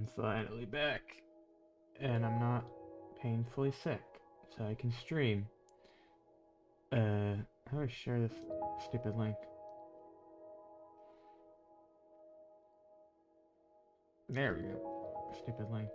I'm finally back, and I'm not painfully sick, so I can stream. How do I share this stupid link? There we go. Stupid link.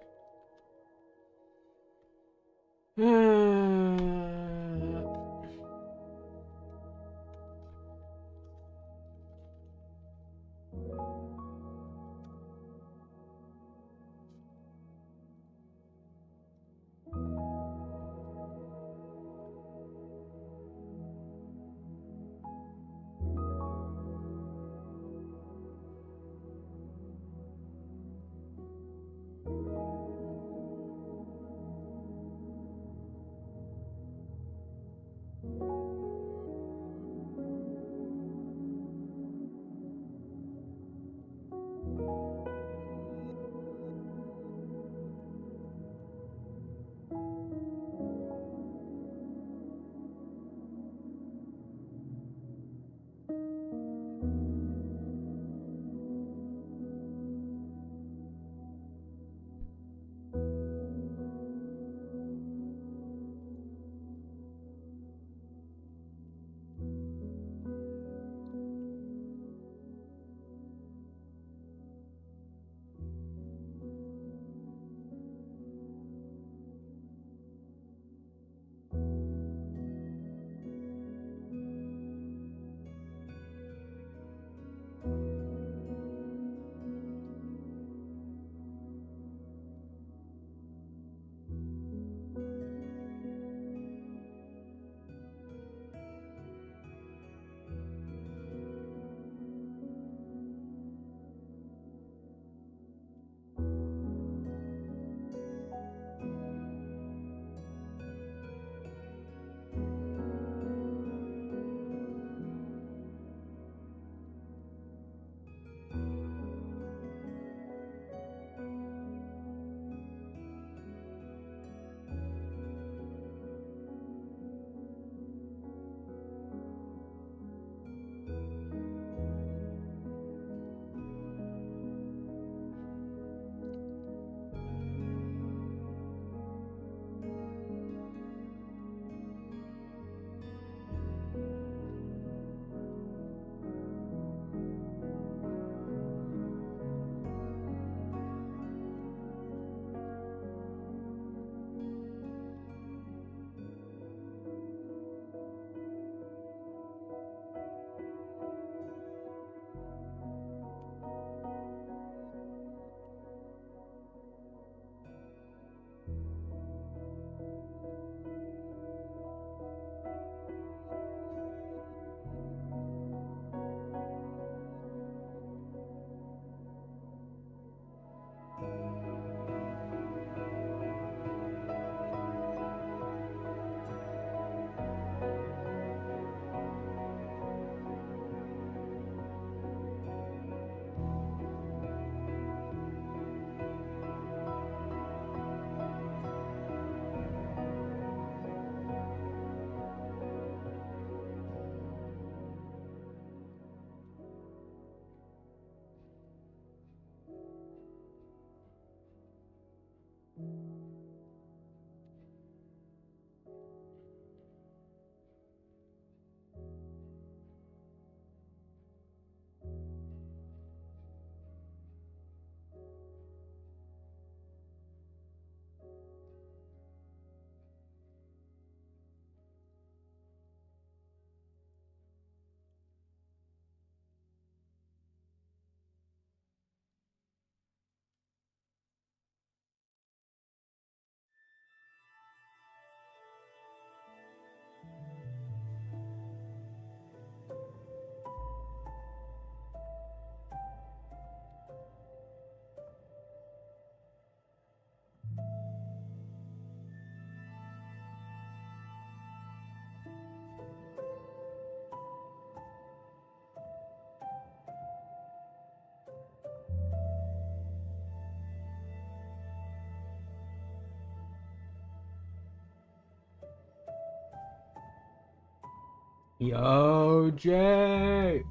Yo, Jay!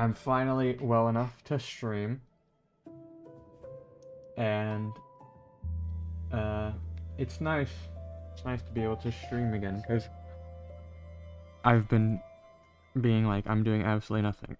I'm finally well enough to stream. And it's nice. It's nice to be able to stream again, because I've been being like, I'm doing absolutely nothing.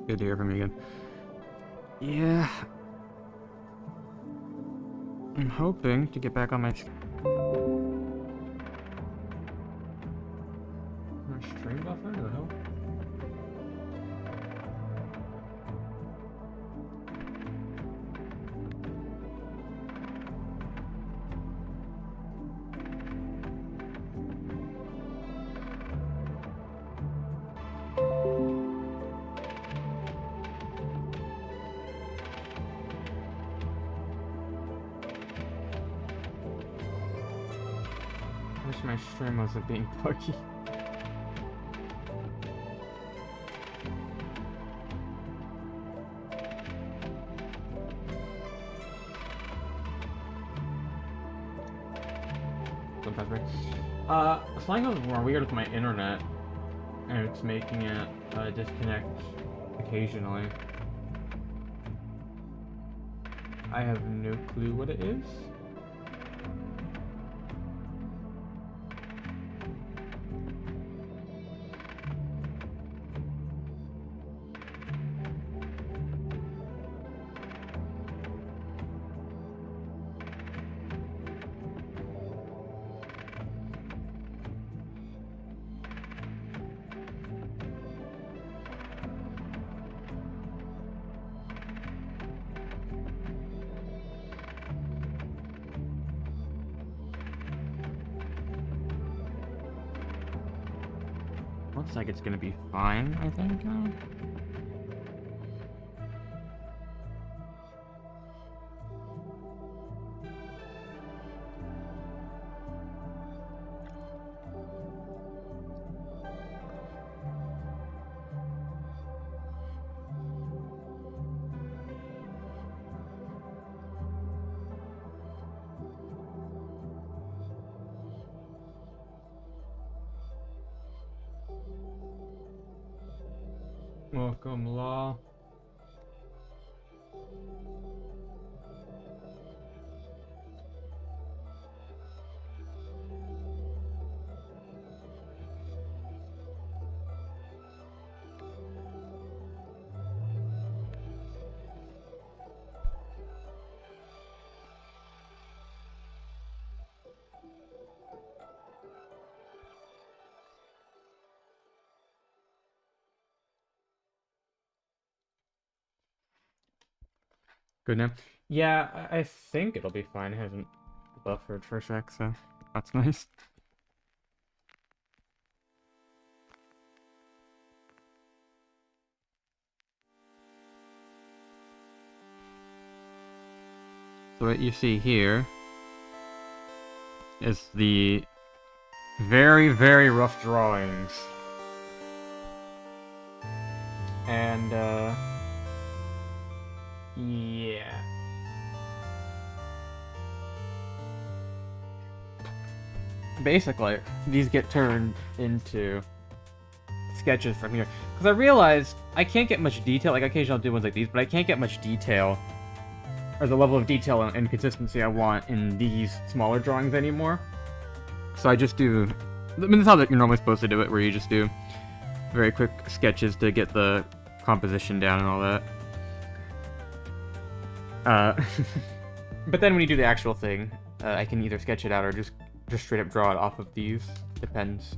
Good to hear from you again. Yeah. I'm hoping to get back on my stream buffer? What the hell? I wish my stream wasn't being buggy. Sometimes, right? Something goes more weird with my internet, and it's making it disconnect occasionally. I have no clue what it is. Looks like it's gonna be fine, I think. Welcome, Law. Good now. Yeah, I think it'll be fine. It hasn't buffered for a sec, so that's nice. So what you see here is the very, very rough drawings. And, yeah. Basically, these get turned into sketches from here. Because I realized I can't get much detail. Like, occasionally I'll do ones like these, but I can't get much detail, or the level of detail and consistency I want in these smaller drawings anymore. So I just do... I mean, that's how you're normally supposed to do it, where you just do very quick sketches to get the composition down and all that. But then when you do the actual thing, I can either sketch it out or just straight up draw it off of these. Depends.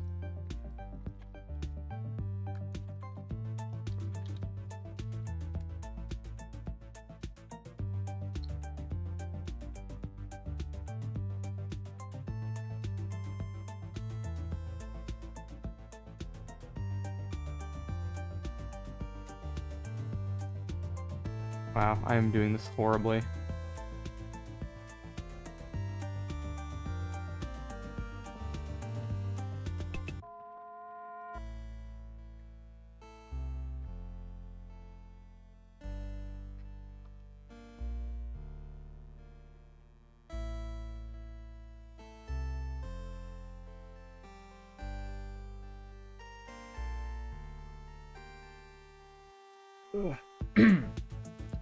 Wow, I am doing this horribly.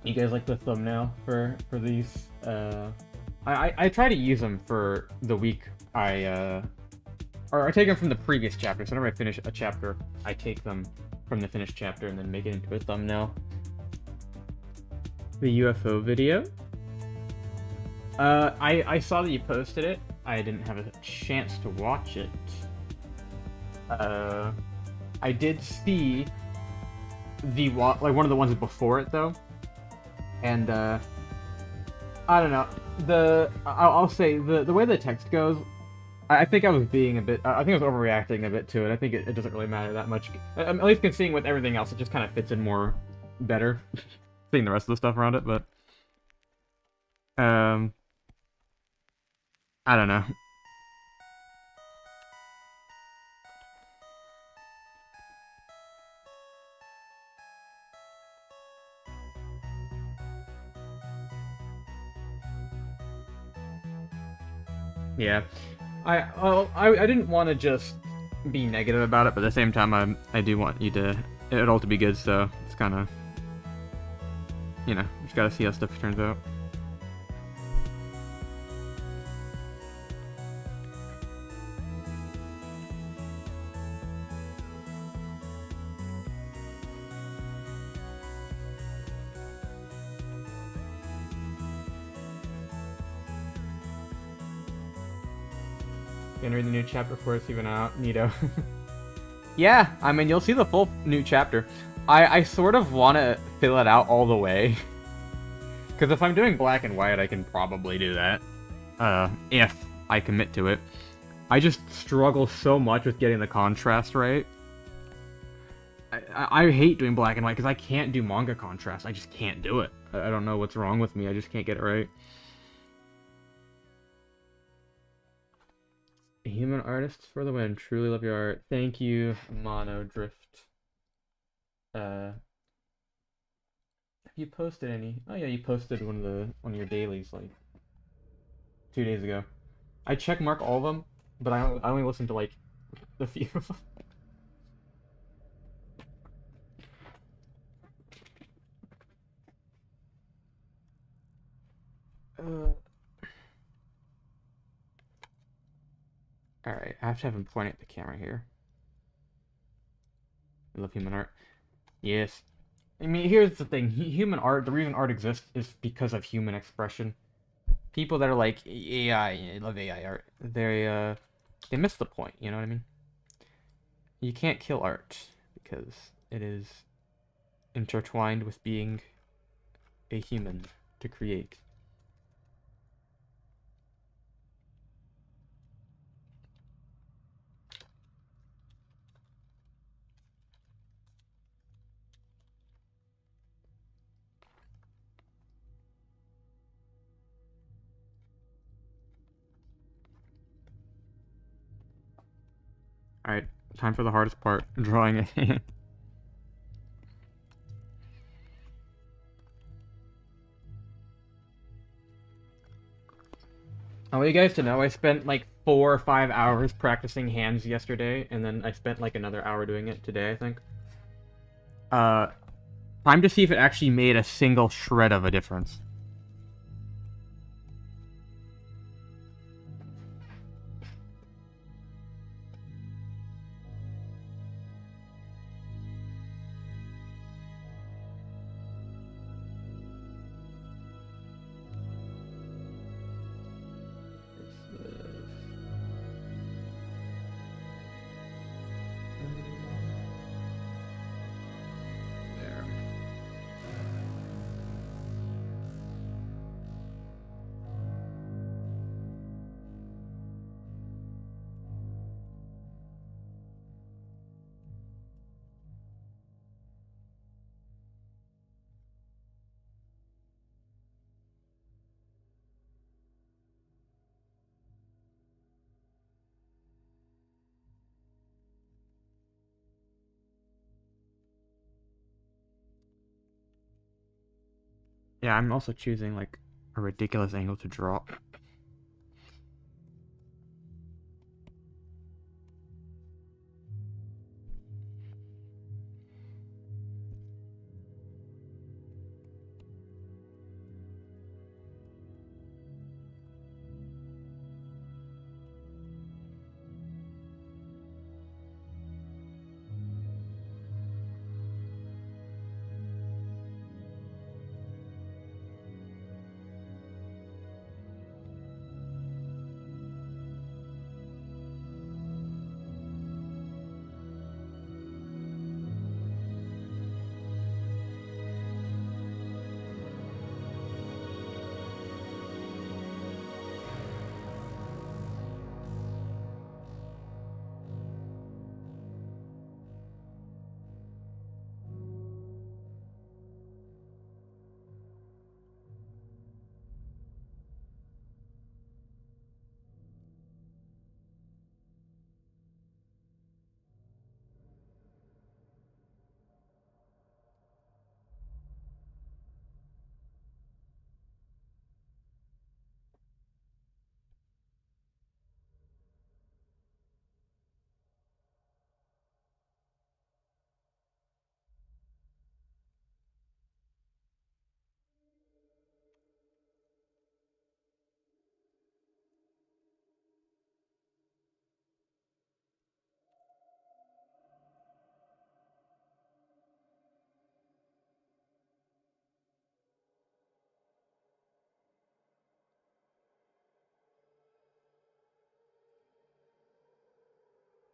You guys like the thumbnail for these? I try to use them for the week or I take them from the previous chapter. So whenever I finish a chapter, I take them from the finished chapter and then make it into a thumbnail. The UFO video. I saw that you posted it. I didn't have a chance to watch it. I did see like one of the ones before it though, and I don't know. I'll say the way the text goes, I think I was being a bit. I think I was overreacting a bit to it. I think it doesn't really matter that much. At least seeing with everything else, it just kind of fits in more better. Seeing the rest of the stuff around it, but I don't know. Yeah, I didn't want to just be negative about it, but at the same time, I do want it all to be good. So it's kind of, you know, just gotta see how stuff turns out. Gonna read the new chapter before it's even out. Neato. Yeah, I mean, you'll see the full new chapter. I sort of want to fill it out all the way. Because if I'm doing black and white, I can probably do that. If I commit to it. I just struggle so much with getting the contrast right. I hate doing black and white because I can't do manga contrast. I just can't do it. I don't know what's wrong with me. I just can't get it right. Human artists for the win. Truly love your art. Thank you, Mono Drift. Have you posted any? Oh yeah, you posted one of your dailies like 2 days ago. I check mark all of them, but I only listen to like a few of them. Alright, I have to have him point at the camera here. I love human art. Yes. I mean, here's the thing. Human art, the reason art exists is because of human expression. People that are like, AI, I love AI art, they miss the point, you know what I mean? You can't kill art, because it is intertwined with being a human to create. Alright, time for the hardest part, drawing it. I want you guys to know I spent like 4 or 5 hours practicing hands yesterday, and then I spent like another hour doing it today, I think. Time to see if it actually made a single shred of a difference. Yeah, I'm also choosing like a ridiculous angle to draw.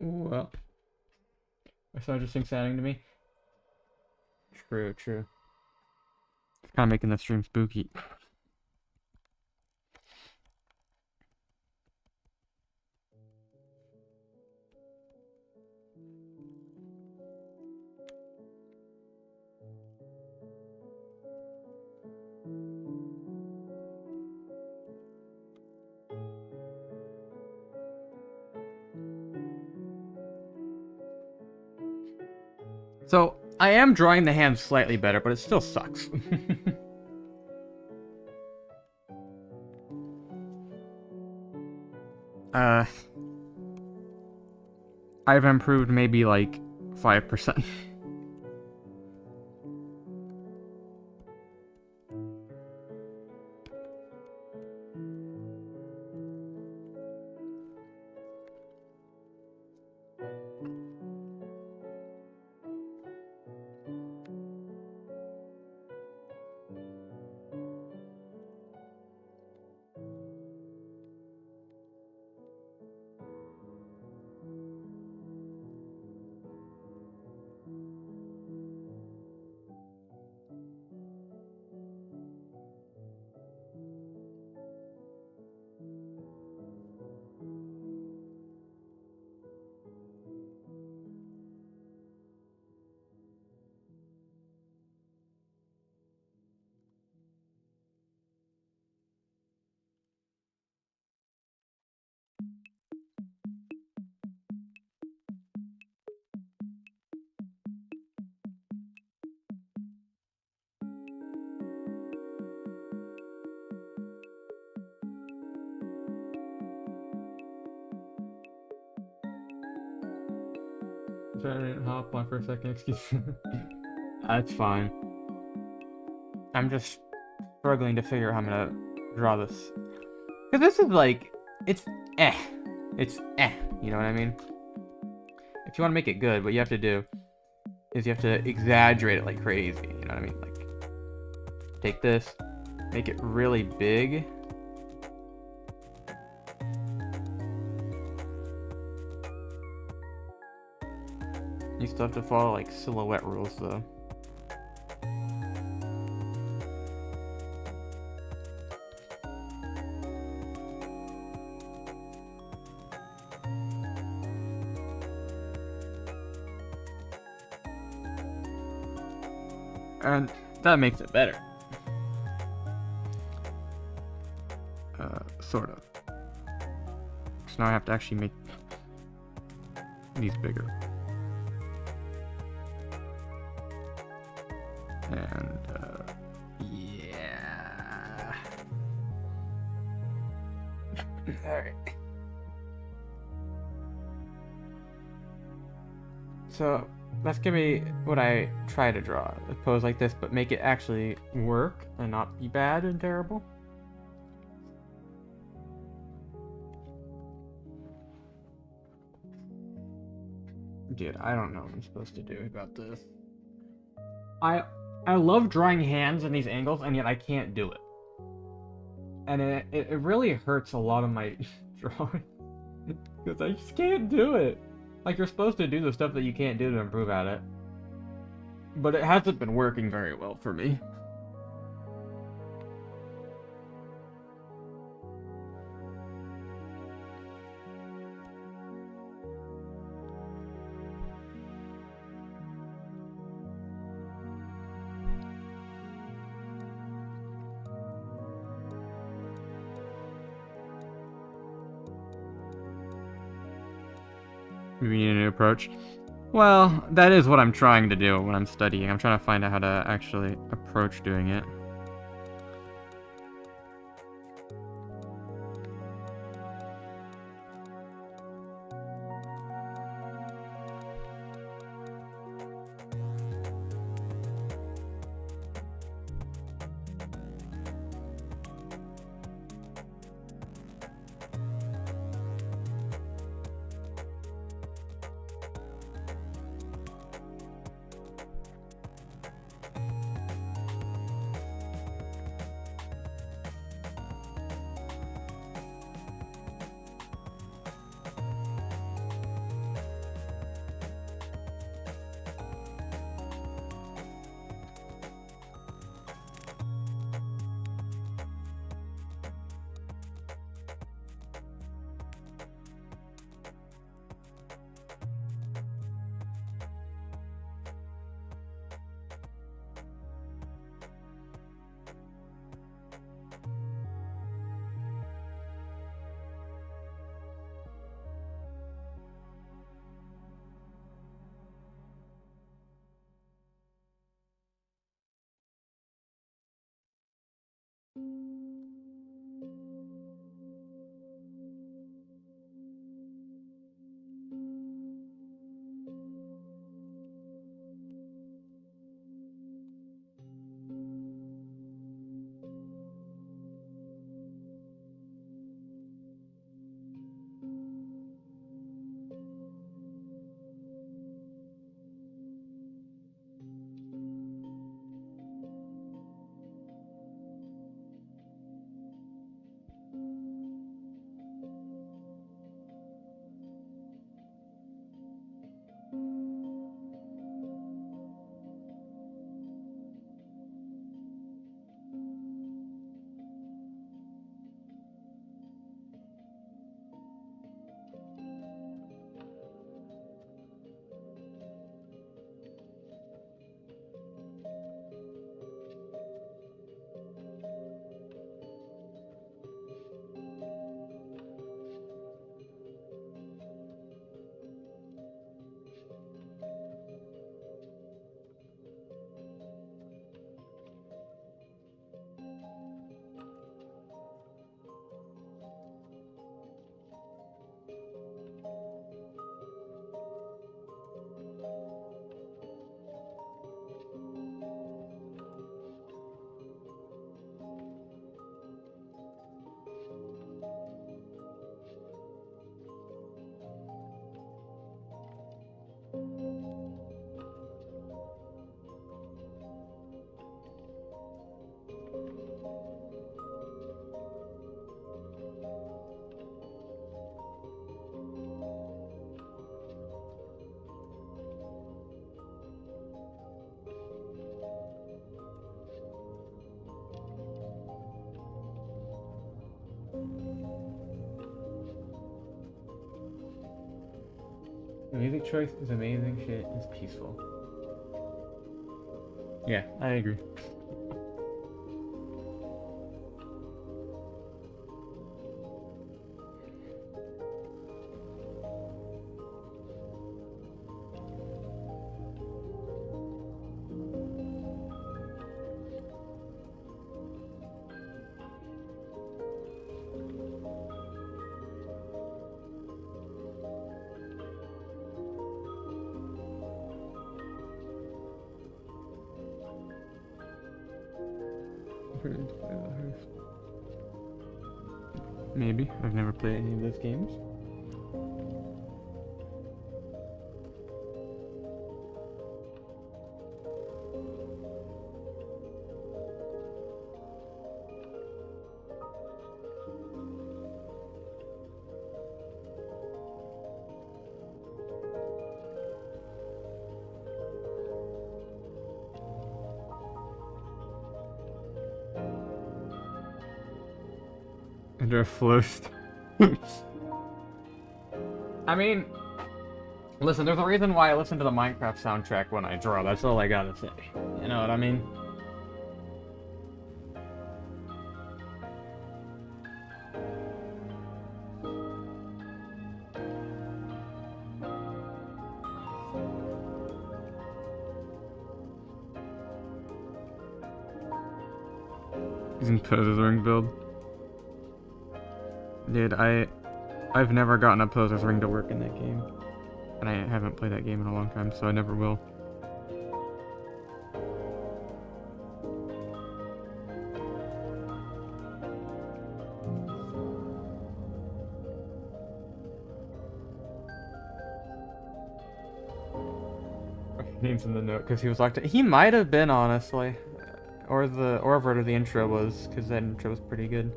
Well, so interesting sounding to me. True, true. It's kind of making the stream spooky. So, I am drawing the hand slightly better, but it still sucks. I've improved maybe like 5%. Sorry, I didn't hop on for a second, excuse me. That's fine. I'm just struggling to figure out how I'm gonna draw this. Because this is like, it's eh. It's eh, you know what I mean? If you want to make it good, what you have to do is you have to exaggerate it like crazy, you know what I mean? Like, take this, make it really big. You still have to follow like silhouette rules though. And that makes it better. Sort of. So now I have to actually make these bigger. And, yeah. Alright. So, that's gonna be what I try to draw. A pose like this, but make it actually work and not be bad and terrible. Dude, I don't know what I'm supposed to do about this. I love drawing hands in these angles, and yet I can't do it. And it really hurts a lot of my drawing. Because I just can't do it. Like, you're supposed to do the stuff that you can't do to improve at it. But it hasn't been working very well for me. We need a new approach. Well, that is what I'm trying to do when I'm studying. I'm trying to find out how to actually approach doing it. The music choice is amazing, shit is peaceful. Yeah, I agree. Maybe. I've never played any of those games. Under a float. I mean, listen, there's a reason why I listen to the Minecraft soundtrack when I draw. That's all I gotta say. You know what I mean? He's in Poser's Ring build. Dude, I've never gotten a Poser's Ring to work in that game. And I haven't played that game in a long time, so I never will. Names in the note because he was locked in. He might have been, honestly. Or whatever the intro was, because that intro was pretty good.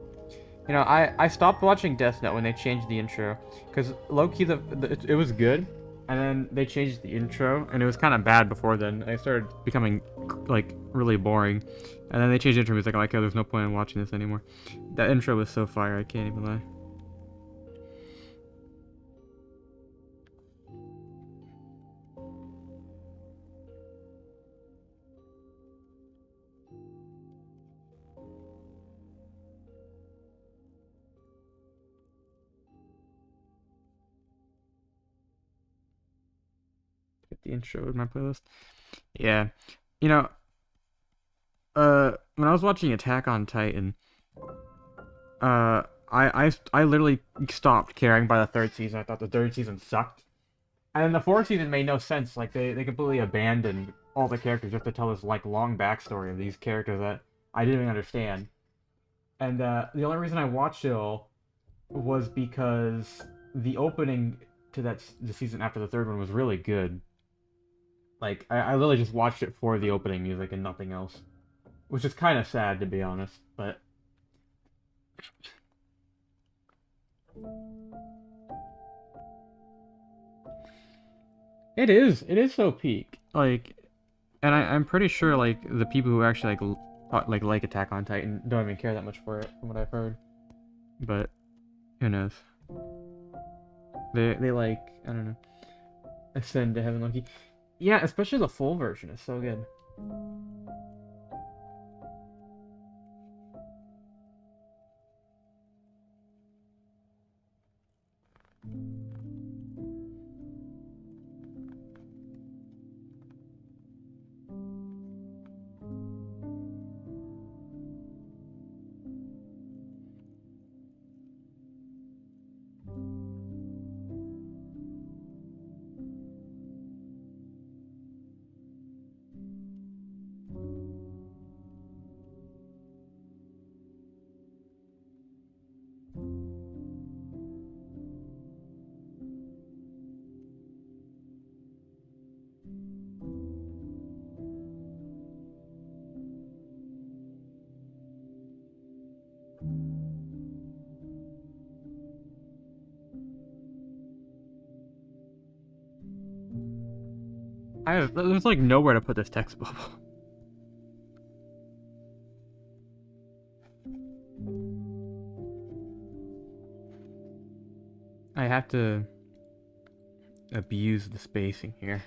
You know, I stopped watching Death Note when they changed the intro, because low-key it was good, and then they changed the intro, and it was kind of bad before then. I started becoming, like, really boring, and then they changed the intro, and it's like, okay, there's no point in watching this anymore. That intro was so fire, I can't even lie. The intro in my playlist. Yeah. You know, when I was watching Attack on Titan, I literally stopped caring by the third season. I thought the third season sucked. And then the fourth season made no sense. Like, they completely abandoned all the characters just to tell this, like, long backstory of these characters that I didn't even understand. And, the only reason I watched it all was because the opening to the season after the third one was really good. Like, I literally just watched it for the opening music and nothing else. Which is kind of sad, to be honest, but... It is so peak. Like, and I'm pretty sure, like, the people who actually, like Attack on Titan don't even care that much for it, from what I've heard. But, who knows. They like, I don't know, Ascend to Heaven Loki. Yeah, especially the full version is so good. There's like nowhere to put this text bubble. I have to abuse the spacing here.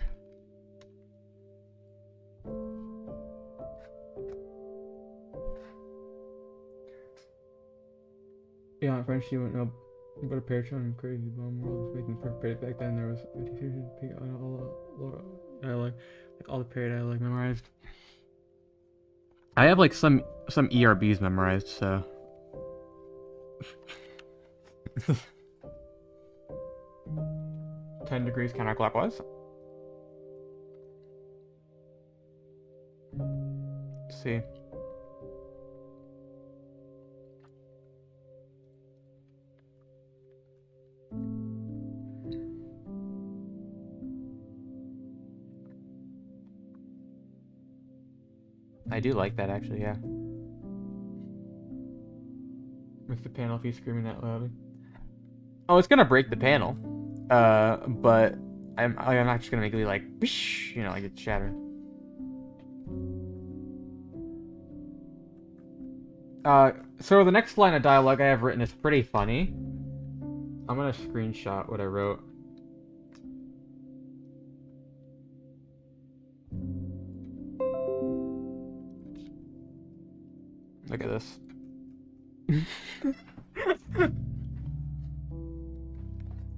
Yeah, French, she went up. But a Patreon and Crazy Bomb World was making perfect parody back then. There was all the parody dialogue memorized. I have like some ERBs memorized, so 10 degrees counterclockwise. Let's see. I do like that, actually, yeah. With the panel if he's screaming that loudly. Oh, it's gonna break the panel. But I'm not just gonna make it like, you know, like it's shattered. So the next line of dialogue I have written is pretty funny. I'm gonna screenshot what I wrote. Look at this.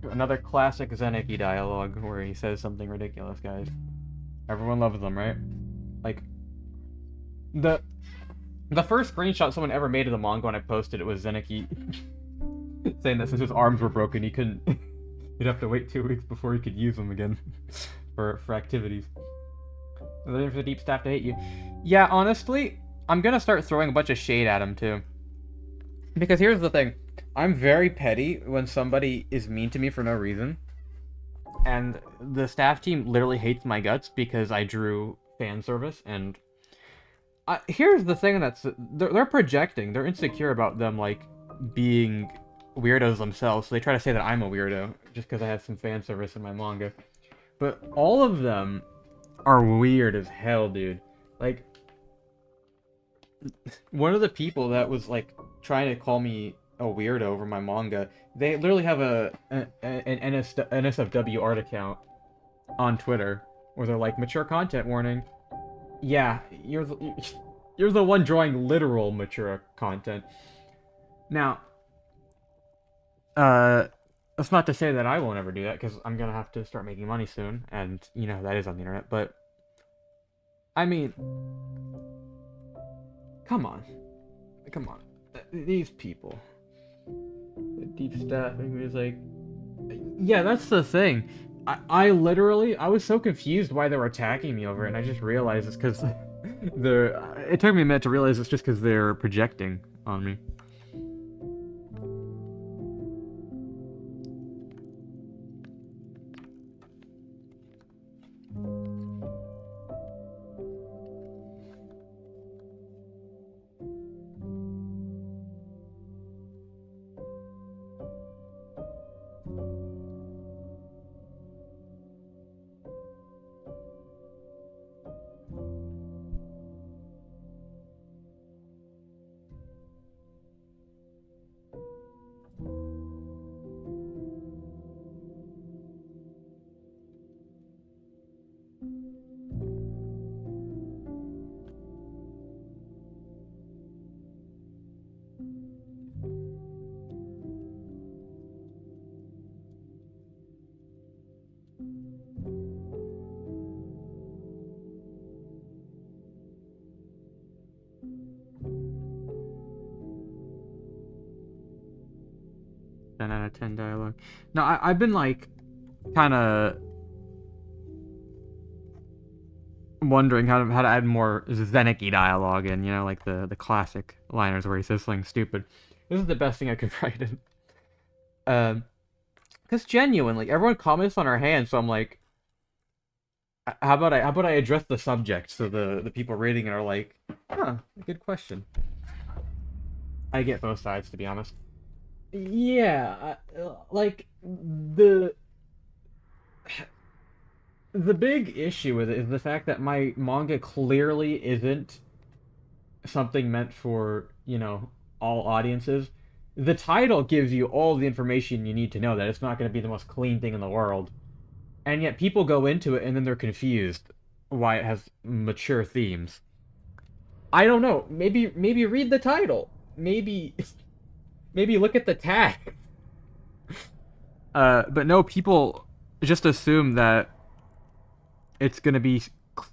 Another classic Zeniki dialogue where he says something ridiculous, guys. Everyone loves them, right? Like, the first screenshot someone ever made of the manga when I posted it was Zeniki saying that since his arms were broken, he couldn't. He'd have to wait 2 weeks before he could use them again for activities. Waiting for the deep staff to hate you. Yeah, honestly, I'm gonna start throwing a bunch of shade at him too. Because here's the thing. I'm very petty when somebody is mean to me for no reason. And the staff team literally hates my guts because I drew fan service. And here's the thing that's... They're projecting. They're insecure about them, like, being weirdos themselves. So they try to say that I'm a weirdo just because I have some fan service in my manga. But all of them are weird as hell, dude. Like, one of the people that was, like, trying to call me a weirdo over my manga, they literally have an NSFW art account on Twitter where they're like, mature content warning. Yeah, you're the one drawing literal mature content. Now, that's not to say that I won't ever do that, because I'm gonna have to start making money soon, and, you know, that is on the internet, but... I mean... Come on. Come on. These people. The deep staffing is like... Yeah, that's the thing. I literally... I was so confused why they were attacking me over it, and I just realized it's because they're... It took me a minute to realize it's just because they're projecting on me. Ten out of 10 dialogue. No, I've been like kind of wondering how to add more Zeniki dialogue in, you know, like the classic liners where he says something stupid. This is the best thing I could write in. Because genuinely, everyone comments on our hand, so I'm like, how about I address the subject so the people reading it are like, huh, good question. I get both sides, to be honest. Yeah, like, the big issue with it is the fact that my manga clearly isn't something meant for, you know, all audiences. The title gives you all the information you need to know that it's not going to be the most clean thing in the world. And yet people go into it and then they're confused why it has mature themes. I don't know. Maybe read the title. Maybe look at the tag. But no, people just assume that it's gonna be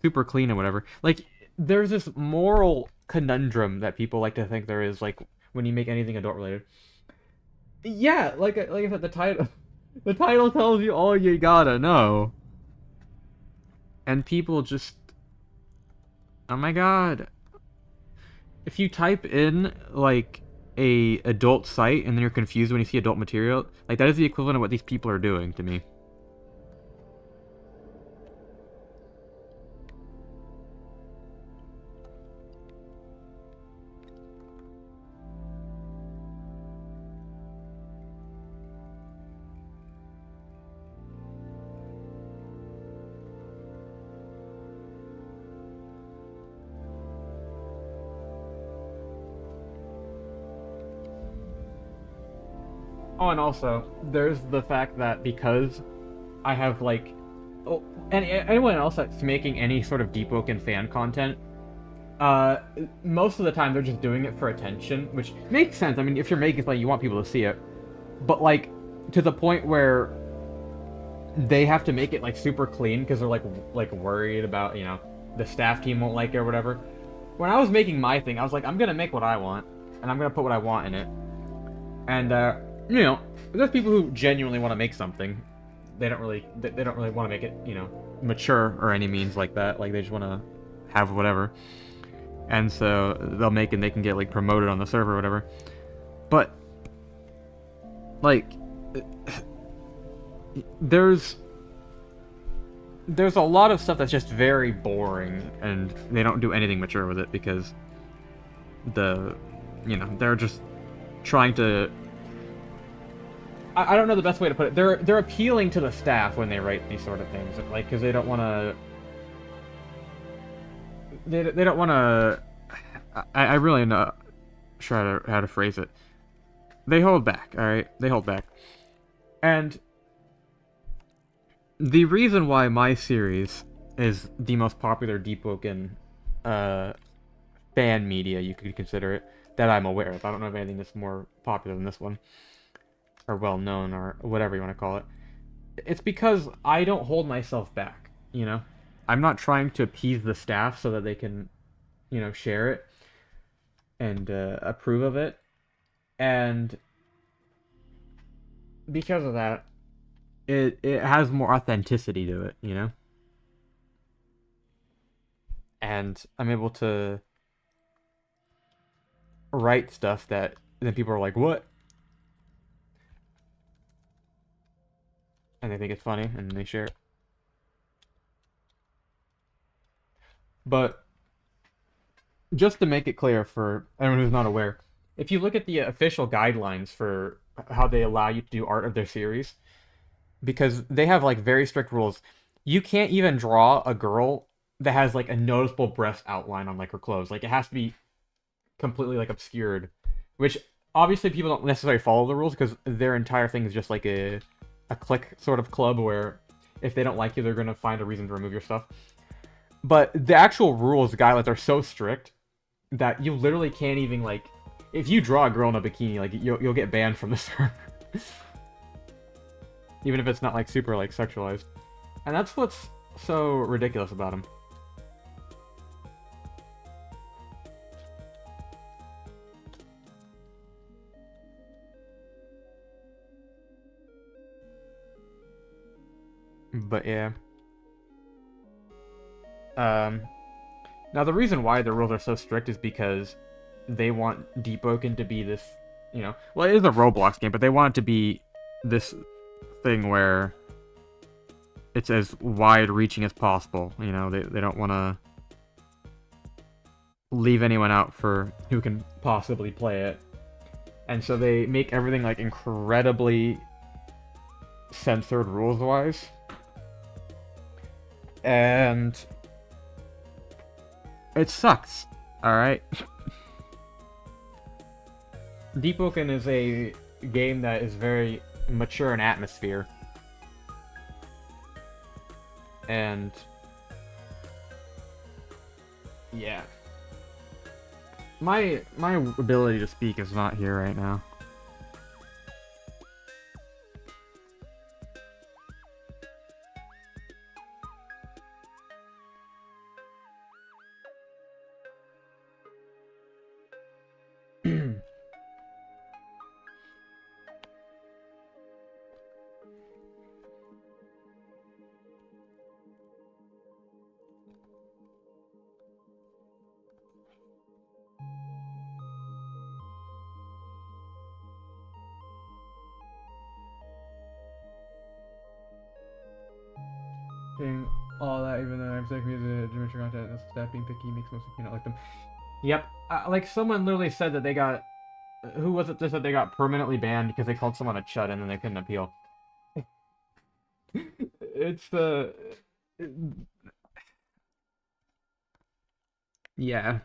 super clean and whatever. Like, there's this moral conundrum that people like to think there is, like, when you make anything adult related. Yeah, like I said, the title tells you all you gotta know. And people just... Oh my god. If you type in, like, a adult site and then you're confused when you see adult material, like, that is the equivalent of what these people are doing to me. Oh, and also, there's the fact that because I have, like... Oh, and anyone else that's making any sort of DeepWoken fan content, uh, most of the time they're just doing it for attention, which makes sense. I mean, if you're making something, you want people to see it. But, like, to the point where they have to make it, like, super clean because they're, like, worried about, you know, the staff team won't like it or whatever. When I was making my thing, I was like, I'm gonna make what I want, and I'm gonna put what I want in it. And you know, there's people who genuinely want to make something. They don't really want to make it, you know, mature or any means like that. Like they just want to have whatever. And so they'll make it and they can get like promoted on the server or whatever. But like there's a lot of stuff that's just very boring and they don't do anything mature with it because they're just trying to I don't know the best way to put it. They're appealing to the staff when they write these sort of things, like because they don't want to. They don't want to. I really know try to how to phrase it. They hold back, all right. They hold back, and the reason why my series is the most popular DeepWoken fan media you could consider it that I'm aware of. I don't know of anything that's more popular than this one. Or well known, or whatever you want to call it. It's because I don't hold myself back, you know? I'm not trying to appease the staff so that they can, you know, share it and approve of it. And because of that, it has more authenticity to it, you know? And I'm able to write stuff that then people are like, what? And they think it's funny and they share it. But just to make it clear for anyone who's not aware, if you look at the official guidelines for how they allow you to do art of their series, because they have like very strict rules, you can't even draw a girl that has like a noticeable breast outline on like her clothes. Like it has to be completely like obscured, which obviously people don't necessarily follow the rules because their entire thing is just like a click sort of club where if they don't like you, they're gonna find a reason to remove your stuff. But the actual rules, the guidelines are so strict that you literally can't even like, if you draw a girl in a bikini, like you'll get banned from the server, even if it's not like super like sexualized, and that's what's so ridiculous about them. But yeah. Um, Now the reason why the rules are so strict is because they want DeepWoken to be this, you know, well it is a Roblox game, but they want it to be this thing where it's as wide-reaching as possible. You know, they don't want to leave anyone out for who can possibly play it, and so they make everything like incredibly censored rules-wise, and it sucks. All right. DeepWoken is a game that is very mature in atmosphere, and yeah, my ability to speak is not here right now. Doing all that, even though I'm sick of the mature content, and staff being picky makes most people not like them. Yep, like someone literally said that they got, who was it that said they got permanently banned because they called someone a chud and then they couldn't appeal. It's the, yeah.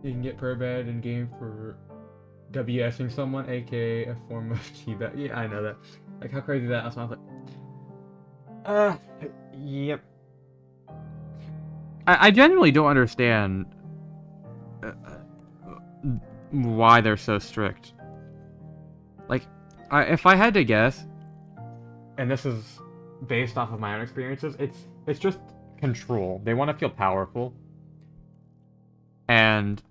You can get per bed in game for WSing someone, aka a form of teabag. Yeah, I know that. Like, how crazy that sounds like. Yep. I genuinely don't understand why they're so strict. Like, if I had to guess, and this is based off of my own experiences, it's just control. They want to feel powerful. And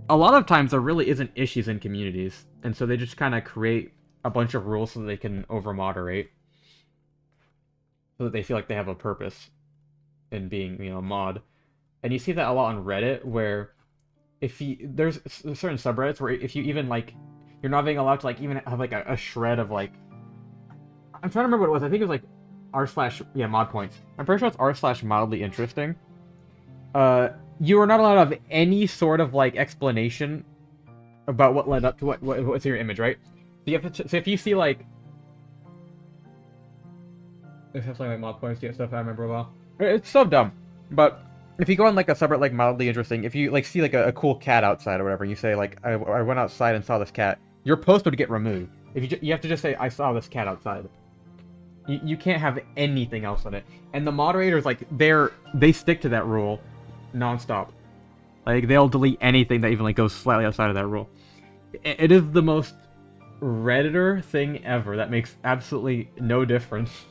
a lot of times there really isn't issues in communities, and so they just kind of create a bunch of rules so that they can over-moderate, so that they feel like they have a purpose in being, a mod. And you see that a lot on Reddit, where there's certain subreddits where if you even, like, you're not being allowed to, like, even have, like, a shred of, like, I'm trying to remember what it was. I think it was, like, mod points. I'm pretty sure it's r/mildly interesting. You are not allowed to have any sort of, like, explanation about what led up to what's in your image, right? So you have to, so if you see, like, if something like mod points, stuff I remember well. It's so dumb. But if you go on, like, a subreddit, like, mildly interesting, if you, like, see, like, a cool cat outside or whatever, and you say, like, I went outside and saw this cat, your post would get removed. If you have to just say, I saw this cat outside. You can't have anything else on it. And the moderators, like, they stick to that rule non-stop. Like, they'll delete anything that even, like, goes slightly outside of that rule. It is the most Redditor thing ever that makes absolutely no difference.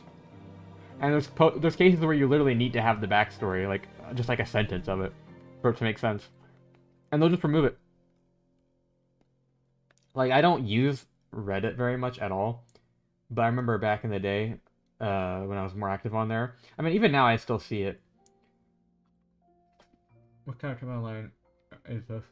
And there's cases where you literally need to have the backstory, like, just like a sentence of it, for it to make sense. And they'll just remove it. Like, I don't use Reddit very much at all, but I remember back in the day, when I was more active on there. I mean, even now I still see it. What kind of command line is this?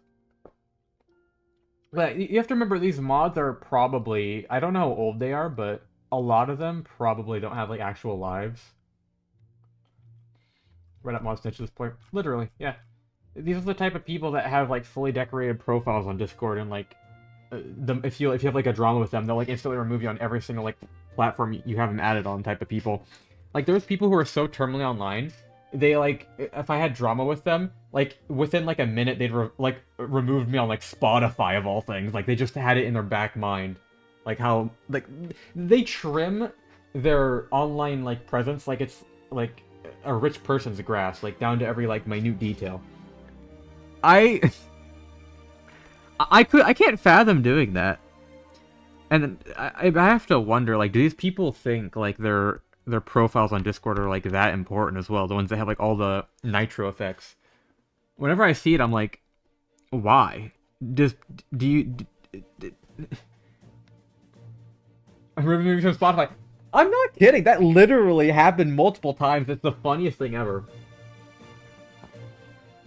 But you have to remember, these mods are probably, I don't know how old they are, but a lot of them probably don't have, like, actual lives. Reddit mod snitch at this point. Literally, yeah. These are the type of people that have, like, fully decorated profiles on Discord, and, like, if you have, like, a drama with them, they'll, like, instantly remove you on every single, like, platform you have them added on type of people. Like, there's people who are so terminally online, they, like, if I had drama with them, like, within, like, a minute, they'd, removed me on, like, Spotify, of all things. Like, they just had it in their back mind. Like, how, like, they trim their online, like, presence like it's, like, a rich person's grass, like, down to every, like, minute detail. I can't fathom doing that. And I have to wonder, like, do these people think, like, their profiles on Discord are, like, that important as well? The ones that have, like, all the nitro effects. Whenever I see it, I'm like, why? I'm removing from Spotify. I'm not kidding. That literally happened multiple times. It's the funniest thing ever.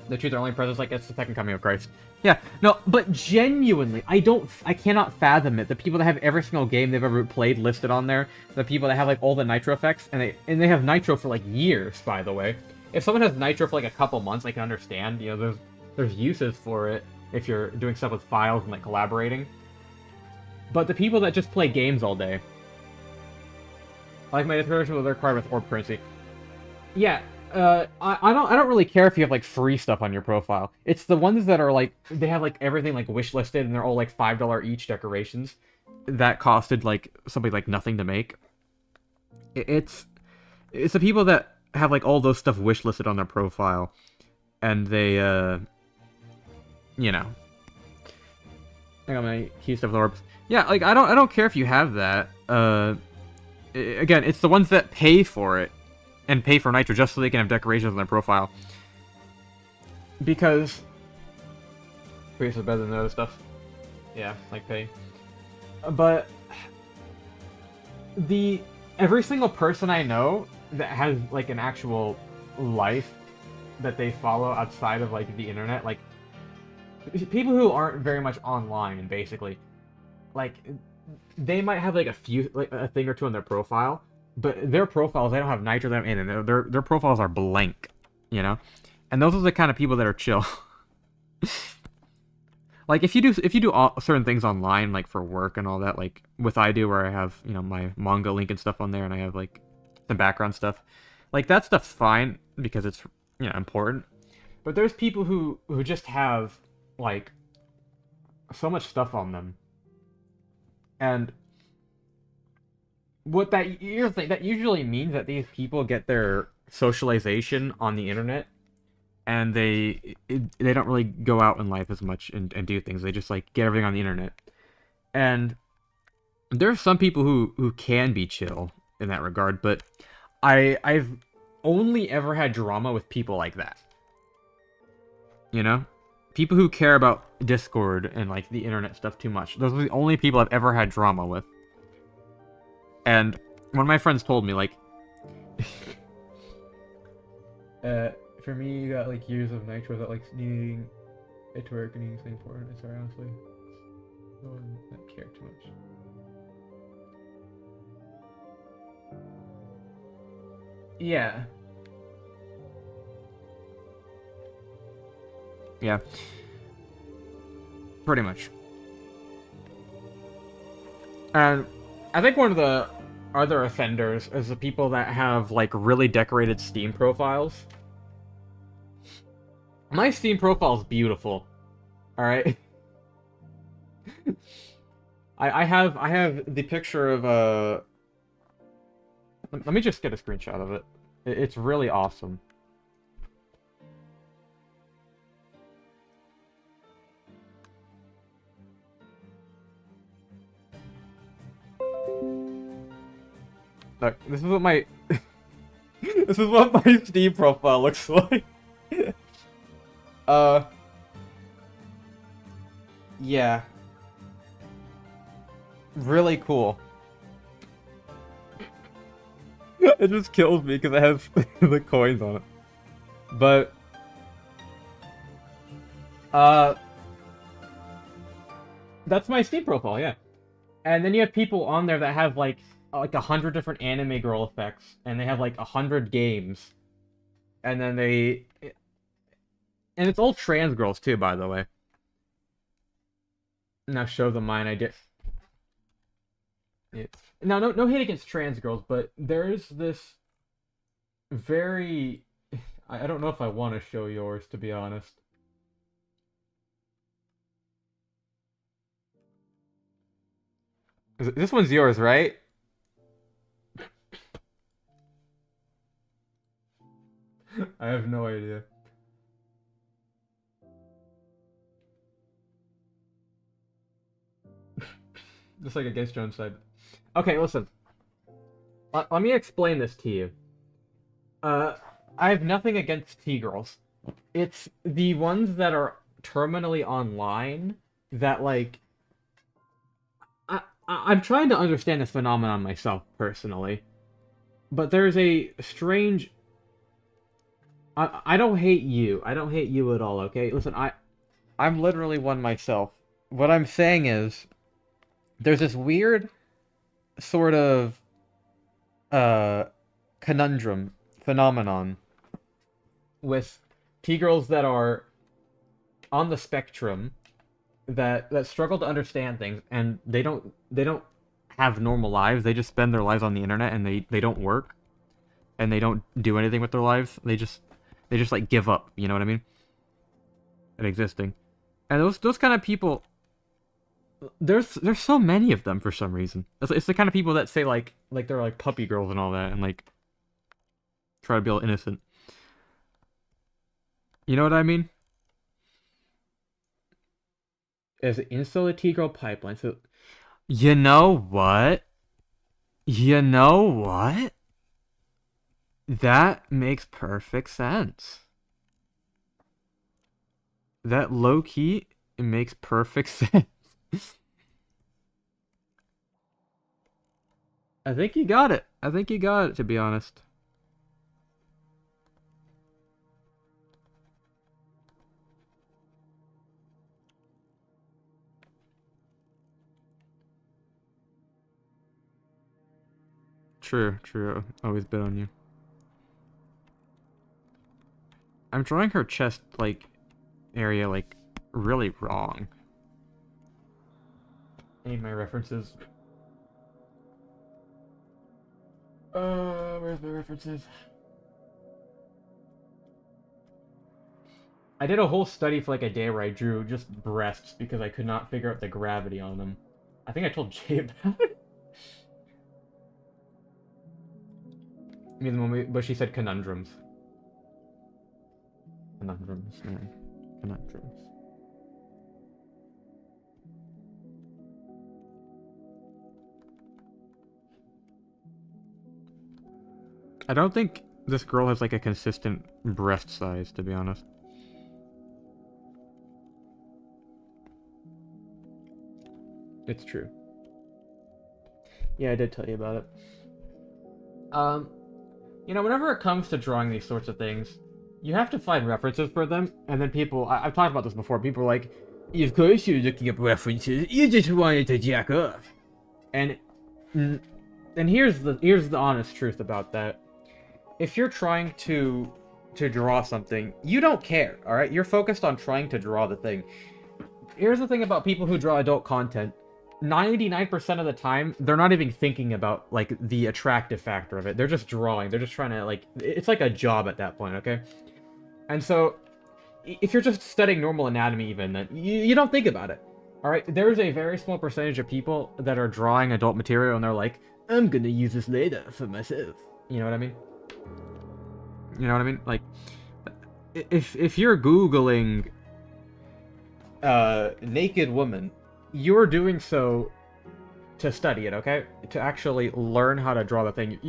The truth, their only presence, like, it's the second coming of Christ. Yeah, no, but genuinely, I cannot fathom it. The people that have every single game they've ever played listed on there, the people that have, like, all the nitro effects, and they have nitro for, like, years, by the way. If someone has nitro for, like, a couple months, I can understand. You know, there's uses for it if you're doing stuff with files and, like, collaborating. But the people that just play games all day, like my description with their card with orb currency, yeah. I don't really care if you have, like, free stuff on your profile. It's the ones that are, like, they have, like, everything, like, wishlisted, and they're all, like, $5 each decorations that costed, like, something like nothing to make. It's the people that have, like, all those stuff wishlisted on their profile, and they, you know, I got my key stuff with orbs. Yeah, like, I don't care if you have that. Again, it's the ones that pay for it and pay for nitro just so they can have decorations on their profile. Because Priest is better than the other stuff. Yeah, like pay. But every single person I know that has, like, an actual life that they follow outside of, like, the internet, like, people who aren't very much online, basically, like, they might have, like, a thing or two on their profile, but their profiles, they don't have nitro them in, and their profiles are blank, you know? And those are the kind of people that are chill. Like, if you do certain things online, like, for work and all that, like, with I do, where I have, you know, my manga link and stuff on there, and I have, like, some background stuff, like, that stuff's fine, because it's, you know, important. But there's people who just have like so much stuff on them. And what that here's the thing, that usually means that these people get their socialization on the internet, and they don't really go out in life as much and do things. They just like get everything on the internet. And there's some people who can be chill in that regard, but I've only ever had drama with people like that. You know? People who care about Discord and like the internet stuff too much. Those are the only people I've ever had drama with. And one of my friends told me, like, for me, you got like years of nitro without like needing it to work and needing something for it. Sorry, honestly, no one that care too much. Yeah. Yeah. Pretty much. And I think one of the other offenders is the people that have like really decorated Steam profiles. My Steam profile is beautiful. All right. I have the picture of let me just get a screenshot of it. It's really awesome. Look, this is what my this is what my Steam profile looks like. Yeah. Really cool. It just kills me because it has the coins on it. But that's my Steam profile, yeah. And then you have people on there that have like 100 different anime girl effects, and they have like 100 games, and then and it's all trans girls too, by the way. Now show them mine. I did. Now, no hate against trans girls, but there's this very. I don't know if I want to show yours, to be honest. This one's yours, right? I have no idea. Just like against Jones said. Okay, listen. Let me explain this to you. I have nothing against T-girls. It's the ones that are terminally online that, like... I'm trying to understand this phenomenon myself, personally. But there's a strange... I don't hate you. I don't hate you at all, okay? Listen, I'm literally one myself. What I'm saying is... There's this weird sort of conundrum phenomenon with T-girls that are on the spectrum that struggle to understand things, and they don't have normal lives. They just spend their lives on the internet, and they don't work, and they don't do anything with their lives. They just like give up, you know what I mean? At existing. And those kind of people, there's so many of them for some reason. It's the kind of people that say like they're like puppy girls and all that, and like try to be all innocent. You know what I mean? As an install a T-girl pipeline. So, you know what? You know what? That makes perfect sense. That low key, it makes perfect sense. I think you got it. I think you got it, to be honest. True, true. Always bet on you. I'm drawing her chest, like, area, like, really wrong. I need my references. Where's my references? I did a whole study for like a day where I drew just breasts because I could not figure out the gravity on them. I think I told Jay about it. I mean, but she said conundrums. Conundrums, man. Conundrums. I don't think this girl has like a consistent breast size, to be honest. It's true. Yeah, I did tell you about it. You know, whenever it comes to drawing these sorts of things, you have to find references for them, and then people, I've talked about this before, people are like, of course you're looking up references, you just wanted to jack off. And here's the honest truth about that. If you're trying to draw something, you don't care, alright? You're focused on trying to draw the thing. Here's the thing about people who draw adult content. 99% of the time, they're not even thinking about, like, the attractive factor of it. They're just drawing. They're just trying to, like... It's like a job at that point, okay? And so, if you're just studying normal anatomy even, then you don't think about it. Alright? There's a very small percentage of people that are drawing adult material and they're like, I'm gonna use this later for myself. You know what I mean? You know what I mean? Like, if you're Googling... naked woman... You're doing so to study it, okay? To actually learn how to draw the thing.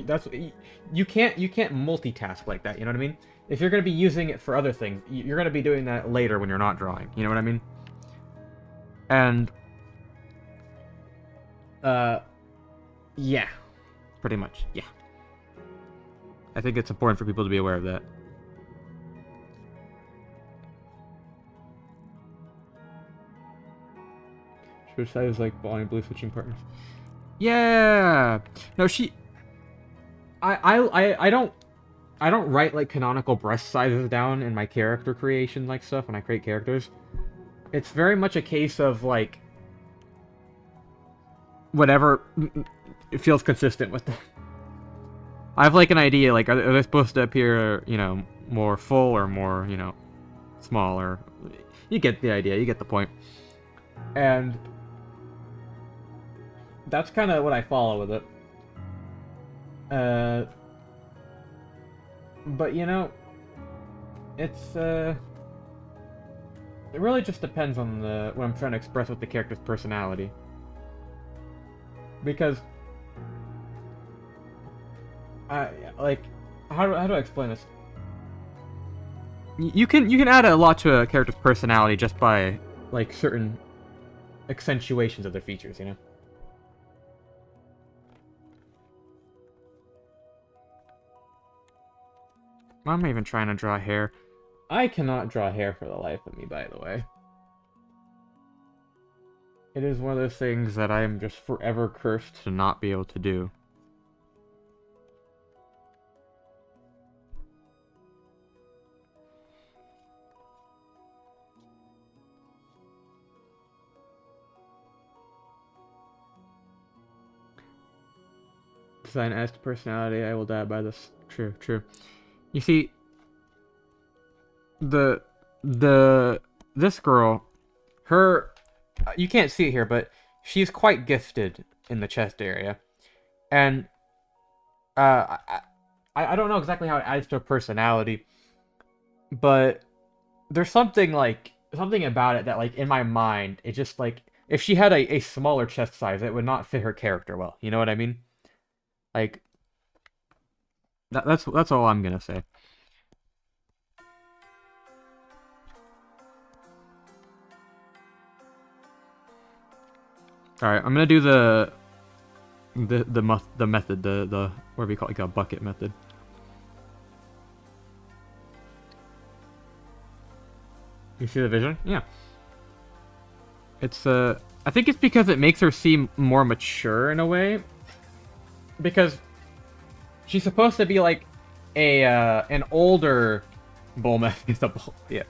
You can't multitask like that, you know what I mean? If you're going to be using it for other things, you're going to be doing that later when you're not drawing, you know what I mean? And yeah. Pretty much, yeah. I think it's important for people to be aware of that. Which side is like Bonnie Blue switching partners? Yeah. No, I don't write like canonical breast sizes down in my character creation like stuff when I create characters. It's very much a case of like whatever it feels consistent with them. I have like an idea, like are they supposed to appear, you know, more full or more, you know, small, or you get the idea, you get the point. And that's kind of what I follow with it. But you know, it's it really just depends on what I'm trying to express with the character's personality. Because like how do I explain this? You can add a lot to a character's personality just by like certain accentuations of their features, you know. Why am I even trying to draw hair? I cannot draw hair for the life of me, by the way. It is one of those things that I am just forever cursed to not be able to do. Design as to personality, I will die by this. True, true. You see, this girl, you can't see it here, but she's quite gifted in the chest area, and I don't know exactly how it adds to her personality, but there's something about it that, like, in my mind, it just, like, if she had a smaller chest size, it would not fit her character well. You know what I mean? Like, that's all I'm gonna say. All right, I'm gonna do the method, the whatever you call it, like a bucket method. You see the vision? Yeah. It's I think it's because it makes her seem more mature in a way. Because she's supposed to be like an older Bulma. Yeah.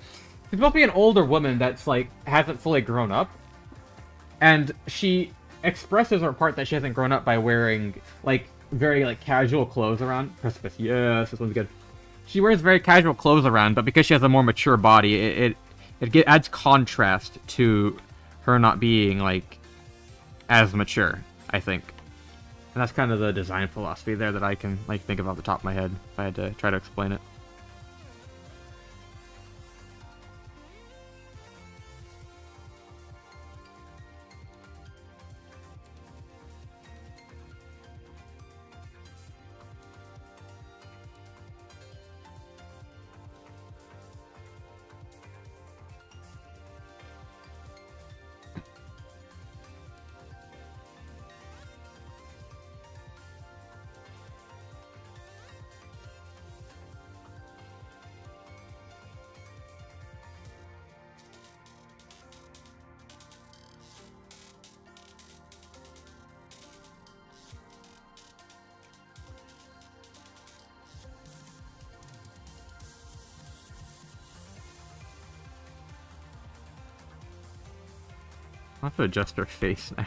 She's supposed to be an older woman that's like hasn't fully grown up. And she expresses her part that she hasn't grown up by wearing like very like casual clothes around Precipice. Yes, this one's good. she wears very casual clothes around, but because she has a more mature body, it adds contrast to her not being like as mature, I think. And that's kind of the design philosophy there that I can like think of off the top of my head if I had to try to explain it. I'll have to adjust her face now.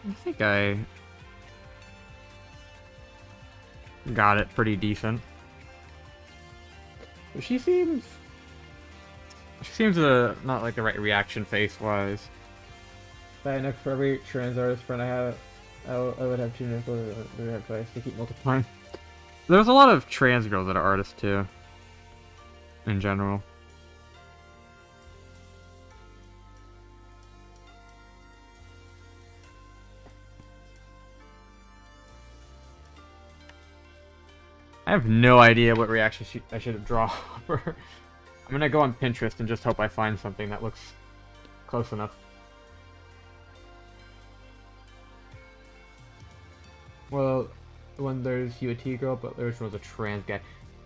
I think I got it pretty decent. She seems not like the right reaction face wise. That enough for every trans artist friend I have. I would have 2 nipples twice to keep multiplying. There's a lot of trans girls that are artists too. In general. I have no idea what reaction I should draw for her. I'm gonna go on Pinterest and just hope I find something that looks close enough. Well, when there's you a T girl, but there's was a trans guy.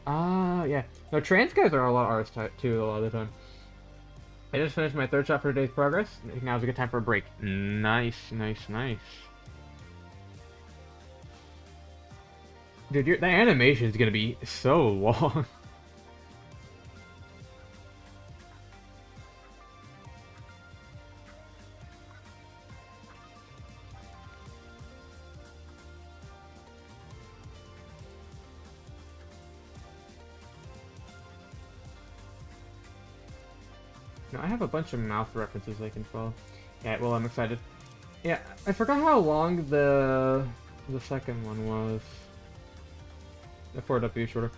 Ah, yeah. No, trans guys are a lot of artists too, a lot of the time. I just finished my 3rd shot for today's progress. Now's a good time for a break. Nice, nice, nice. Dude, that animation is gonna be so long. No, I have a bunch of mouth references I can follow. Yeah, well, I'm excited. Yeah, I forgot how long the second one was. The 4W shorter.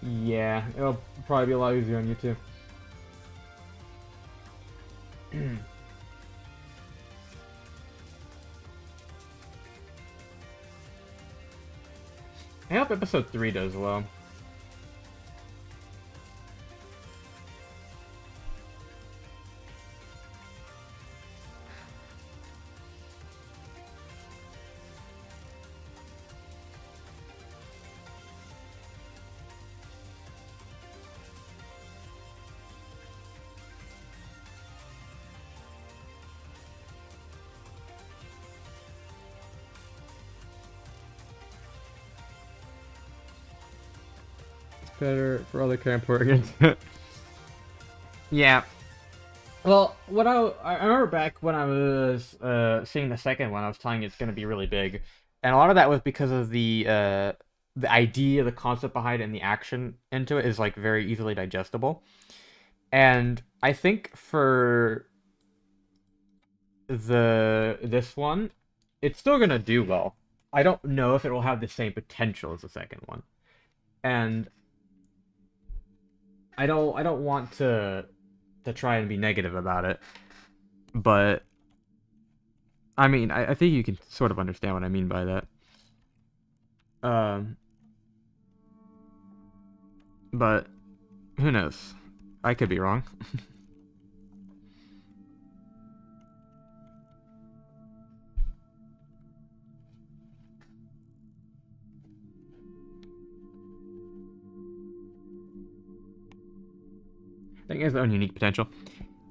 Yeah, it'll probably be a lot easier on you too. I hope episode 3 does well. Better for all the camp organs. Yeah. Well, what I remember back when I was seeing the second one, I was telling you it's going to be really big, and a lot of that was because of the idea, the concept behind it, and the action into it is like very easily digestible. And I think for this one, it's still going to do well. I don't know if it will have the same potential as the second one, and I don't want to try and be negative about it, but I mean I think you can sort of understand what I mean by that. Um, but who knows? I could be wrong. I think it has its own unique potential.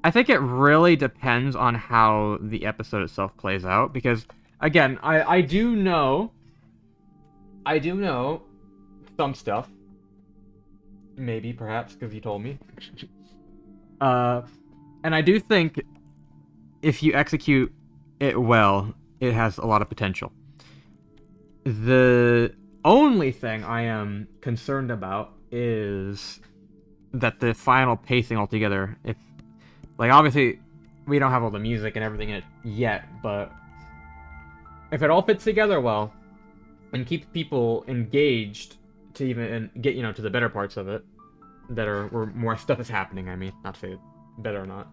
I think it really depends on how the episode itself plays out, because, again, I do know some stuff. Maybe, perhaps, because you told me. And I do think if you execute it well, it has a lot of potential. The only thing I am concerned about is that the final pacing altogether, if, like, obviously, we don't have all the music and everything in it yet, but if it all fits together well and keeps people engaged to even get, to the better parts of it, that are where more stuff is happening, I mean, not to say better or not,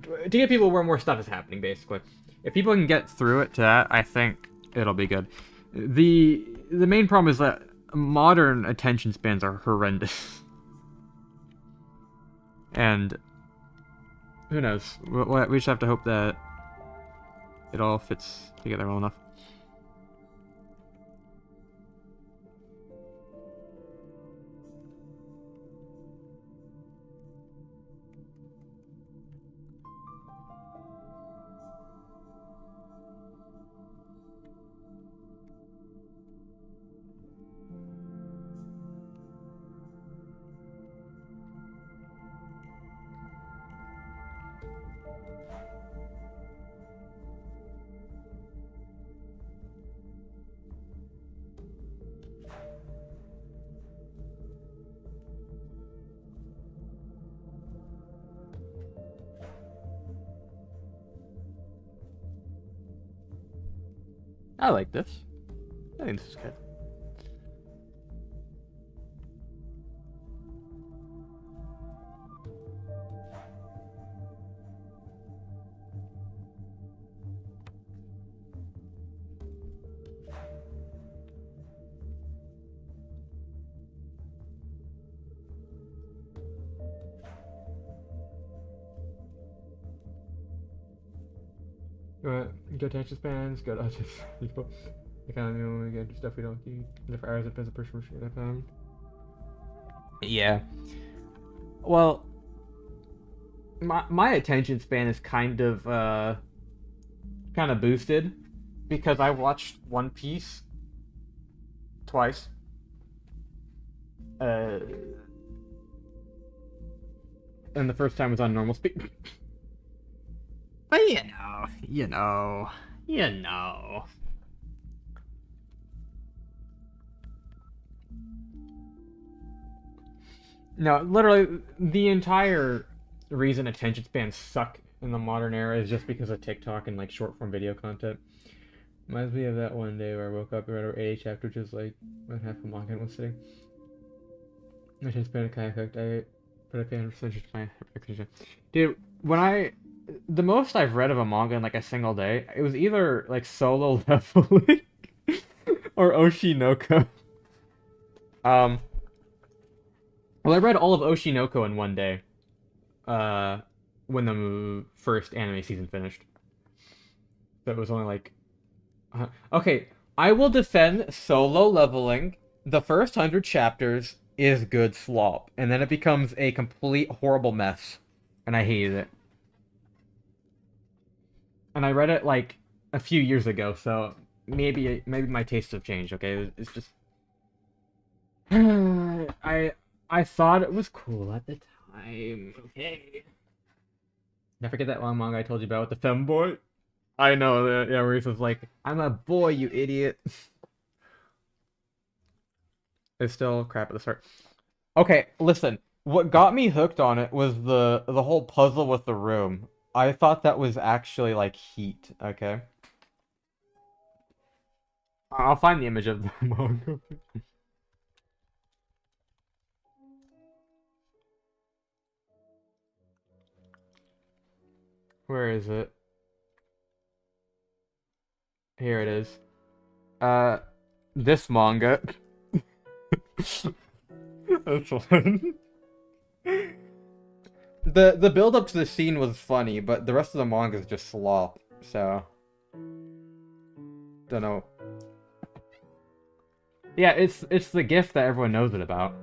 to get people where more stuff is happening, basically. If people can get through it to that, I think it'll be good. The main problem is that modern attention spans are horrendous. And who knows? We just have to hope that it all fits together well enough. I like this. I think this is good. Good attention spans, good autism people. I kind of know we get stuff we don't need. And for hours it depends on person for that time. Yeah. Well, my attention span is kind of boosted because I watched One Piece twice. And the first time was on normal speed. But you know. No, literally, the entire reason attention spans suck in the modern era is just because of TikTok and, like, short-form video content. Reminds me of that one day where I woke up and read over 80 chapters, just, like, when half a manga in one sitting. Attention span kind of cooked. I put a percentage to my expectation. Dude, the most I've read of a manga in, like, a single day, it was either, like, Solo Leveling or Oshinoko. Well, I read all of Oshinoko in one day, when the first anime season finished. So it was only, like... Okay, I will defend Solo Leveling. The first 100 chapters is good slop, and then it becomes a complete horrible mess, and I hated it. And I read it, like, a few years ago, so maybe my tastes have changed, okay? It's just... I thought it was cool at the time, okay? Never forget that long manga I told you about with the femboy? I know, yeah, where he was like, I'm a boy, you idiot. It's still crap at the start. Okay, listen. What got me hooked on it was the whole puzzle with the room. I thought that was actually, like, heat, okay? I'll find the image of the manga. Where is it? Here it is. This manga. That's fun. The build up to the scene was funny, but the rest of the manga is just slop, so don't know. Yeah, it's the gift that everyone knows it about.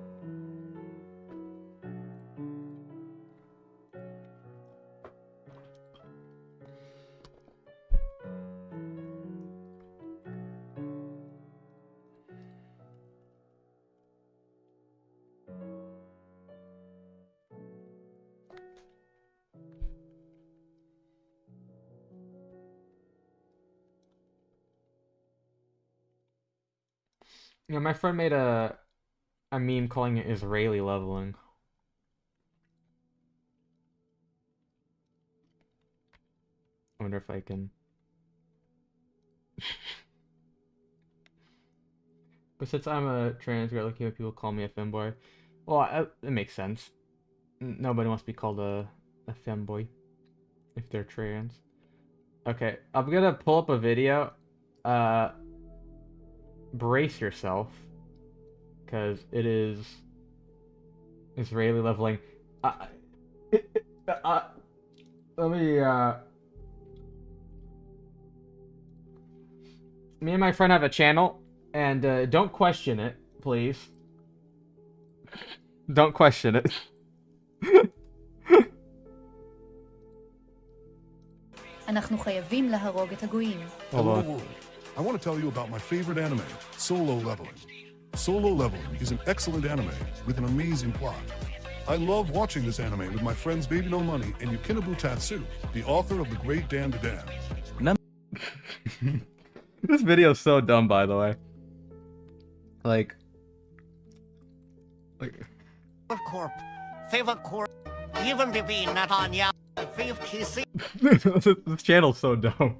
Yeah, my friend made a meme calling it Israeli leveling. I wonder if I can. But since I'm a trans girl, like people call me a femboy. Well, it makes sense. Nobody wants to be called a femboy if they're trans. Okay, I'm gonna pull up a video. Uh, brace yourself, because it is Israeli leveling. Uh, uh, let me. Me and my friend have a channel, and don't question it, please. Don't question it. אנחנו חייבים להרוג את הגויים. Hello world. I want to tell you about my favorite anime, Solo Leveling. Solo Leveling is an excellent anime with an amazing plot. I love watching this anime with my friends Baby No Money and Yukinabu Tatsu, the author of The Great Dan to Dan. This video is so dumb, by the way. Like... Corp, Favor Corp, even between Netanya and 50C. This channel's so dumb.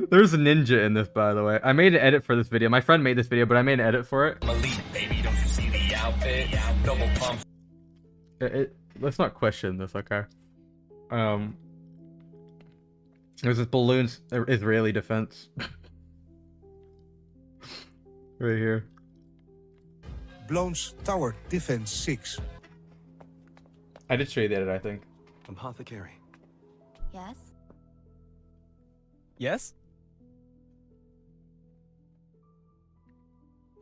There's a ninja in this, by the way. I made an edit for this video. My friend made this video, but I made an edit for it. Elite, baby, don't you see the outfit? Double pump. Let's not question this, okay? There's this balloon's Israeli defense. Right here. Blown's Tower Defense 6. I did show you the edit, I think. Apothecary. Yes? Yes?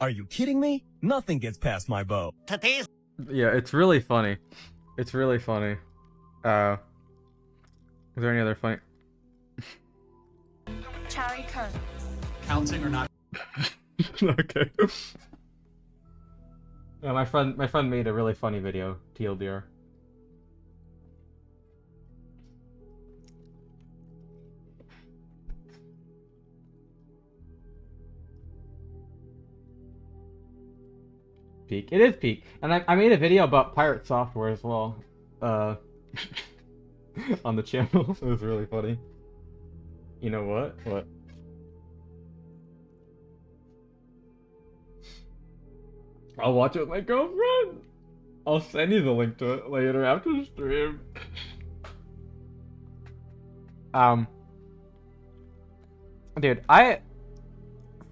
Are you kidding me? Nothing gets past my bow. Today's Yeah, it's really funny. It's really funny. Is there any other funny? Charlie Kirk. Counting or not? Okay. Yeah, my friend made a really funny video, TLDR. Peak. It is peak. And I made a video about pirate software as well. On the channel. It was really funny. You know what? What? I'll watch it with my girlfriend. I'll send you the link to it later after the stream. Dude, for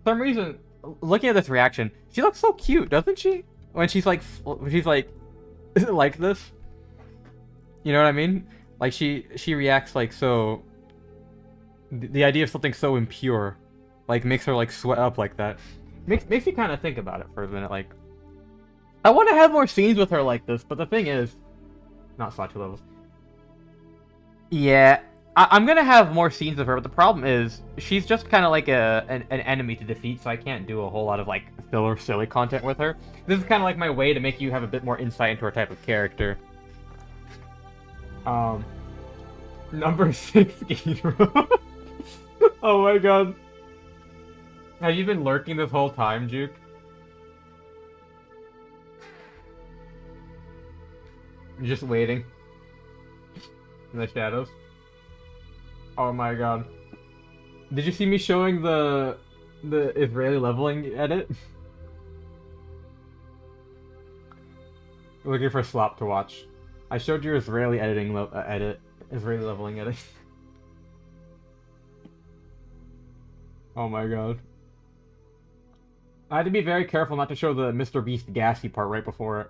some reason, looking at this reaction, she looks so cute, doesn't she? When she's like like this. You know what I mean? Like she reacts like so. The idea of something so impure, like makes her like sweat up like that. Makes you kind of think about it for a minute. Like, I want to have more scenes with her like this, but the thing is, not slot 2 levels. Yeah, I'm gonna have more scenes with her, but the problem is she's just kind of like an enemy to defeat, so I can't do a whole lot of like filler silly content with her. This is kind of like my way to make you have a bit more insight into her type of character. Number 6 Ghidorah. Oh my god. Have you been lurking this whole time, Juke? You're just waiting. In the shadows. Oh my god. Did you see me showing the Israeli leveling edit? Looking for Slop to watch. I showed you Israeli editing Israeli leveling edit. Oh my god. I had to be very careful not to show the Mr. Beast gassy part right before it.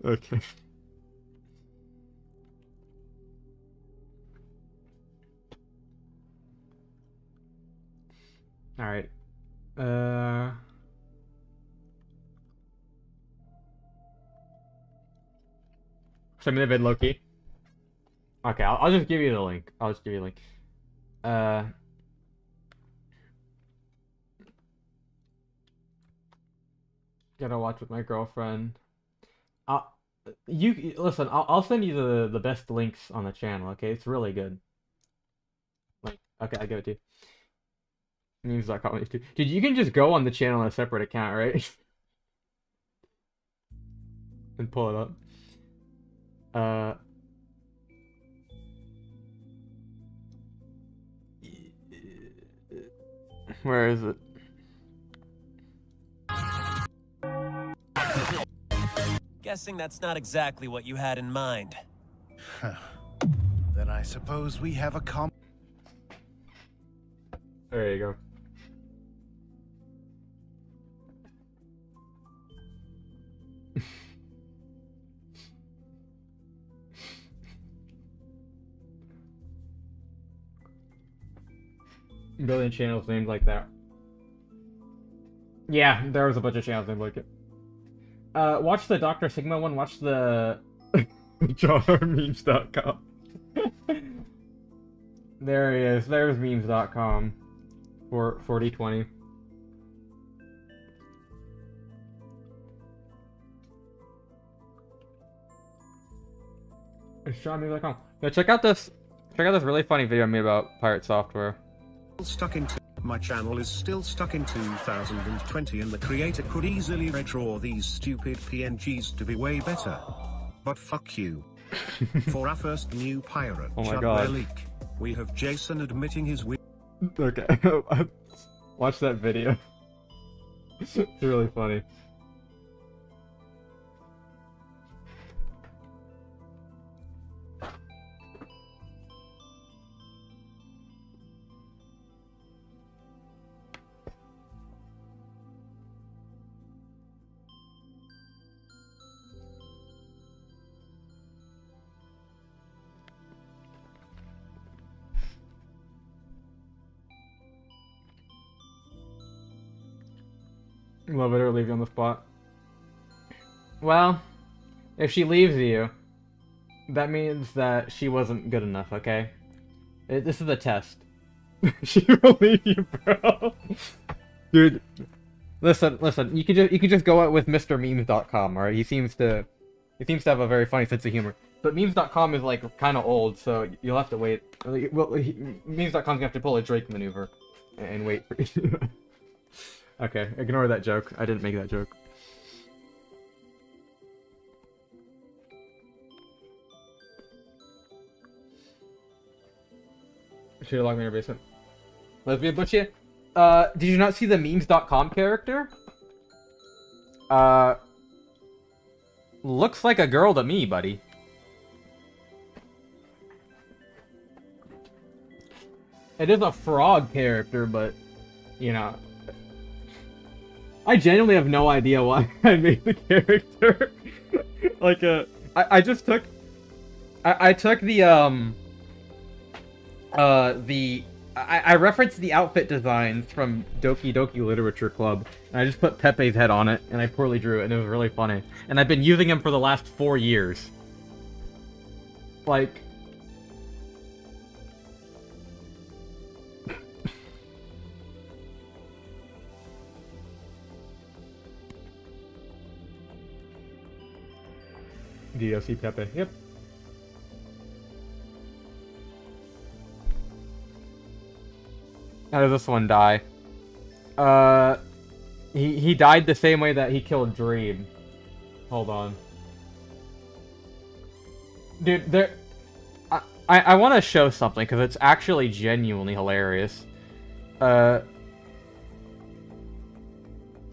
Okay. Alright. Send me the vid, Loki. Okay, I'll just give you the link. I'll just give you a link. Gotta watch with my girlfriend. Uh, you listen. I'll send you the best links on the channel. Okay, it's really good. Like, okay, I give it to you. Memes.com. Dude, you can just go on the channel on a separate account, right? And pull it up. Where is it? Guessing that's not exactly what you had in mind. Then I suppose we have a There you go. Billion channels named like that. Yeah, there was a bunch of channels named like it. Watch the Dr. Sigma one, watch the JohnRmemes.com. There he is, there's memes.com for 4020. It's JohnRmemes.com. Yeah, check out this really funny video I made about pirate software. stuck in. My channel is still stuck in 2020 and the creator could easily redraw these stupid PNGs to be way better. But fuck you. For our first new pirate, Oh my God. Leak, we have Jason admitting his Okay, watch that video. It's really funny. Love it or leave you on the spot. Well, if she leaves you, that means that she wasn't good enough, okay? This is a test. She will leave you, bro. Dude, listen. You can just go out with MrMemes.com, alright? He seems to have a very funny sense of humor. But Memes.com is like kind of old, so you'll have to wait. Well, Memes.com's gonna have to pull a Drake maneuver and wait for you. Okay, ignore that joke. I didn't make that joke. Should have locked me in your basement. Lesbian Butchie? Did you not see the memes.com character? Looks like a girl to me, buddy. It is a frog character, but, you know... I genuinely have no idea why I made the character. Like, I just took... I took the, I referenced the outfit designs from Doki Doki Literature Club, and I just put Pepe's head on it, and I poorly drew it, and it was really funny. And I've been using him for the last 4 years. Like... DOC Pepe, yep. How does this one die? He died the same way that he killed Dream. Hold on. Dude, there... I want to show something, because it's actually genuinely hilarious. Yeah,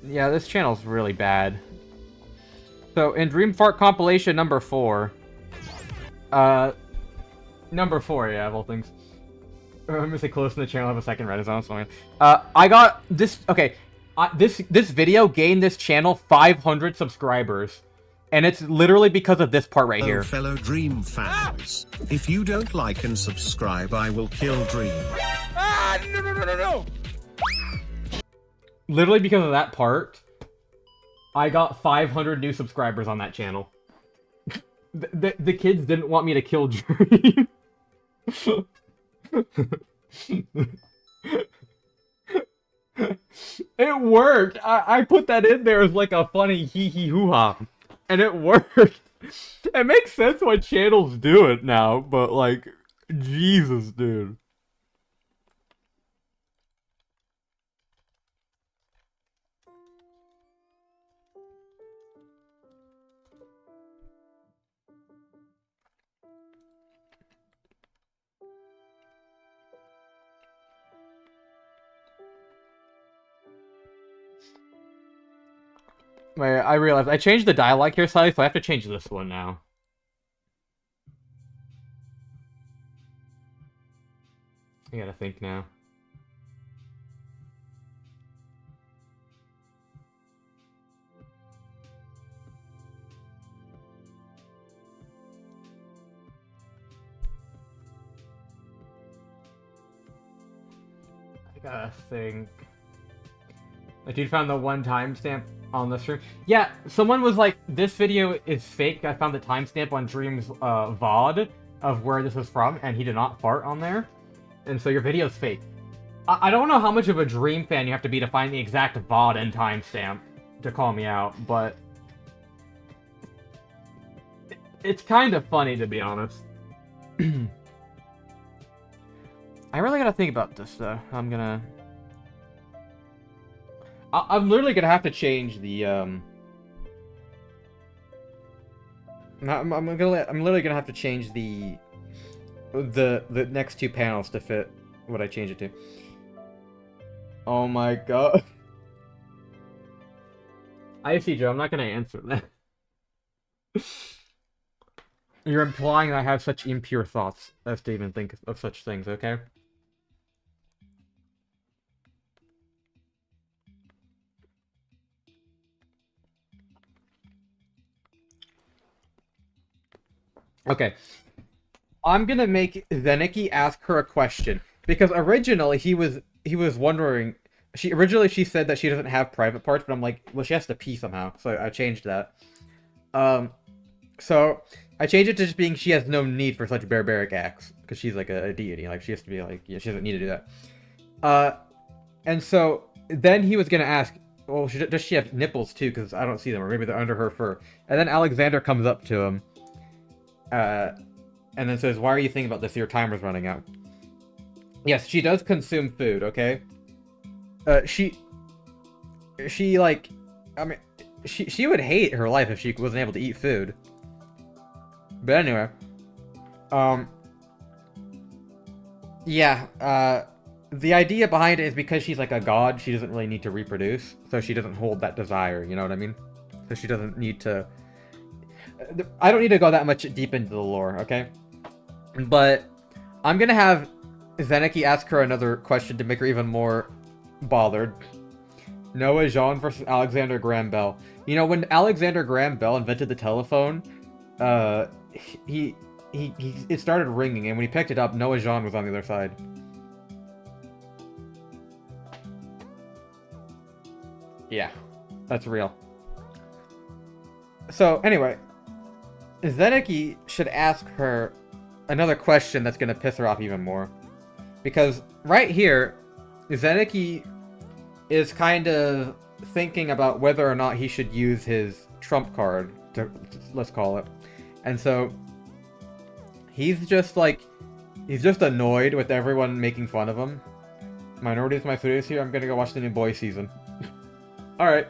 this channel's really bad. So, in Dream Fart compilation number 4... number 4, yeah, of all things. I'm gonna say close to the channel, have a second Renaissance one. I got this... Okay, this video gained this channel 500 subscribers. And it's literally because of this part right here. Fellow Dream fans, if you don't like and subscribe, I will kill Dream. Ah, no. Literally because of that part, I got 500 new subscribers on that channel. The kids didn't want me to kill Dream. It worked. I put that in there as like a funny hee hee hoo ha. And it worked. It makes sense why channels do it now, but like, Jesus, dude. Wait, I realized I changed the dialogue here slightly, so I have to change this one now. I gotta think now. I gotta think. A dude found the one timestamp on the stream. Yeah, someone was like, this video is fake. I found the timestamp on Dream's VOD of where this was from, and he did not fart on there. And so your video's fake. I don't know how much of a Dream fan you have to be to find the exact VOD and timestamp to call me out, but it's kind of funny, to be honest. I really gotta think about this, though. I'm literally gonna have to change the, I'm literally gonna have to change the next two panels to fit what I change it to. Oh my god. I see, Joe. I'm not gonna answer that. You're implying I have such impure thoughts as to even think of such things, okay? Okay. I'm gonna make Zeniki ask her a question. Because originally he was wondering, originally she said that she doesn't have private parts, but I'm like, well, she has to pee somehow, so I changed that. So I changed it to just being she has no need for such barbaric acts, because she's like a deity, like she has to be like, yeah, she doesn't need to do that. And so then he was gonna ask, well, does she have nipples too? Because I don't see them, or maybe they're under her fur. And then Alexander comes up to him, and then says, why are you thinking about this? Your timer's running out. Yes, she does consume food, okay? She like, I mean, she would hate her life if she wasn't able to eat food. But anyway, yeah, the idea behind it is because she's like a god, she doesn't really need to reproduce, so she doesn't hold that desire, you know what I mean? So she doesn't need to... I don't need to go that much deep into the lore, okay? But I'm gonna have Zeniki ask her another question to make her even more bothered. Noah Jean versus Alexander Graham Bell. You know, when Alexander Graham Bell invented the telephone, it started ringing, and when he picked it up, Noah Jean was on the other side. Yeah, that's real. So, anyway, Zeniki should ask her another question that's gonna piss her off even more. Because right here, Zeniki is kind of thinking about whether or not he should use his trump card, let's call it. And so, he's just annoyed with everyone making fun of him. Minorities My Food is here, I'm gonna go watch the new Boy season. Alright.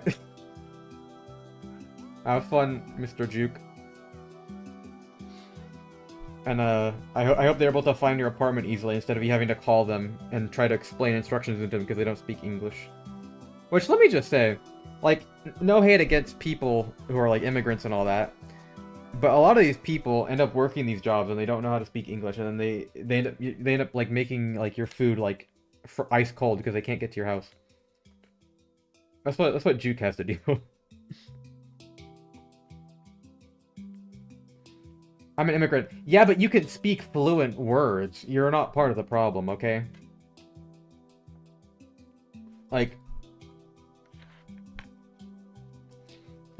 Have fun, Mr. Juke. And I hope they're able to find your apartment easily instead of you having to call them and try to explain instructions to them because they don't speak English. Which, let me just say, like, no hate against people who are like immigrants and all that, but a lot of these people end up working these jobs and they don't know how to speak English, and then they end up like making like your food like for ice cold because they can't get to your house. That's what Juke has to do. I'm an immigrant. Yeah, but you can speak fluent words. You're not part of the problem, okay? Like...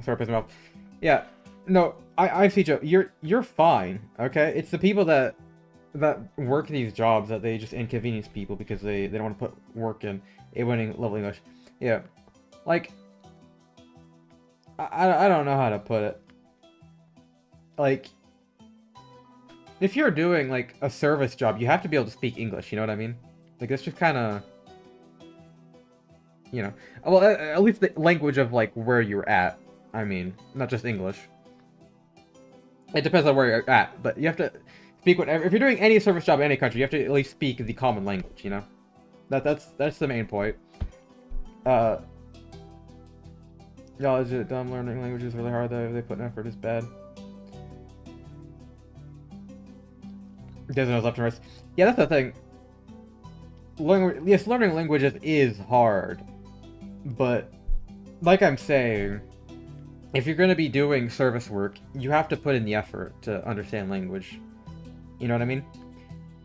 Sorry, pissing me off. Yeah, no, I see, Joe. You're fine, okay? It's the people that work these jobs that they just inconvenience people because they don't want to put work in A1 level English. Yeah. Like... I don't know how to put it. like, if you're doing, like, a service job, you have to be able to speak English, you know what I mean? Like, that's just kind of, you know, well, at least the language of, like, where you're at. I mean, not just English. It depends on where you're at, but you have to speak whatever. If you're doing any service job in any country, you have to at least speak the common language, you know? That's the main point. Y'all, is it dumb? Learning languages really hard, though. If they put in effort, it's bad. Doesn't know left and right. Yeah, that's the thing. Yes, learning languages is hard. But, like I'm saying, if you're going to be doing service work, you have to put in the effort to understand language. You know what I mean?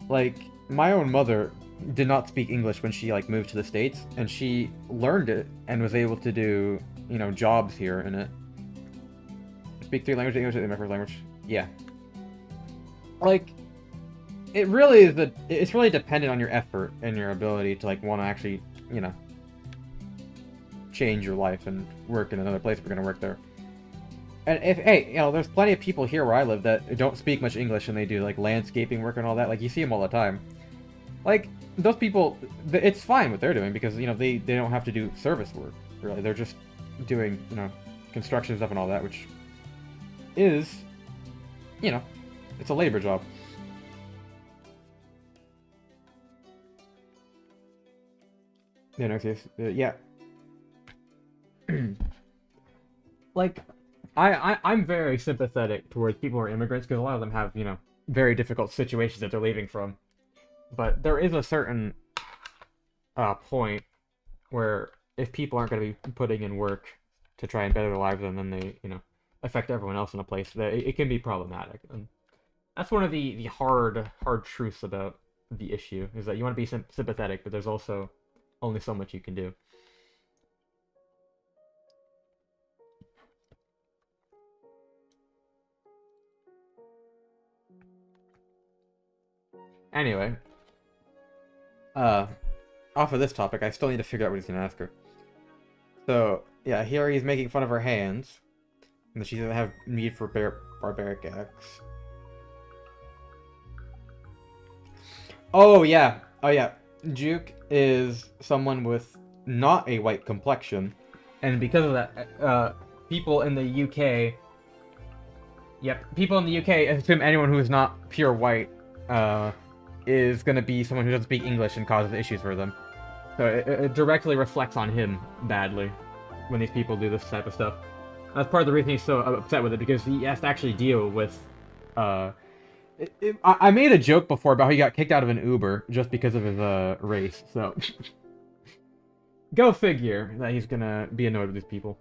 Like, my own mother did not speak English when she, like, moved to the States, and she learned it and was able to do, you know, jobs here in it. Speak 3 languages, English is my first language. Yeah. Like, it really is it's really dependent on your effort and your ability to, like, want to actually, you know, change your life and work in another place if you're going to work there. And if, hey, you know, there's plenty of people here where I live that don't speak much English and they do, like, landscaping work and all that. Like, you see them all the time. Like, those people, it's fine what they're doing because, you know, they don't have to do service work, really. They're just doing, you know, construction stuff and all that, which is, you know, it's a labor job. Yeah, no, yeah. Like, I'm very sympathetic towards people who are immigrants because a lot of them have, you know, very difficult situations that they're leaving from. But there is a certain point where if people aren't going to be putting in work to try and better their lives, and then they, you know, affect everyone else in a place, that it can be problematic. And that's one of the hard truths about the issue, is that you want to be sympathetic, but there's also only so much you can do. Anyway, off of this topic, I still need to figure out what he's gonna ask her. So, yeah, here he's making fun of her hands, and that she doesn't have need for barbaric acts. Oh yeah, Juke is someone with not a white complexion, and because of that, people in the UK, people in the UK assume anyone who is not pure white, is going to be someone who doesn't speak English and causes issues for them. So it directly reflects on him badly when these people do this type of stuff. That's part of the reason he's so upset with it, because he has to actually deal with... I made a joke before about how he got kicked out of an Uber just because of his race, so... Go figure that he's gonna be annoyed with these people.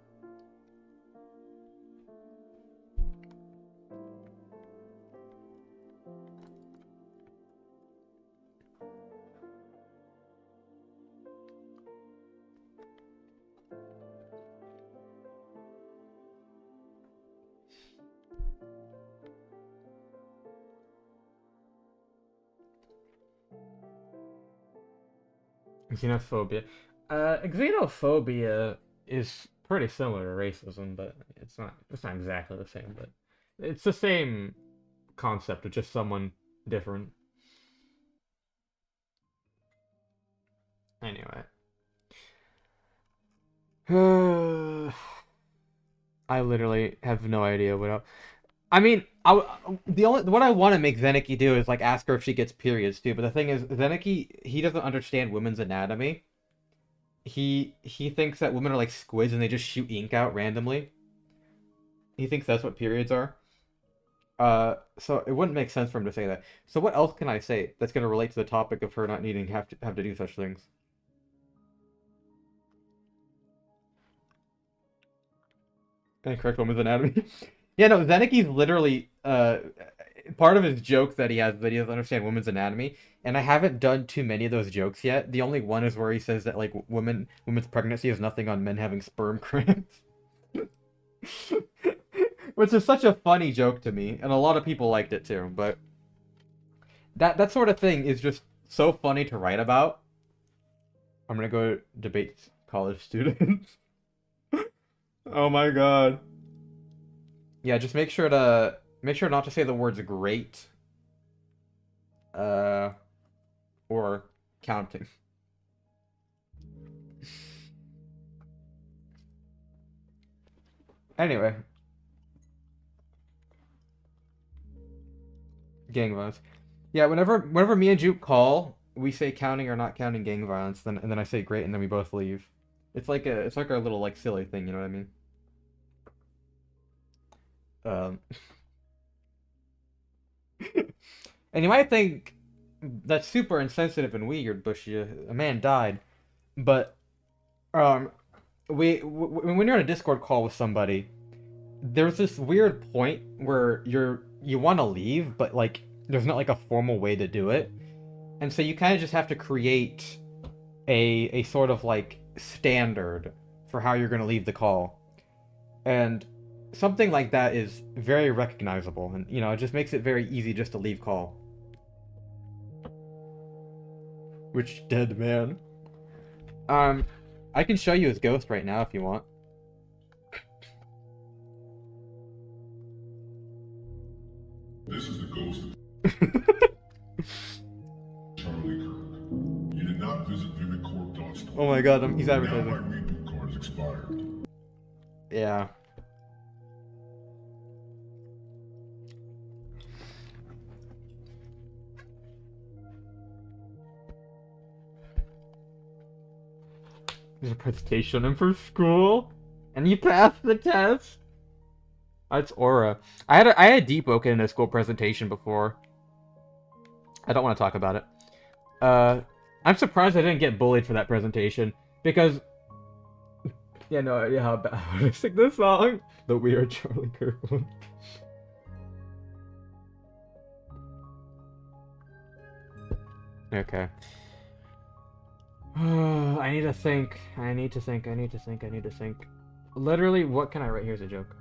Xenophobia. Xenophobia is pretty similar to racism, but it's not exactly the same, but it's the same concept of just someone different. Anyway. I literally have no idea what else. I mean, what I want to make Zeniki do is, like, ask her if she gets periods too. But the thing is, Zeniki, he doesn't understand women's anatomy. He thinks that women are like squids and they just shoot ink out randomly. He thinks that's what periods are. So it wouldn't make sense for him to say that. So what else can I say that's going to relate to the topic of her not needing to have to do such things? And correct women's anatomy. Yeah, no, Zeniki's literally, part of his joke that he has is that he doesn't understand women's anatomy, and I haven't done too many of those jokes yet. The only one is where he says that, like, women's pregnancy is nothing on men having sperm cramps. Which is such a funny joke to me, and a lot of people liked it too, but that sort of thing is just so funny to write about. I'm gonna go debate college students. Oh my god. Yeah, just make sure to Make sure not to say the words great. Or counting. Anyway. Gang violence. Yeah, whenever me and Juke call, we say counting or not counting gang violence, and then I say great, and then we both leave. It's like our little like silly thing, you know what I mean? And you might think that's super insensitive and weird, Bushy. A man died, but when you're on a Discord call with somebody, there's this weird point where you want to leave, but like there's not like a formal way to do it, and so you kind of just have to create a sort of like standard for how you're going to leave the call, and something like that is very recognizable, and it just makes it very easy just to leave call. Which dead man? I can show you his ghost right now if you want. This is the ghost of Charlie Kirk. You did not visit VividCorp.store. Oh my god, he's advertising. Now my reboot card is expired. Yeah. There's a presentation in for school, and you passed the test. That's Aura. I had DEEPWOKEN in a school presentation before. I don't want to talk about it. I'm surprised I didn't get bullied for that presentation because yeah, no idea how bad I sing this song. The weird Charlie Kirk one. Okay. I need to think. I need to think. Literally, what can I write? Here's a joke.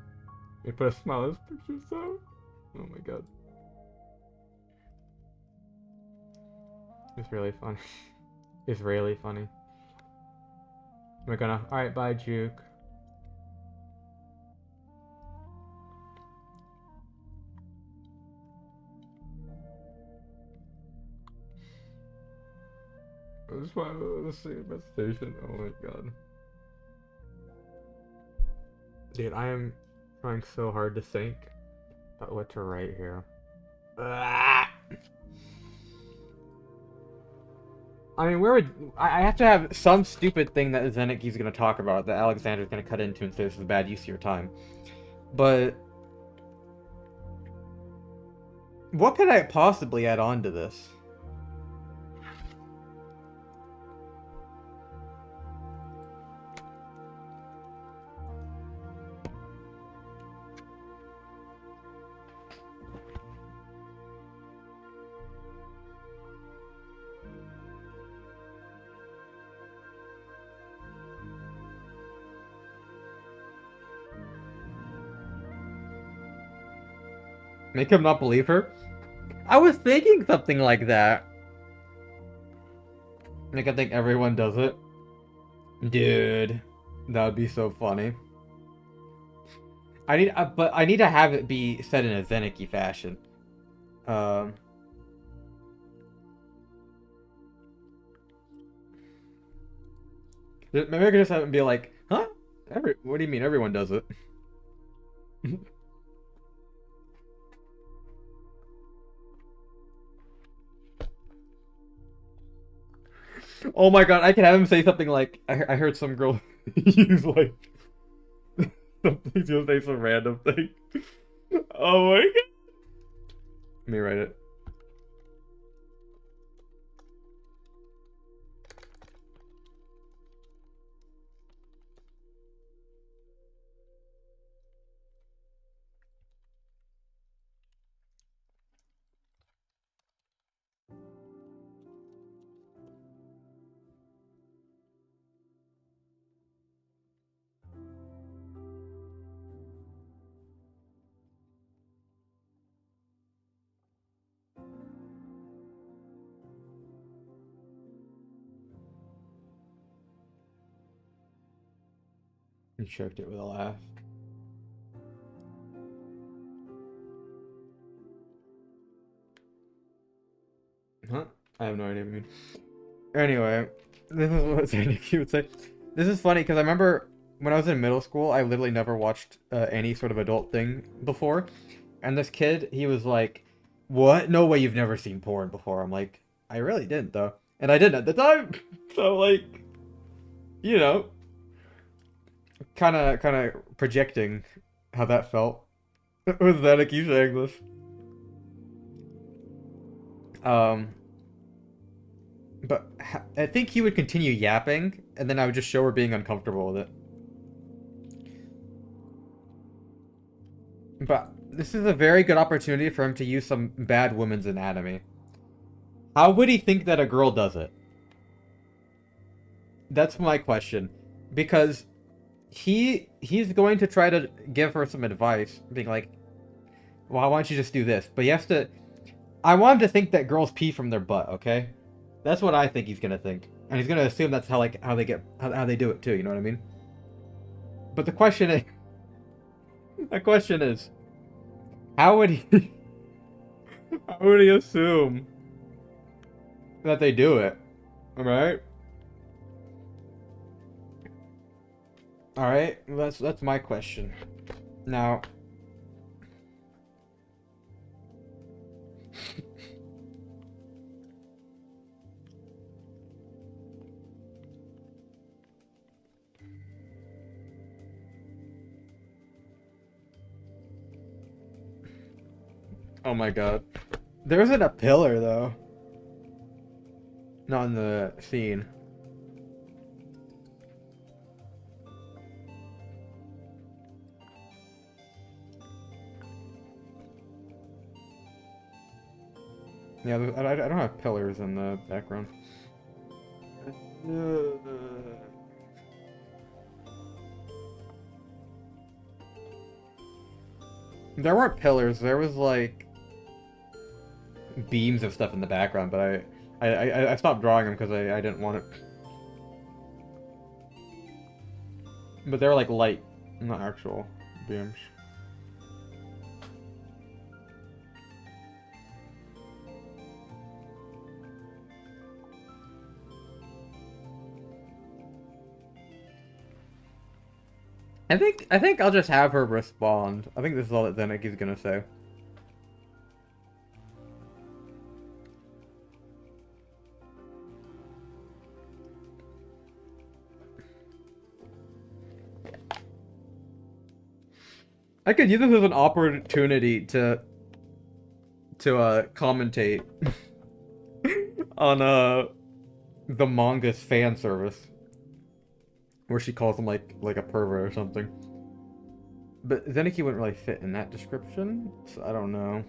You put a smile as picture, so. Oh my god. It's really funny. It's really funny. We're gonna. Alright, bye, Juke. I just want to see a presentation. Oh my god. Dude, I am trying so hard to think about what to write here. Ah! I mean, where would I have to have some stupid thing that Zeneki's gonna talk about that Alexander's gonna cut into and say this is a bad use of your time. But what could I possibly add on to this? Make him not believe her? I was thinking something like that. Like, I think everyone does it. Dude, that would be so funny. But I need to have it be said in a Zeneki fashion. Maybe I could just have it be like, huh? What do you mean everyone does it? Oh my god, I can have him say something like, I heard some girl use like, something, he'll say some random thing. Oh my god. Let me write it. He choked it with a laugh. I have no idea what you mean. Anyway, this is what Sandy would say. This is funny because I remember when I was in middle school, I literally never watched any sort of adult thing before. And this kid, he was like, "What? No way you've never seen porn before." I'm like, I really didn't, though. And I didn't at the time. So, like, you know, kind of projecting how that felt. With that, I keep saying this. But I think he would continue yapping, and then I would just show her being uncomfortable with it. But this is a very good opportunity for him to use some bad women's anatomy. How would he think that a girl does it? That's my question. Because he's going to try to give her some advice, being like, well, why don't you just do this? But he has to... I want him to think that girls pee from their butt, okay? That's what I think he's gonna think. And he's gonna assume that's how they do it too, you know what I mean? But the question is... The question is... How would he... How would he assume that they do it? Alright? Alright, that's my question. Now... Oh my god. There isn't a pillar, though. Not in the scene. Yeah, I don't have pillars in the background. There weren't pillars, there was like... beams of stuff in the background, but I stopped drawing them because I didn't want it. But they were like light, not actual beams. I think I'll just have her respond. I think this is all that Zenek is gonna say. I could use this as an opportunity to commentate on the manga's fan service, where she calls him like a pervert or something. But Zeniki wouldn't really fit in that description, so I don't know.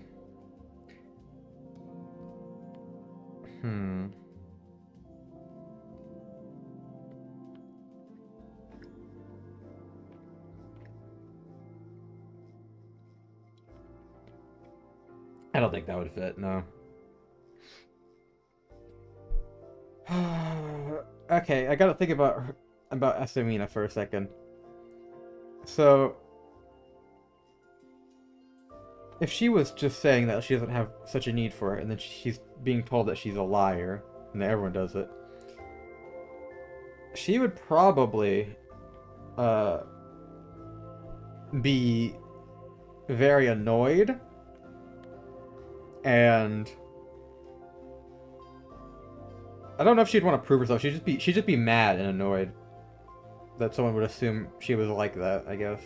I don't think that would fit, no. Okay, I gotta think about Asamina for a second. So, if she was just saying that she doesn't have such a need for it, and then she's being told that she's a liar, and that everyone does it, she would probably be very annoyed, and I don't know if she'd want to prove herself. She'd just be mad and annoyed that someone would assume she was like that, I guess.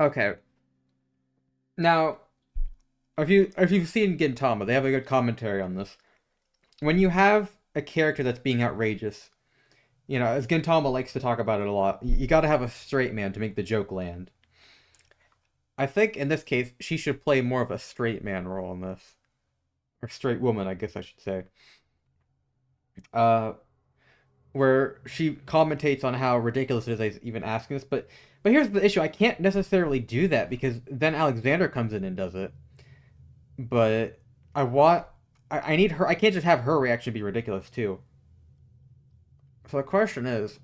Okay. Now, if you've seen Gintama, they have a good commentary on this. When you have a character that's being outrageous, you know, as Gintama likes to talk about it a lot, you gotta have a straight man to make the joke land. I think in this case, she should play more of a straight man role in this. Or straight woman, I guess I should say. where she commentates on how ridiculous it is that he's even asking this. But here's the issue: I can't necessarily do that because then Alexander comes in and does it. But I need her. I can't just have her reaction be ridiculous too. So the question is,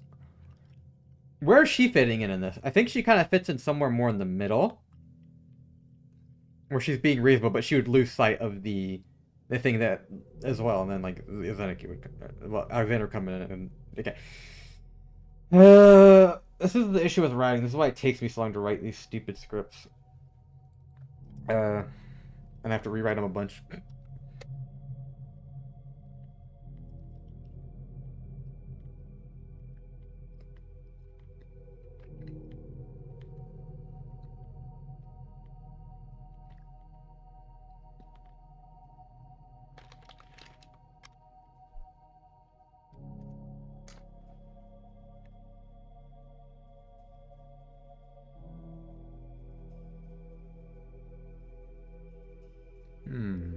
where is she fitting in this? I think she kind of fits in somewhere more in the middle, where she's being reasonable, but she would lose sight of the thing that as well, and then like Alexander would come in and okay. This is the issue with writing. This is why it takes me so long to write these stupid scripts. And I have to rewrite them a bunch. Hmm.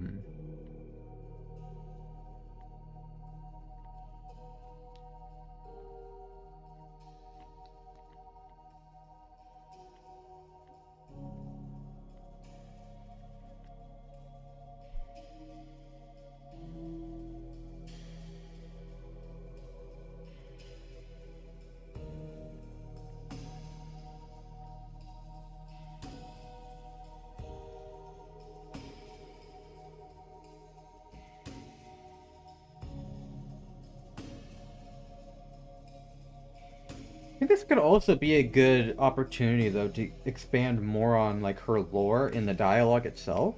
I think this could also be a good opportunity, though, to expand more on like her lore in the dialogue itself.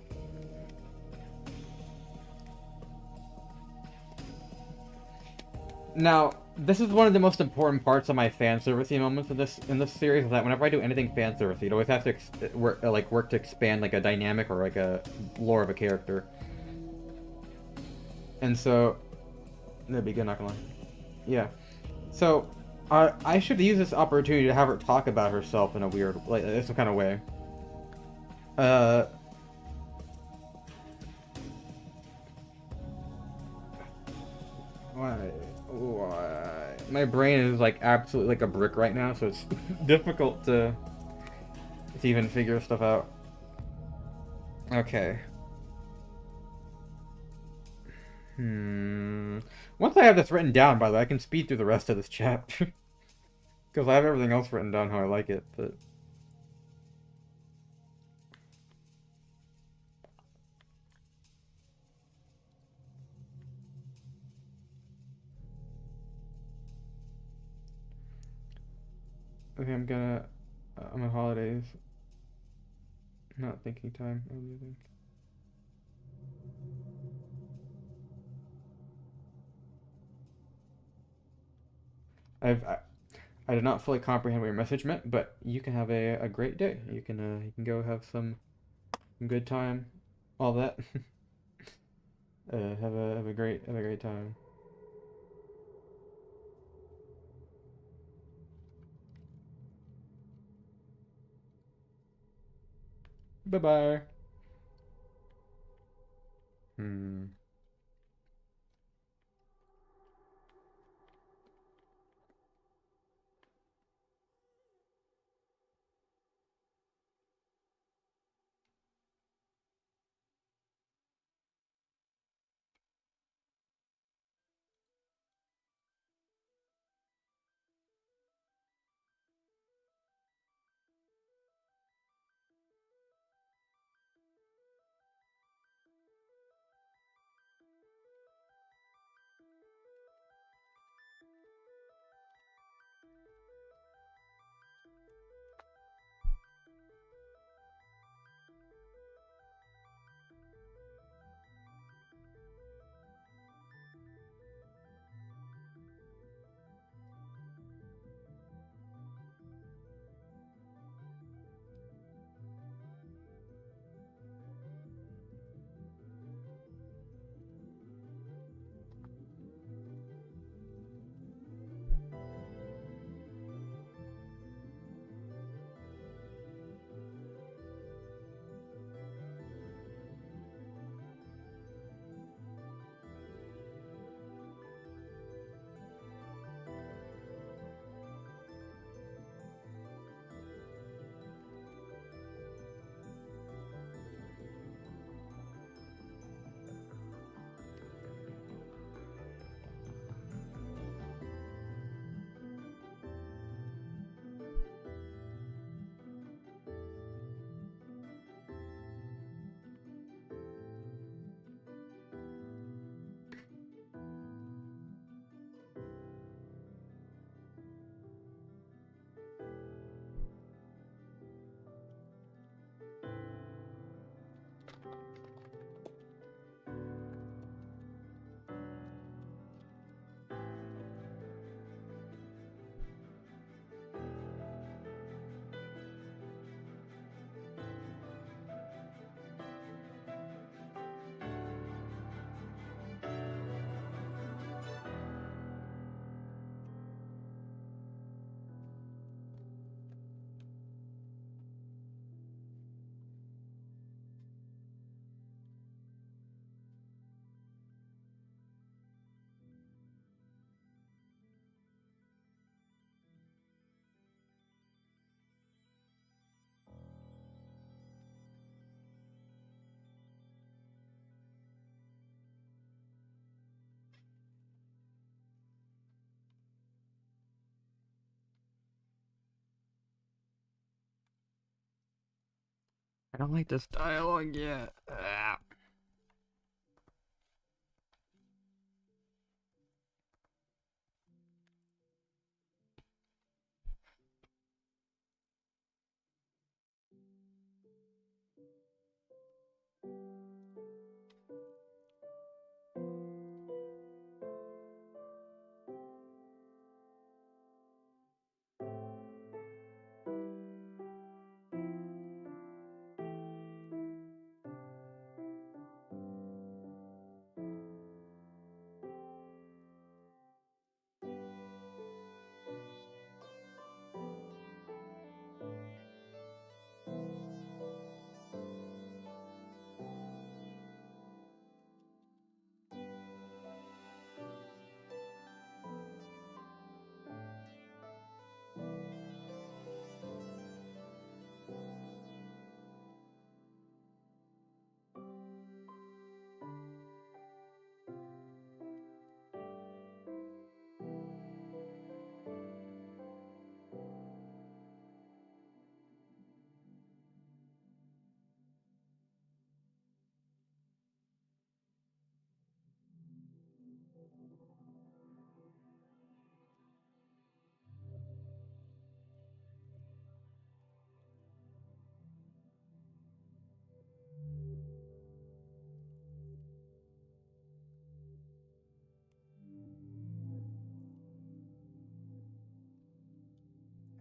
Now, this is one of the most important parts of my fan servicey moments in this series. Is that whenever I do anything fan servicey, it always has to work to expand like a dynamic or like a lore of a character. And so, that'd be good. Not gonna lie. Yeah. So, I should use this opportunity to have her talk about herself in a weird, like, some kind of way. Why? My brain is like absolutely like a brick right now, so it's difficult to even figure stuff out. Okay. Once I have this written down, by the way, I can speed through the rest of this chapter. Because I have everything else written down how I like it, but... Okay, I'm on holidays. Not thinking time. What do you think? I did not fully comprehend what your message meant, but you can have a great day. You can go have some good time, all that. Have a great time. Bye bye. Hmm. I don't like this dialogue yet. Ah.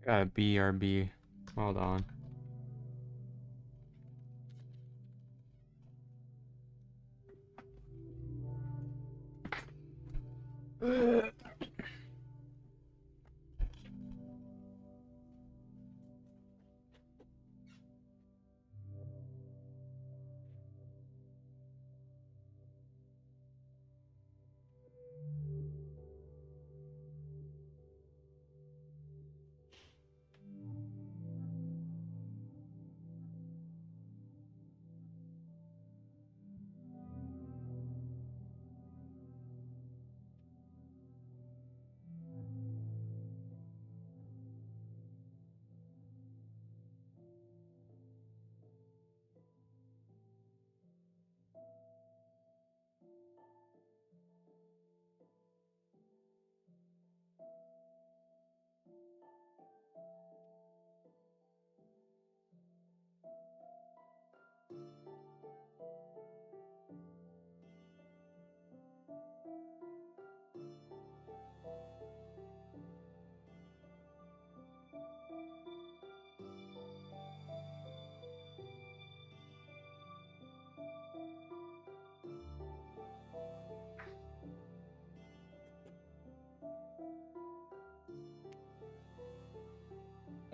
Got a BRB. Hold on.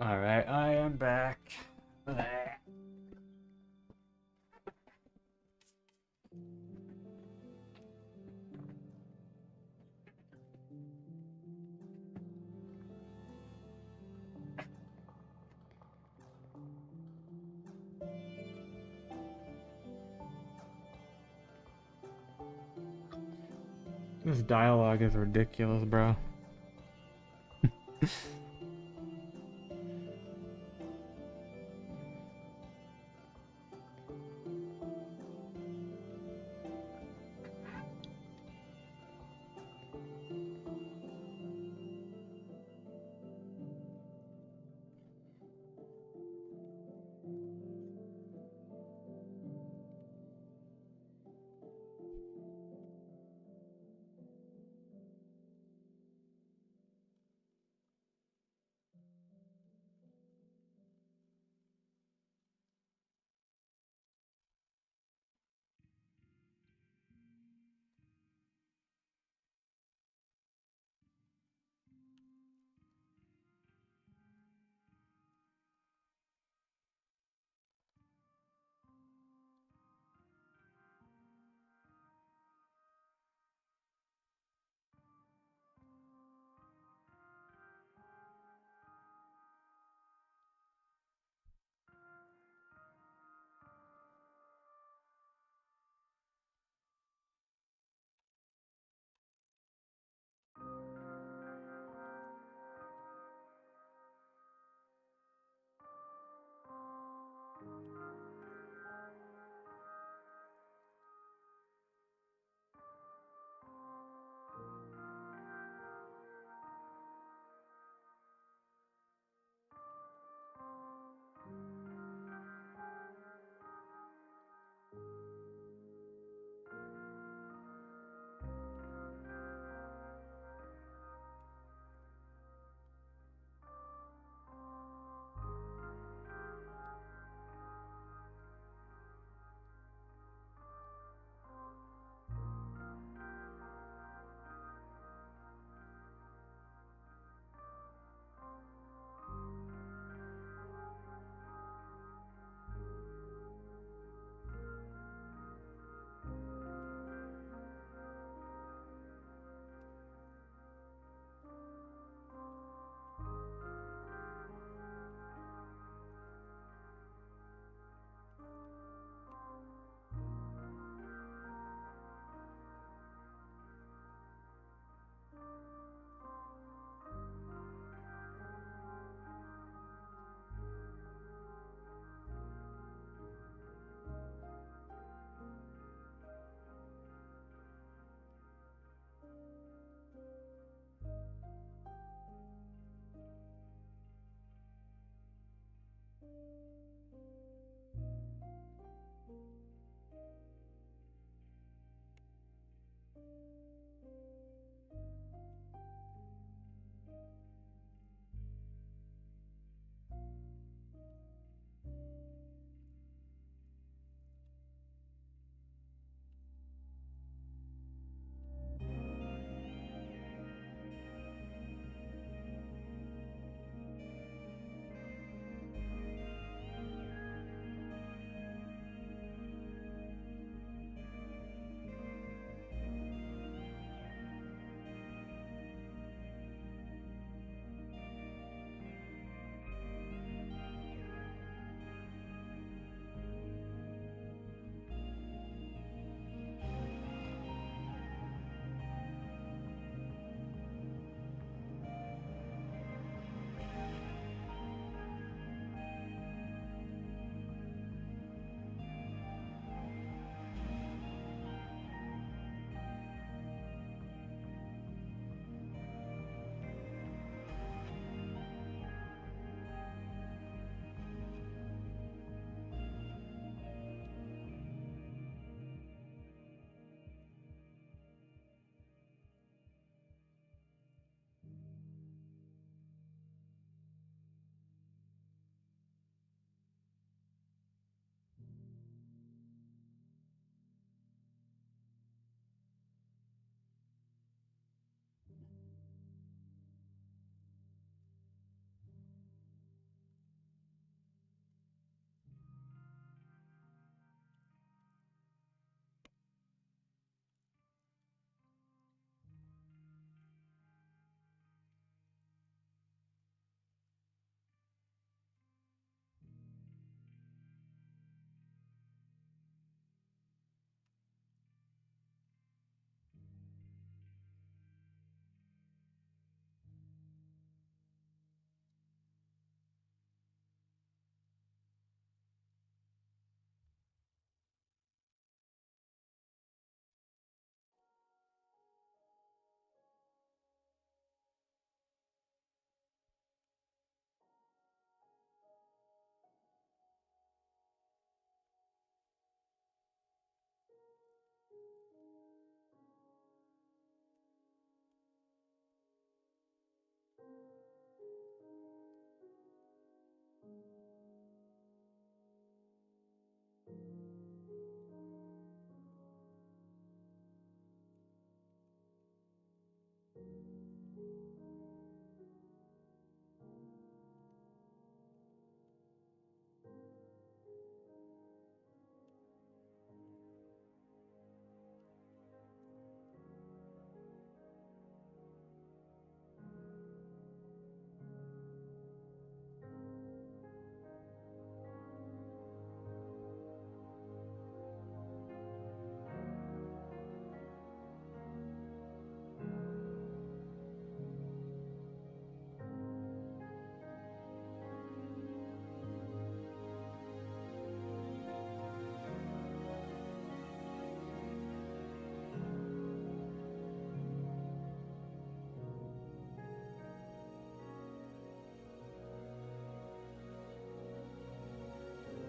Alright, I am back. This dialogue is ridiculous, bro.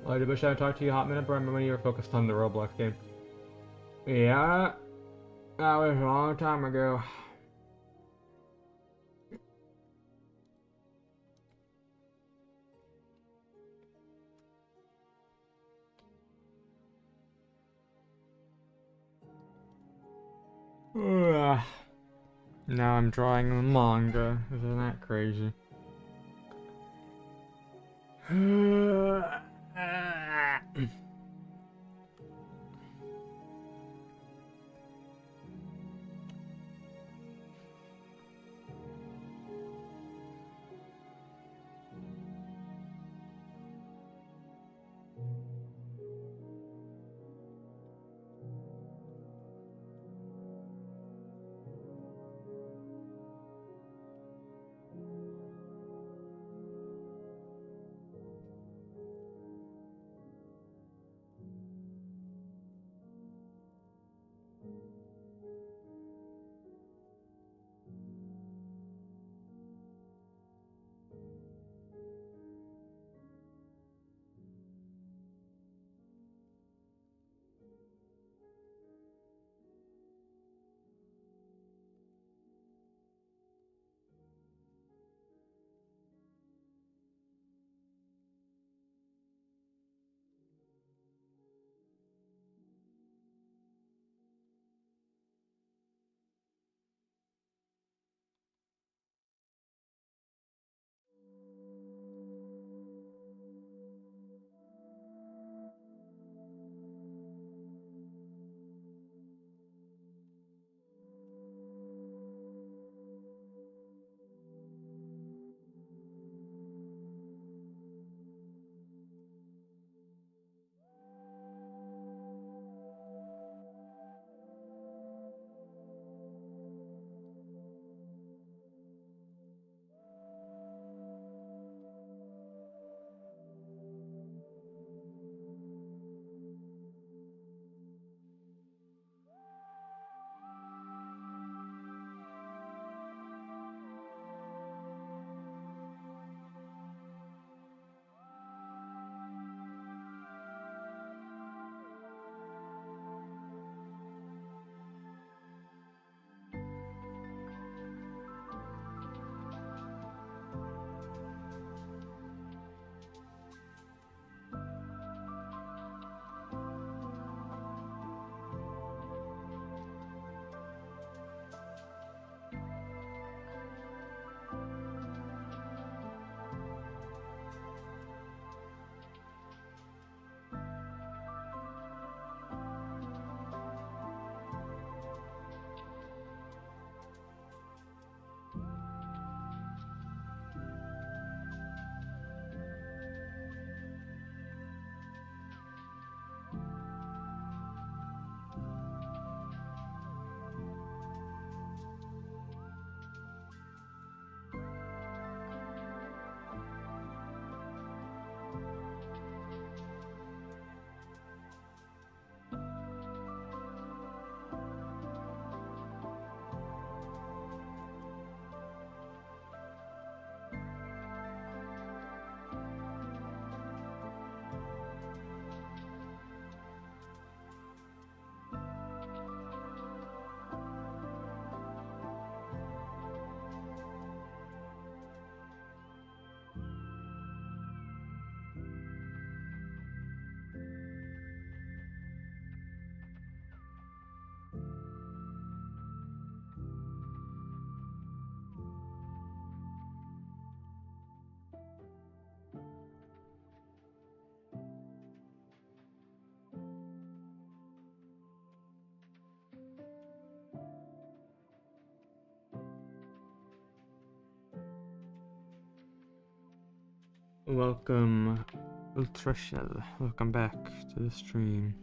I wish I had talked to you a hot minute, but I remember when you were focused on the Roblox game. Yeah, that was a long time ago. Now I'm drawing the manga. Isn't that crazy? Welcome, Ultrashell. Welcome back to the stream.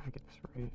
I get this right.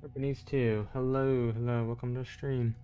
Japanese too. Hello, hello, welcome to the stream.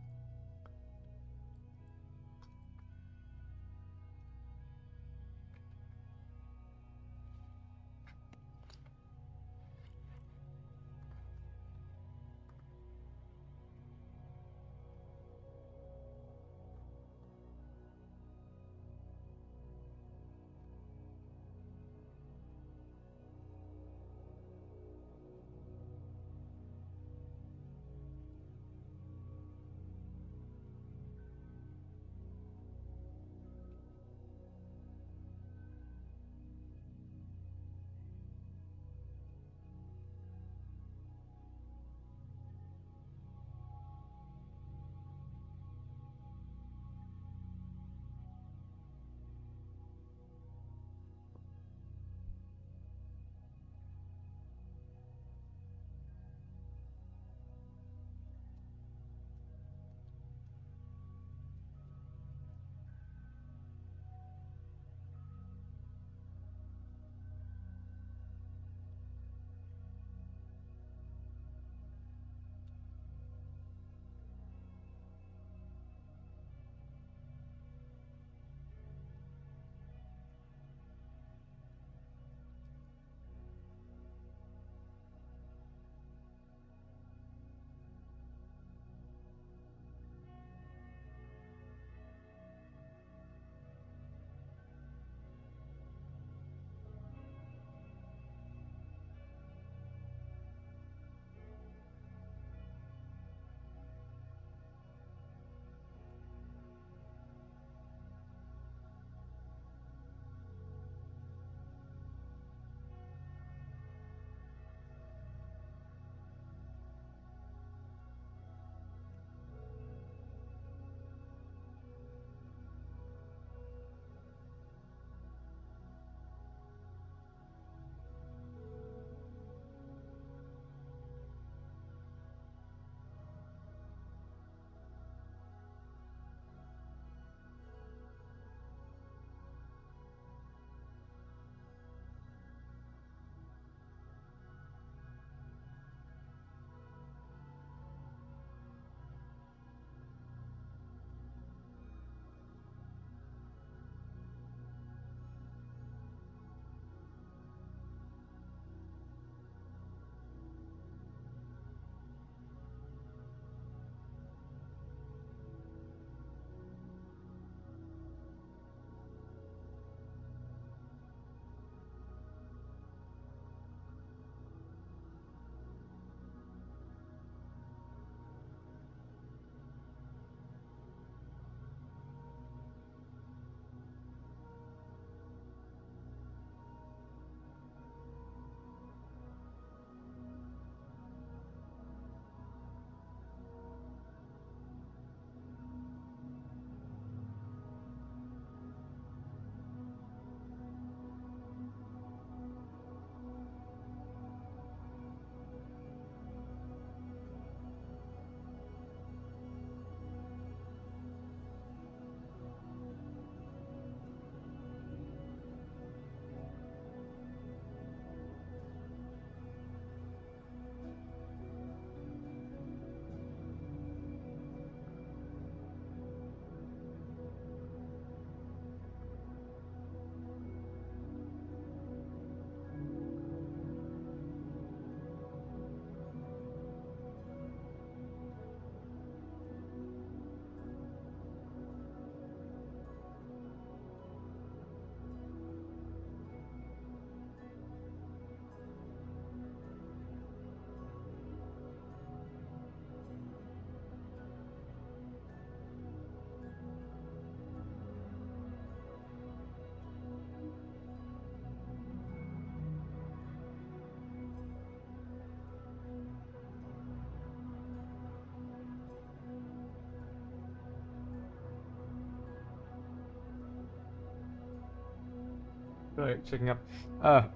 Alright, checking up.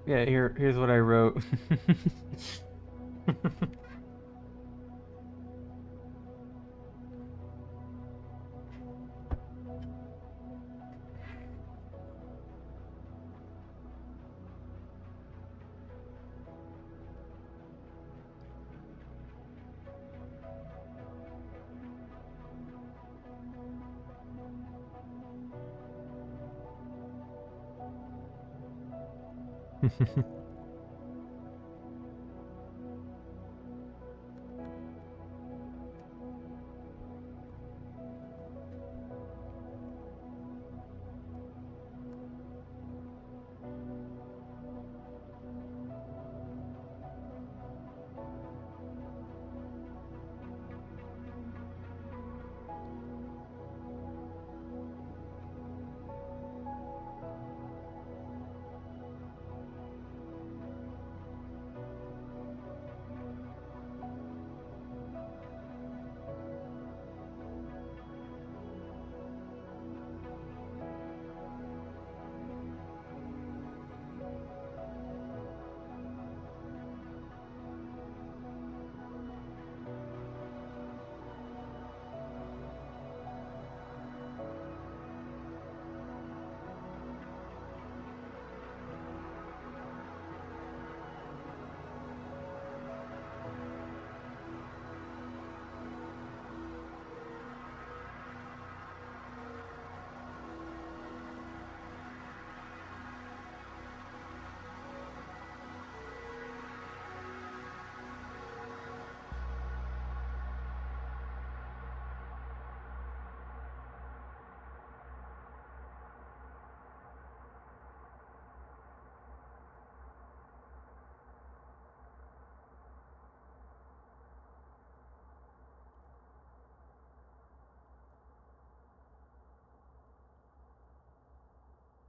Yeah, here's what I wrote.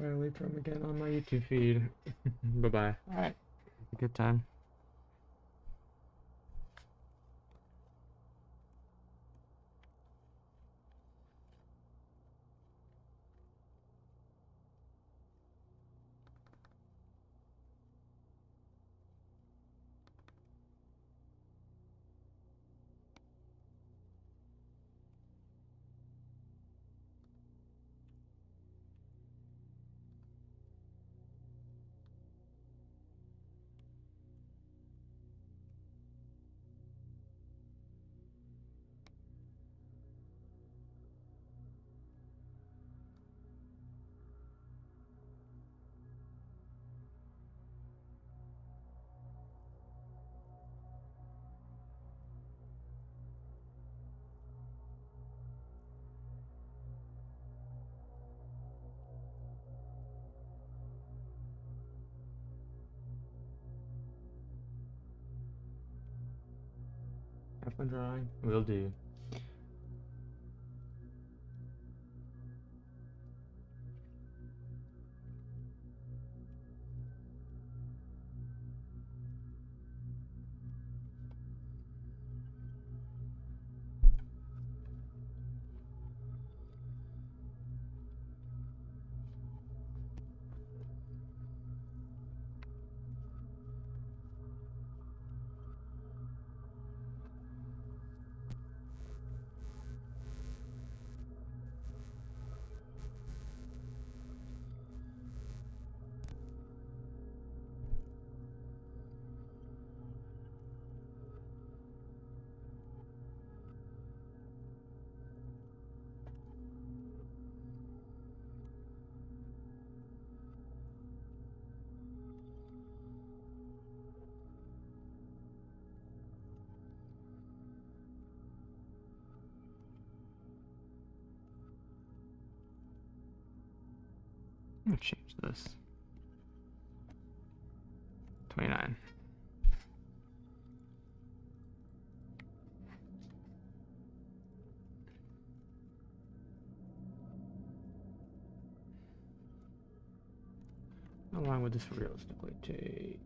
I'll wait for him again on my YouTube feed. Bye bye. Alright. Good time. Have fun drawing. Will do. I'm gonna change this. 29. How long would this realistically take?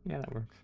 Yeah, that works.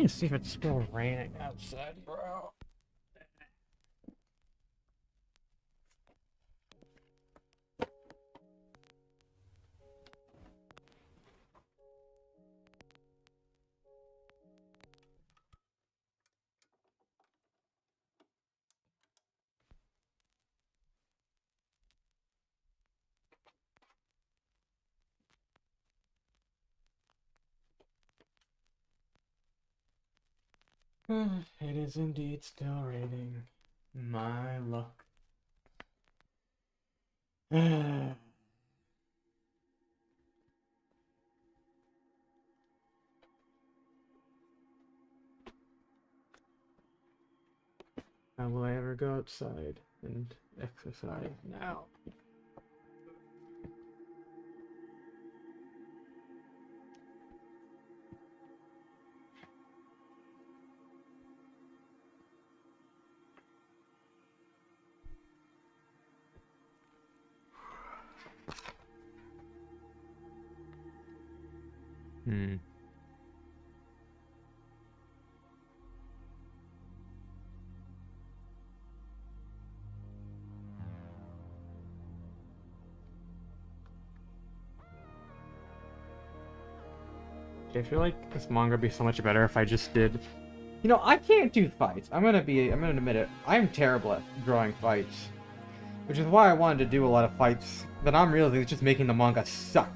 to see if it's still raining outside, bro. It is indeed still raining. My luck. How will I ever go outside and exercise now? I feel like this manga would be so much better if I just did... You know, I can't do fights. I'm gonna admit it. I'm terrible at drawing fights. Which is why I wanted to do a lot of fights. But I'm realizing it's just making the manga suck.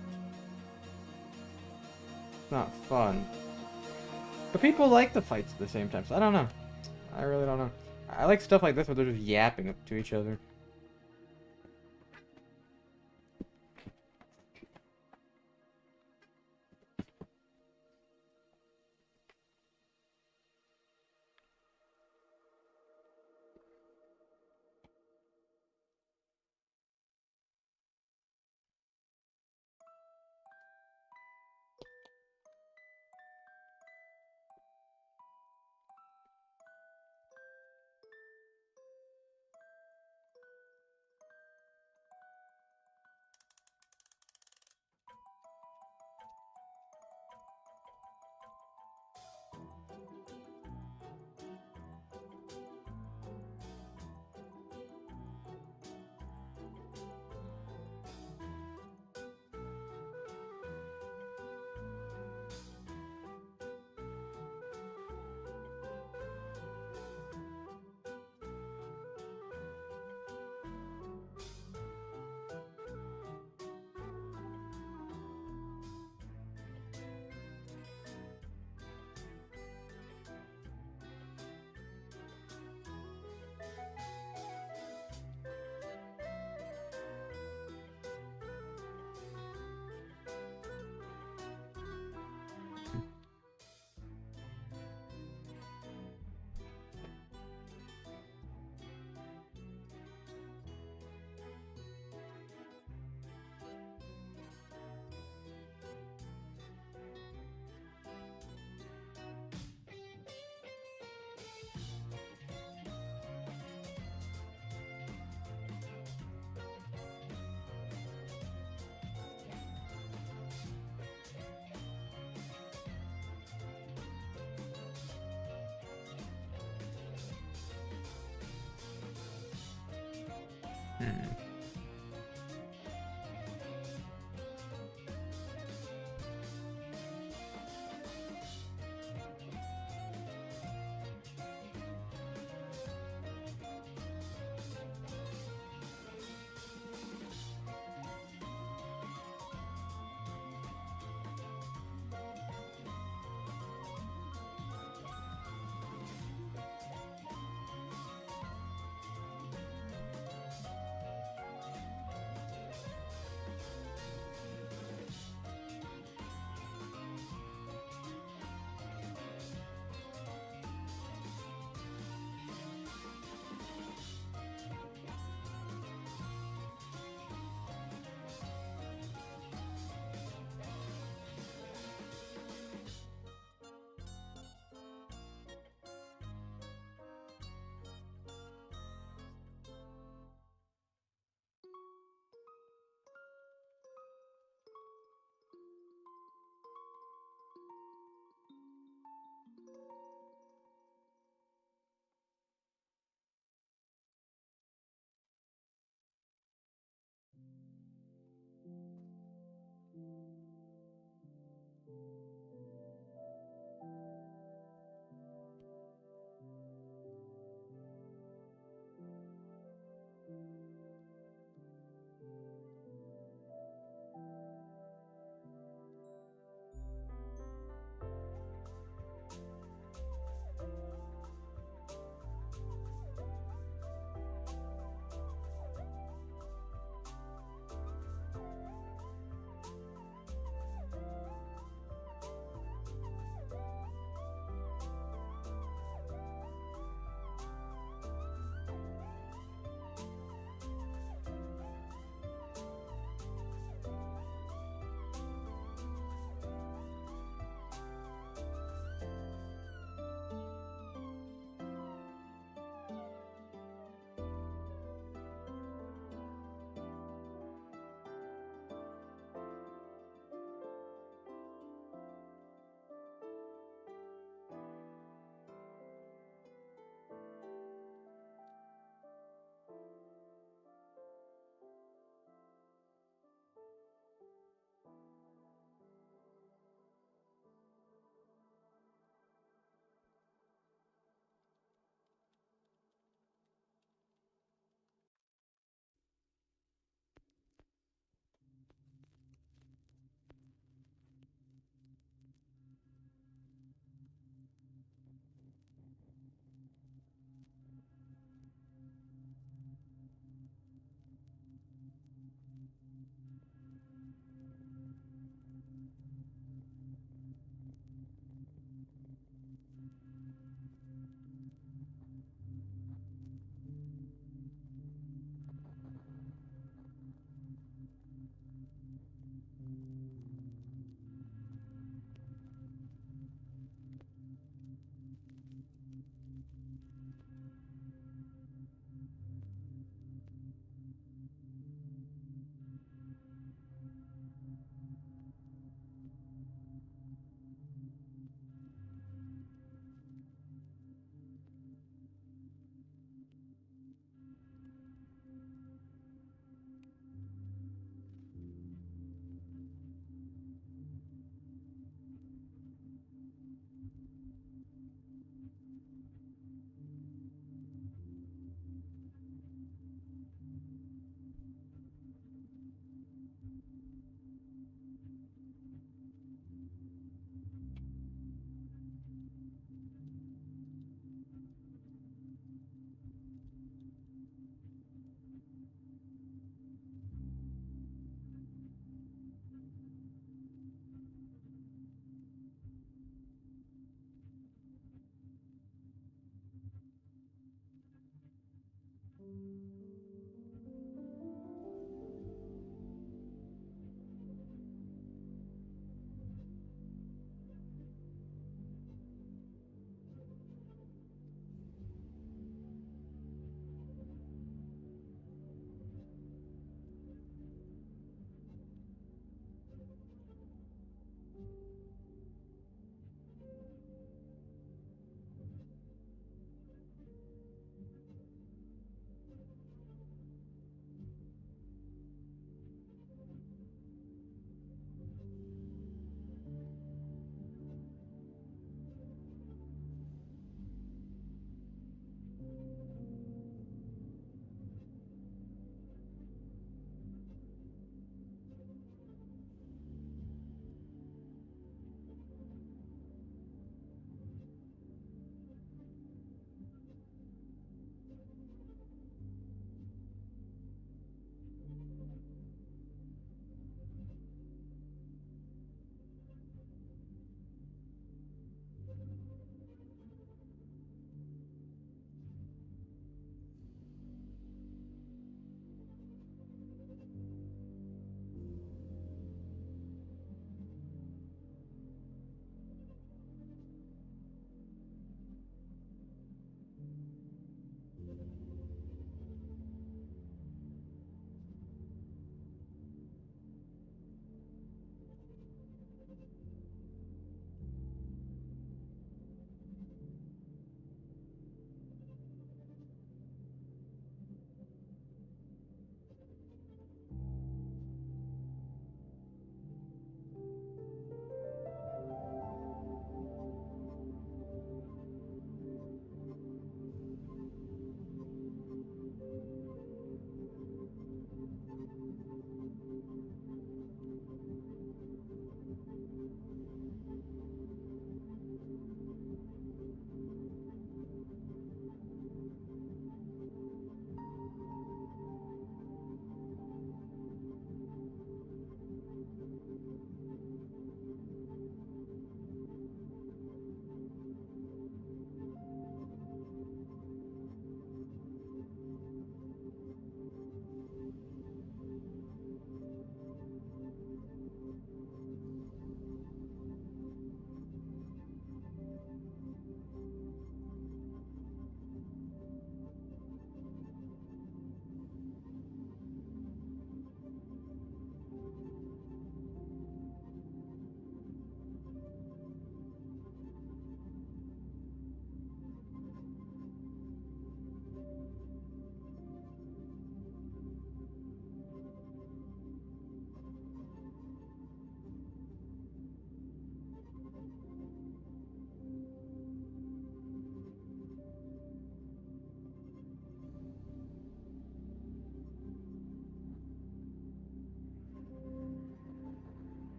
It's not fun. But people like the fights at the same time, so I don't know. I really don't know. I like stuff like this where they're just yapping up to each other.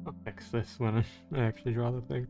I'll fix this when I actually draw the thing.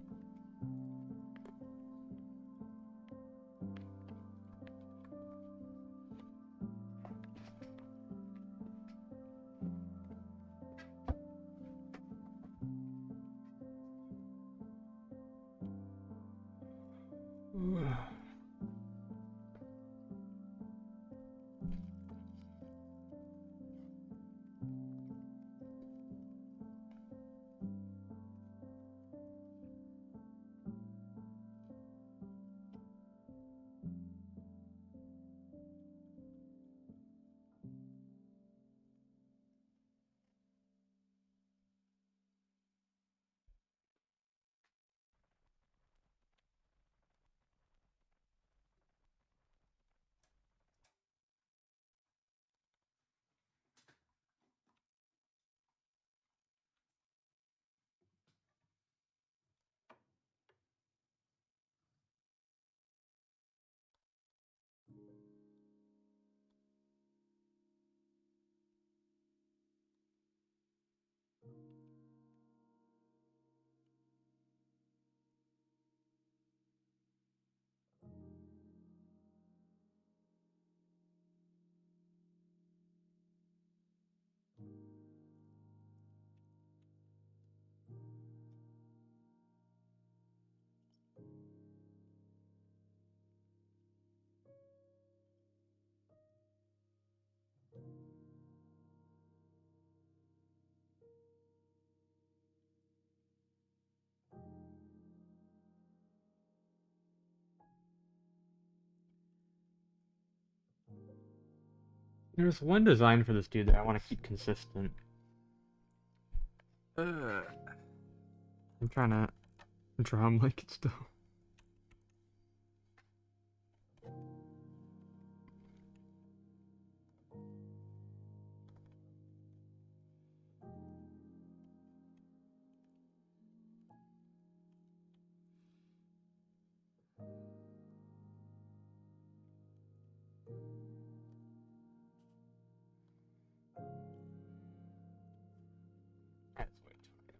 There's one design for this dude that I want to keep consistent. I'm trying to draw him like it's still. That's way too high.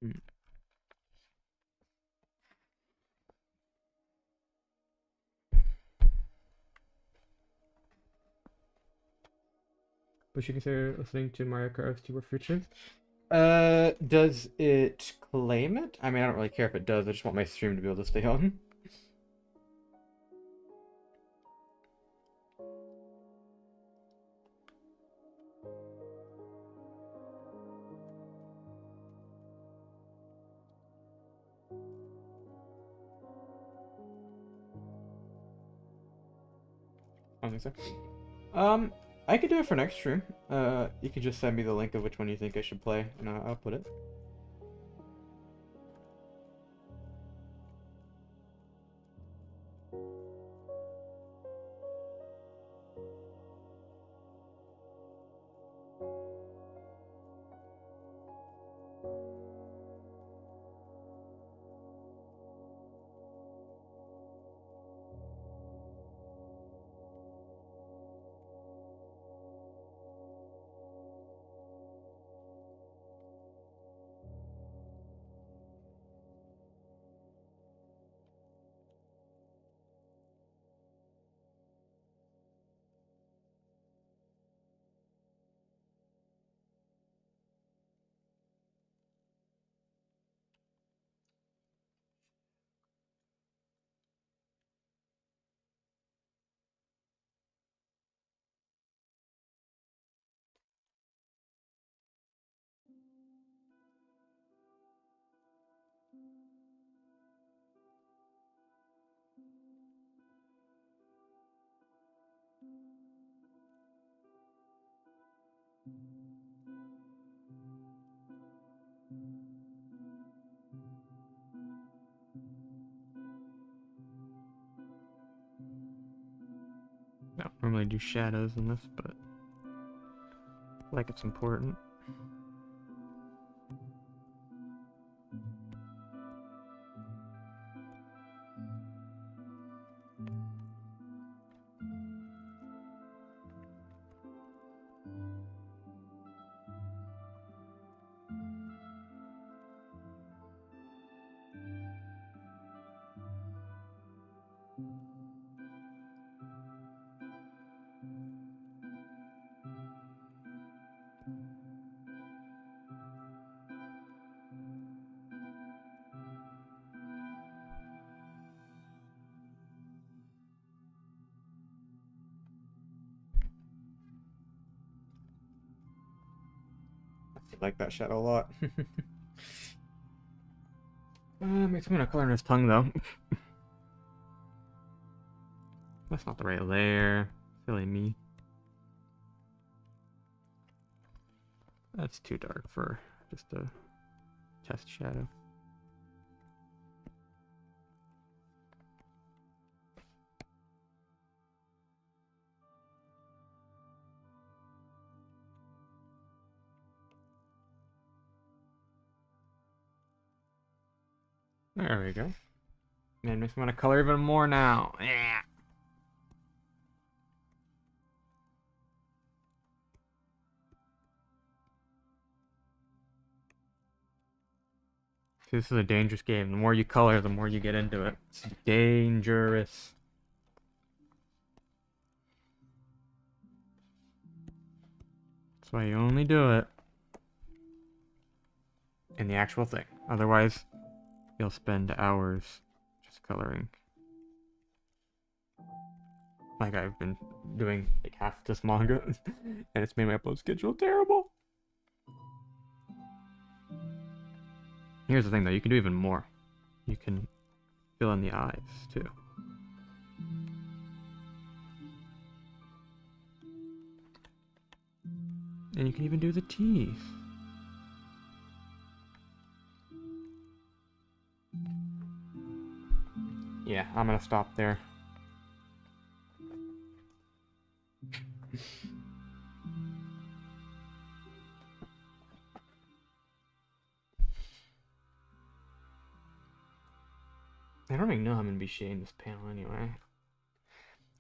Hmm. Would you consider listening to Mario Kart Super Future? Does it claim it? I mean, I don't really care if it does. I just want my stream to be able to stay on. I don't think so. I could do it for next stream. You could just send me the link of which one you think I should play, and I'll put it. I don't normally do shadows in this, but I like it's important. I like that shadow a lot. Makes me want to color in his tongue though. That's not the right layer. Silly me. That's too dark for just a test shadow. There we go. Man, makes me want to color even more now. Yeah. This is a dangerous game. The more you color, the more you get into it. It's dangerous. That's why you only do it in the actual thing. Otherwise, you'll spend hours just coloring. Like I've been doing like half this manga, and it's made my upload schedule terrible. Here's the thing though, you can do even more. You can fill in the eyes too. And you can even do the teeth. Yeah, I'm gonna stop there. I don't even know how I'm gonna be shading this panel anyway.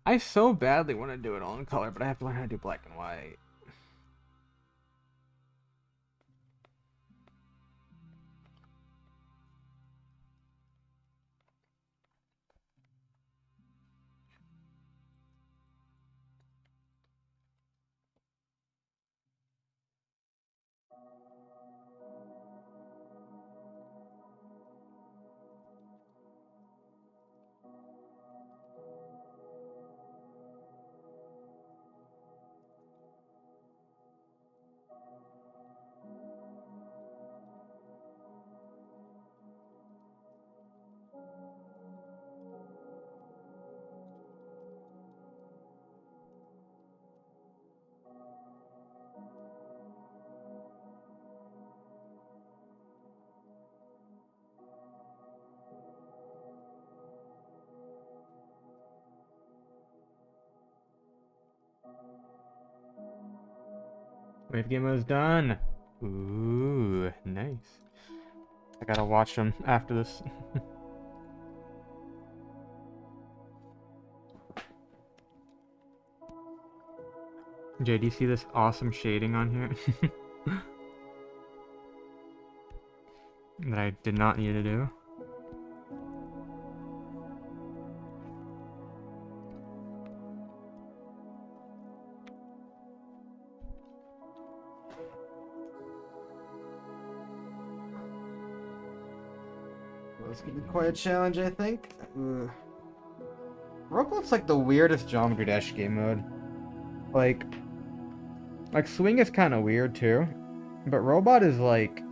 I so badly want to do it all in color, but I have to learn how to do black and white. Wave game mode's done. Ooh, nice. I gotta watch them after this. Jay, do you see this awesome shading on here? That I did not need to do. Well, it's gonna be quite a challenge, I think. Robot's like the weirdest Geometry Dash game mode. Like Swing is kind of weird too, but Robot is like,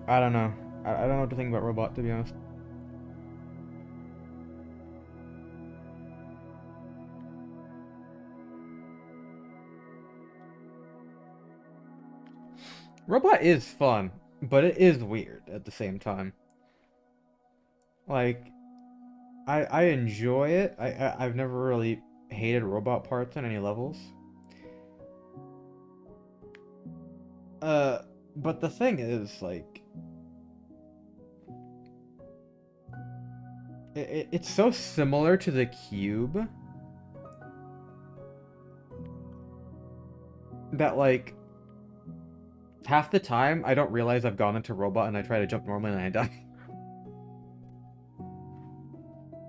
I don't know. I don't know what to think about Robot, to be honest. Robot is fun, but it is weird at the same time. Like, I enjoy it. I've never really hated robot parts on any levels. But the thing is, like, it's so similar to the cube that, like, half the time I don't realize I've gone into robot and I try to jump normally and I die.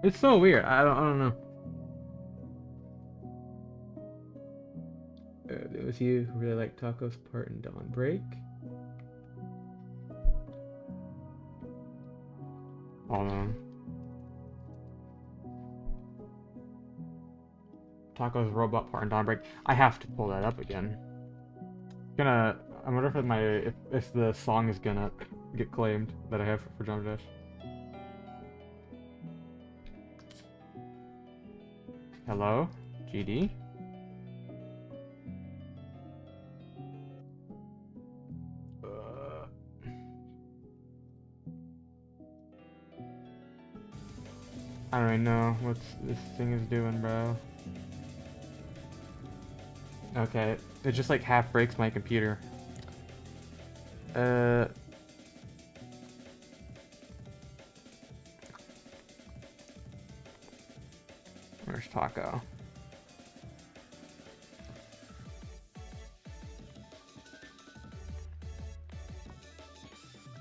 It's so weird. I don't know. It was you who really liked Taco's part in Dawn Break. Hold on. Taco's robot part in Dawn Break. I have to pull that up again. I wonder if the song is gonna get claimed that I have for Jump Dash. Hello, GD. I don't even know what this thing is doing, bro. Okay, it just like half breaks my computer. Where's Taco?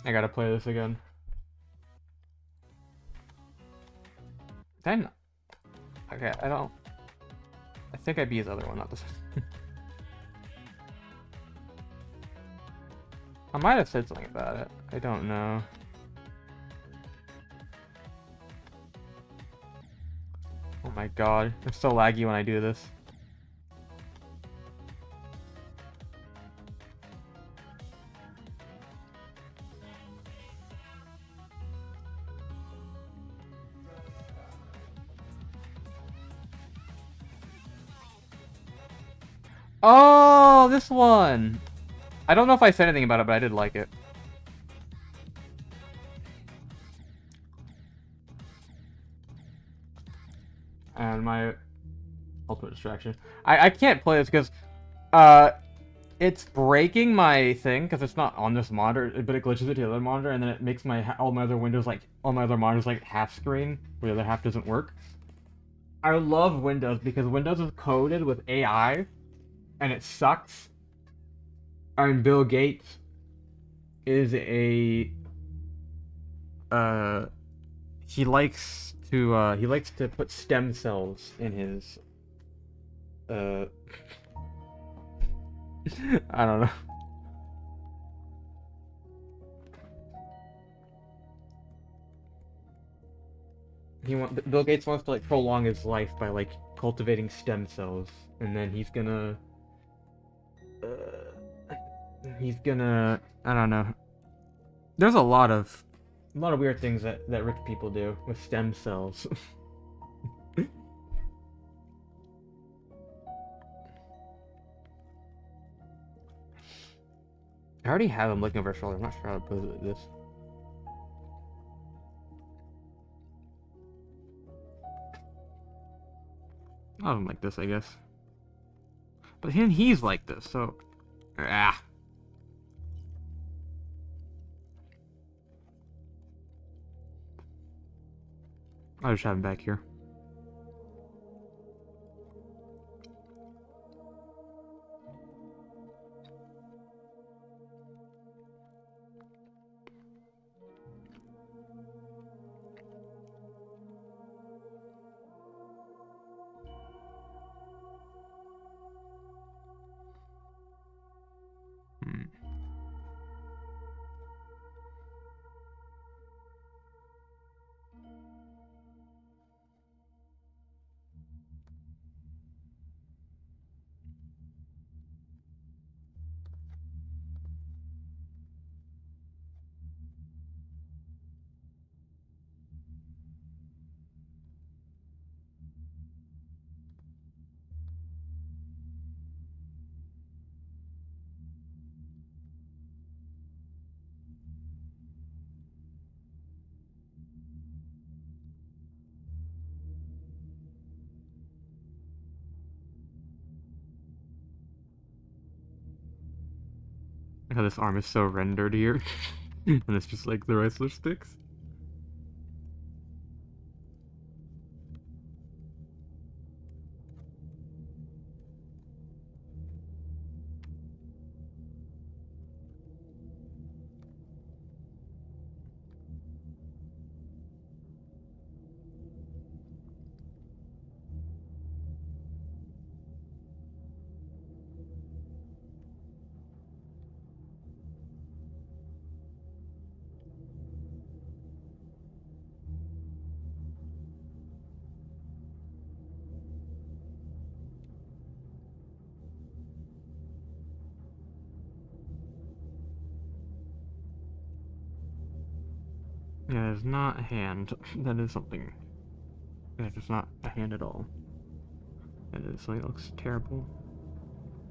I gotta play this again. Then, okay, I think I beat his other one, not this one. I might have said something about it. I don't know. Oh my god, it's so laggy when I do this. Oh, this one! I don't know if I said anything about it, but I did like it. And my ultimate distraction. I can't play this because it's breaking my thing because it's not on this monitor, but it glitches it to the other monitor, and then it makes all my other monitors like half screen, where the other half doesn't work. I love Windows because Windows is coded with AI, and it sucks. And Bill Gates is a he likes to put stem cells in his I don't know. Bill Gates wants to like prolong his life by like cultivating stem cells, and then he's gonna I don't know. There's a lot of weird things that rich people do with stem cells. I already have him looking over his shoulder. I'm not sure how to put this. I don't like this, I guess. But then he's like this, so... Ah. I'll just have him back here. How this arm is so rendered here. And it's just like the wrestler sticks. Yeah, it's not a hand. That is something. That is not a hand at all. That is something that looks terrible.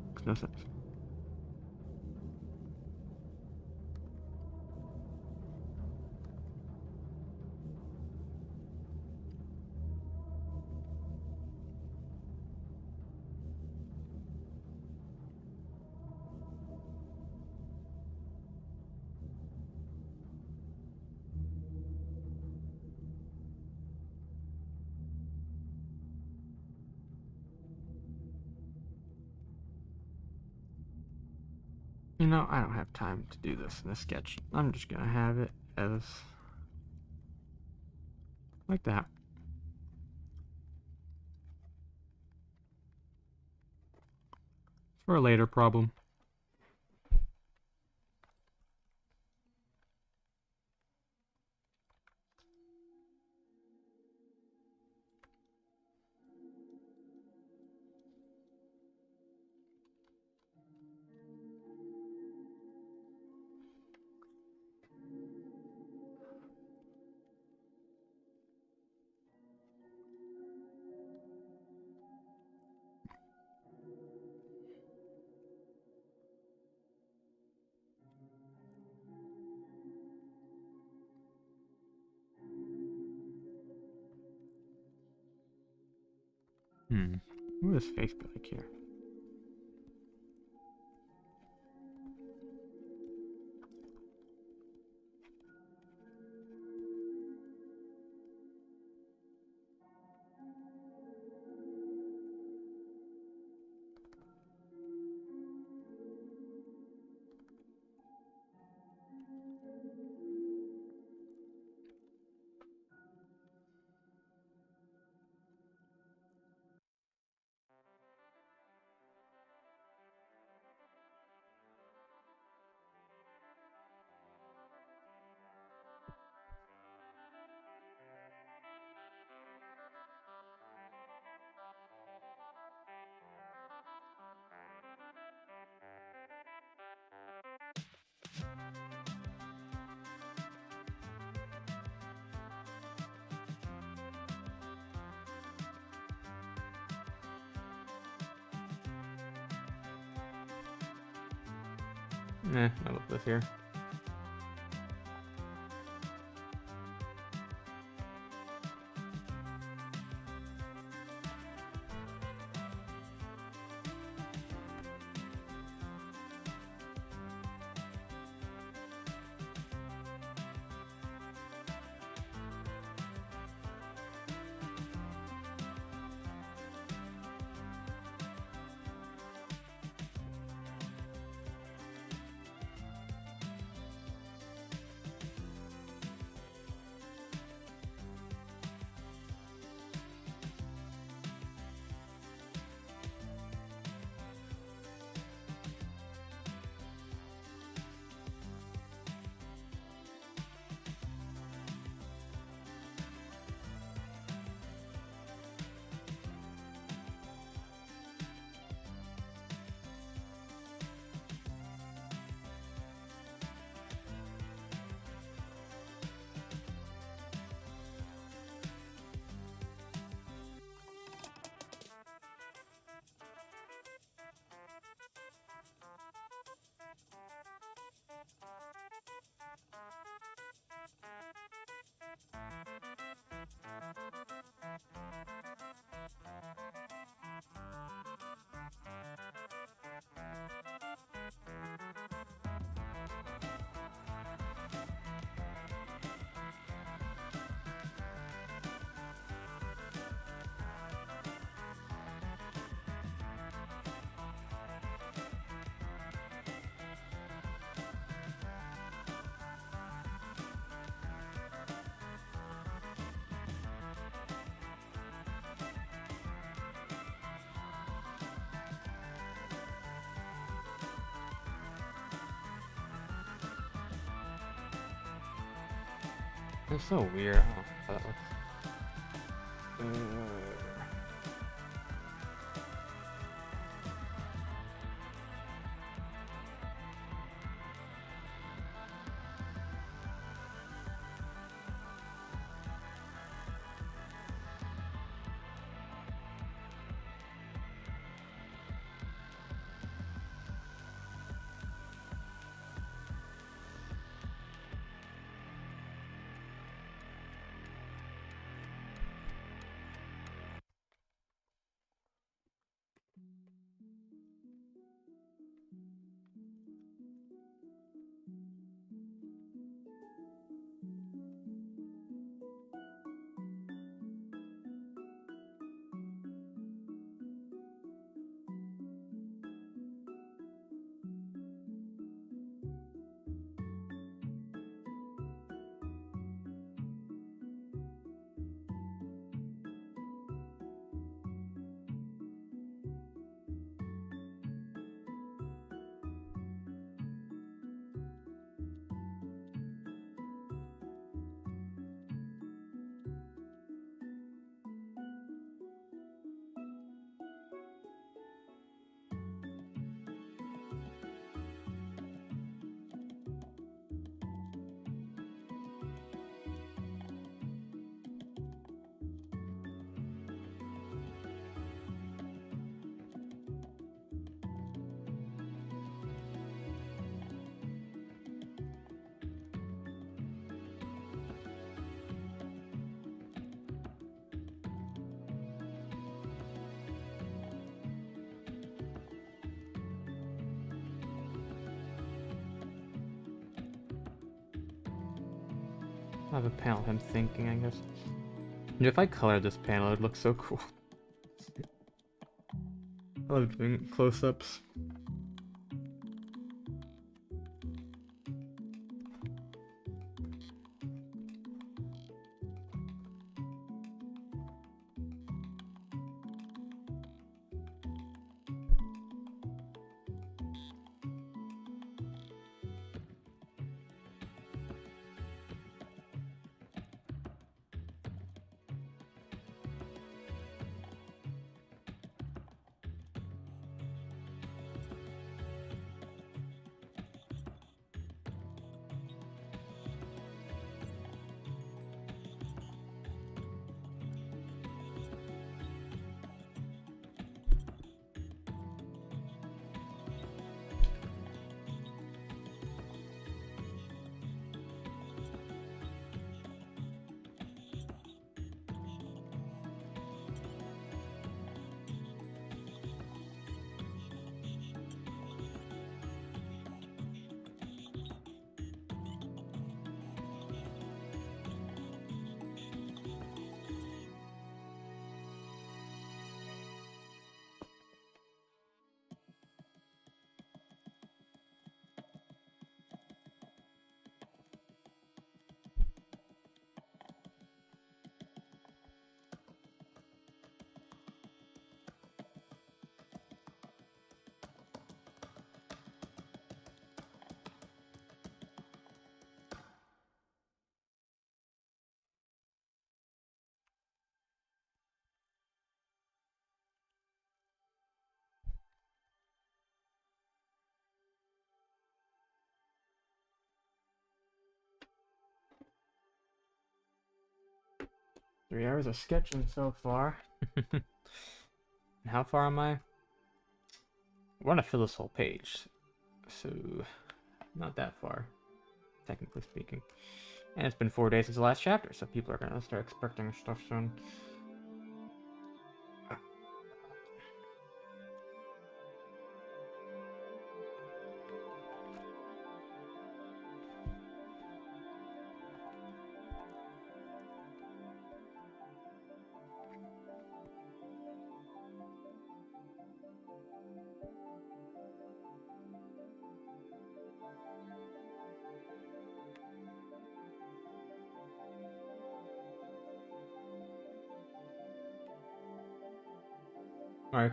Makes no sense. You know, I don't have time to do this in a sketch. I'm just gonna have it as like that. For a later problem. What is face back here? I love this here. It's so weird. I don't know how that looks. I have a panel of him thinking, I guess. And if I color this panel, it would look so cool. I love doing close-ups. Three hours of sketching so far. And how far am I? I want to fill this whole page. So, not that far, technically speaking. And it's been 4 days since the last chapter, so people are going to start expecting stuff soon. Alright,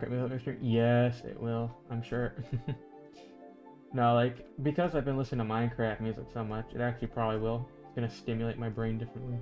yes, it will. I'm sure. No, like, because I've been listening to Minecraft music so much, it actually probably will. It's gonna stimulate my brain differently.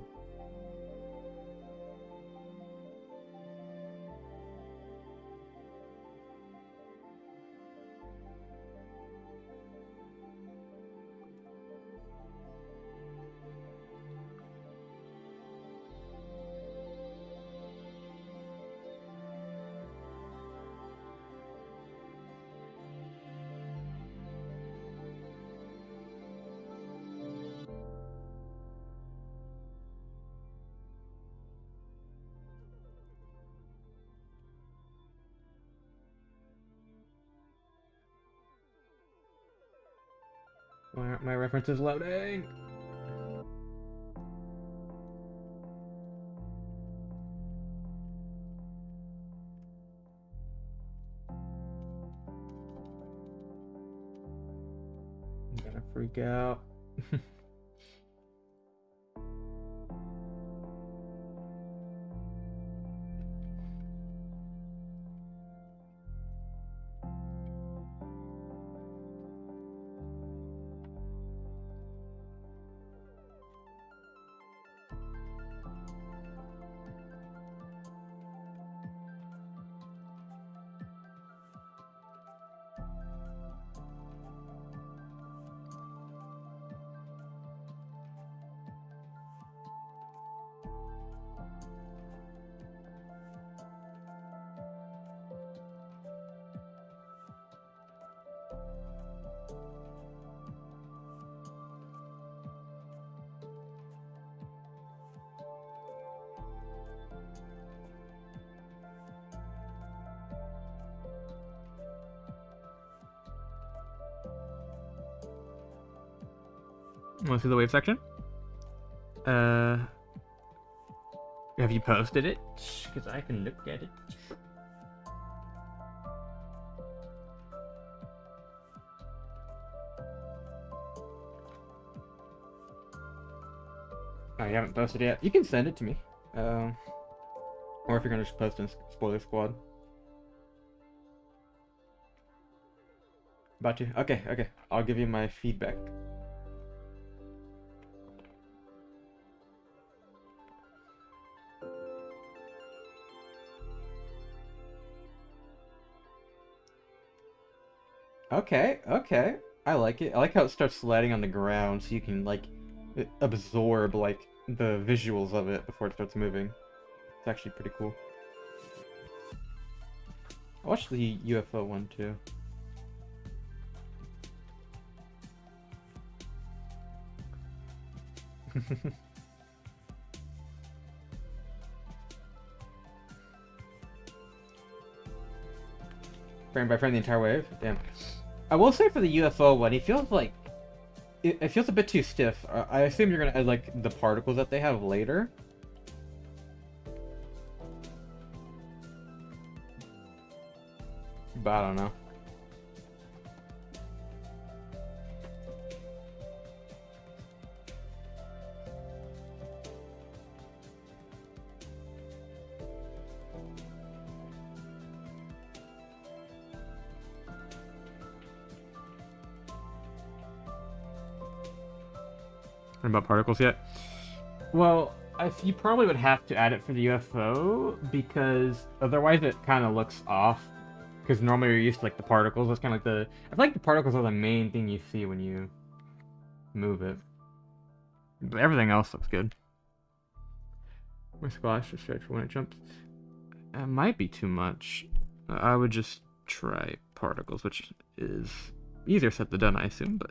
Why aren't my references loading? I'm gonna freak out. Want to see the wave section? Have you posted it? Because I can look at it. Oh, you haven't posted it yet? You can send it to me. Or if you're gonna just post in Spoiler Squad. About to? Okay, okay. I'll give you my feedback. Okay, okay. I like it. I like how it starts sliding on the ground so you can, like, absorb, like, the visuals of it before it starts moving. It's actually pretty cool. I watched the UFO one, too. Frame by frame the entire wave? Damn. I will say for the UFO one, he feels like... It feels a bit too stiff. I assume you're gonna add, like, the particles that they have later. But I don't know. About particles yet? Well, you probably would have to add it for the UFO because otherwise it kind of looks off. Because normally you're used to like the particles. That's kind of like I feel like the particles are the main thing you see when you move it. But everything else looks good. My squash is stretch when it jumps. It might be too much. I would just try particles, which is easier said than done, I assume, but.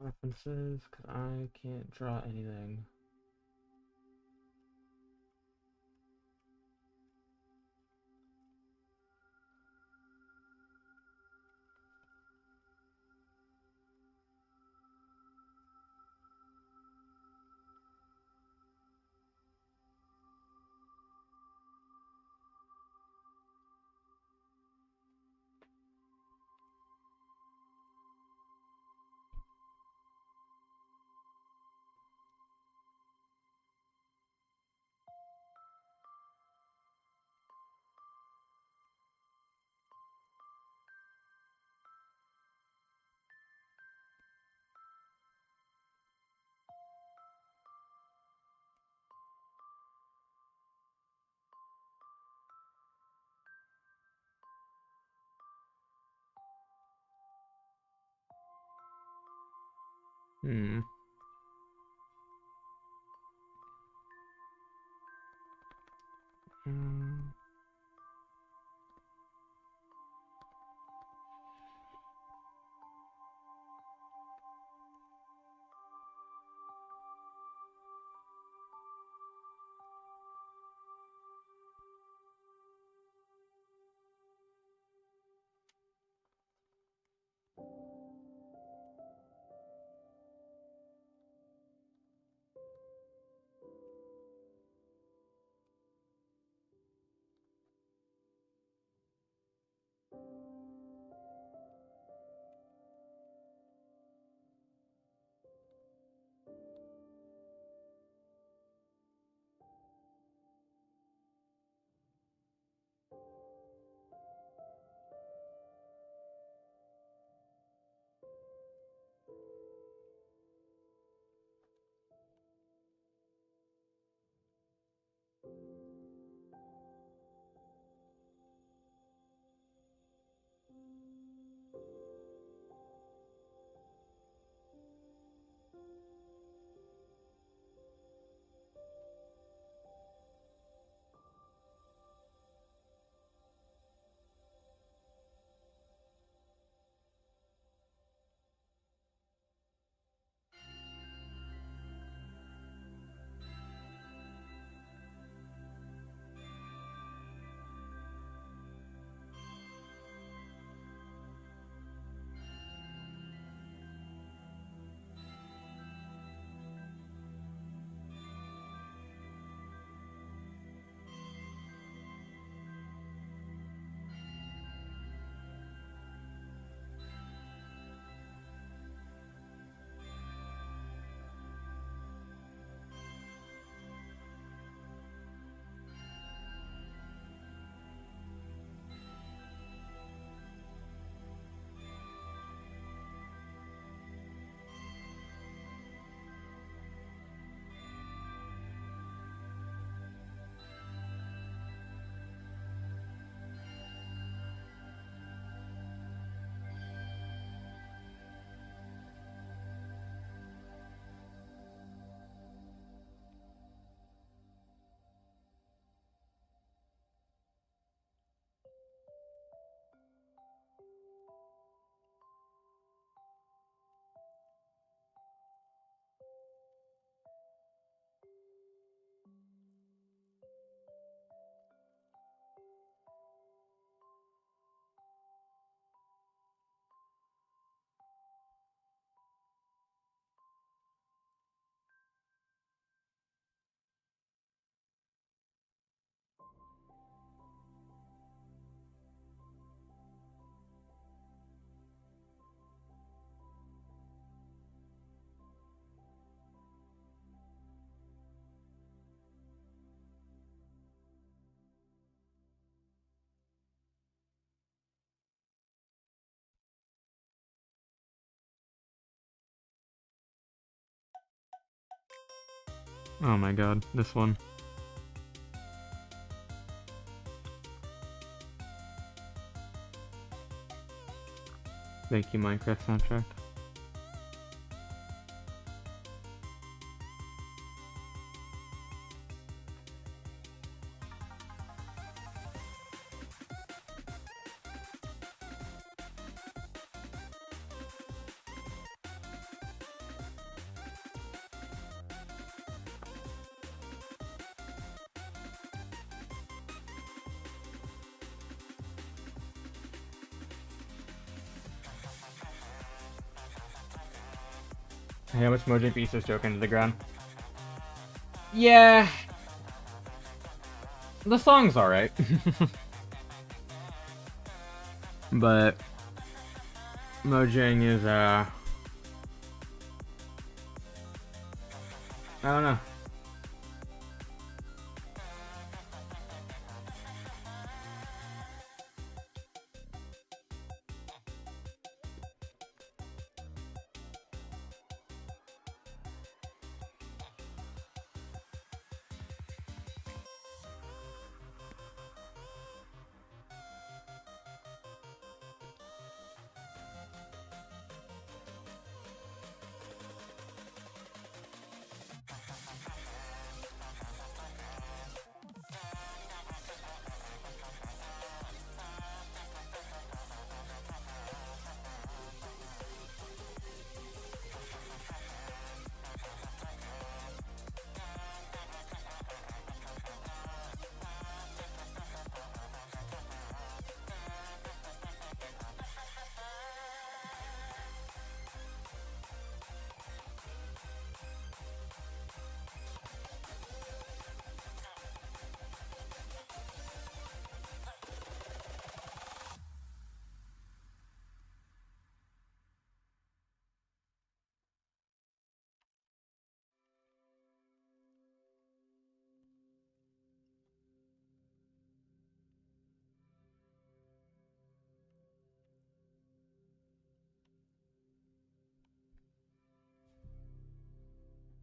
References, because I can't draw anything. Hmm. Hmm. Oh my god, this one. Thank you, Minecraft soundtrack. How much Mojang beats this joke into the ground? Yeah. The song's alright. But Mojang is I don't know.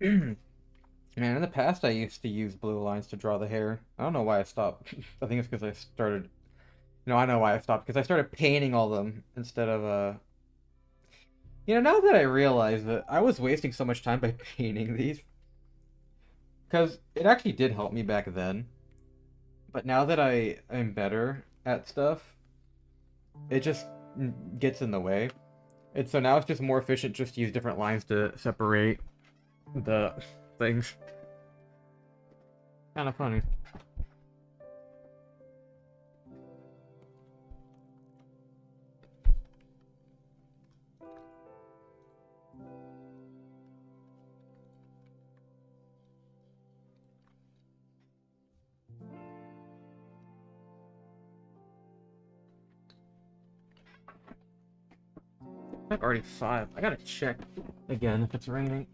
Man, in the past I used to use blue lines to draw the hair. I don't know why I stopped. I think it's because I started. No, I know why I stopped because I started painting all them instead of now that I realize that I was wasting so much time by painting these, because it actually did help me back then. But now that I am better at stuff, it just gets in the way. And so now it's just more efficient just to use different lines to separate the things. Kind of funny. I've already 5. I gotta check again if it's raining.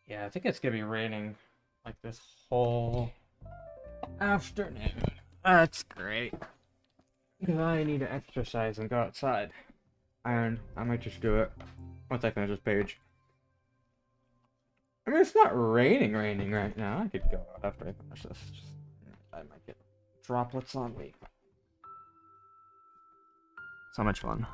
Yeah, I think it's gonna be raining like this whole afternoon. That's great. Because I need to exercise and go outside. And I might just do it once I finish this page. I mean, it's not raining right now. I could go out after I finish this. Just, I might get droplets on me. So much fun.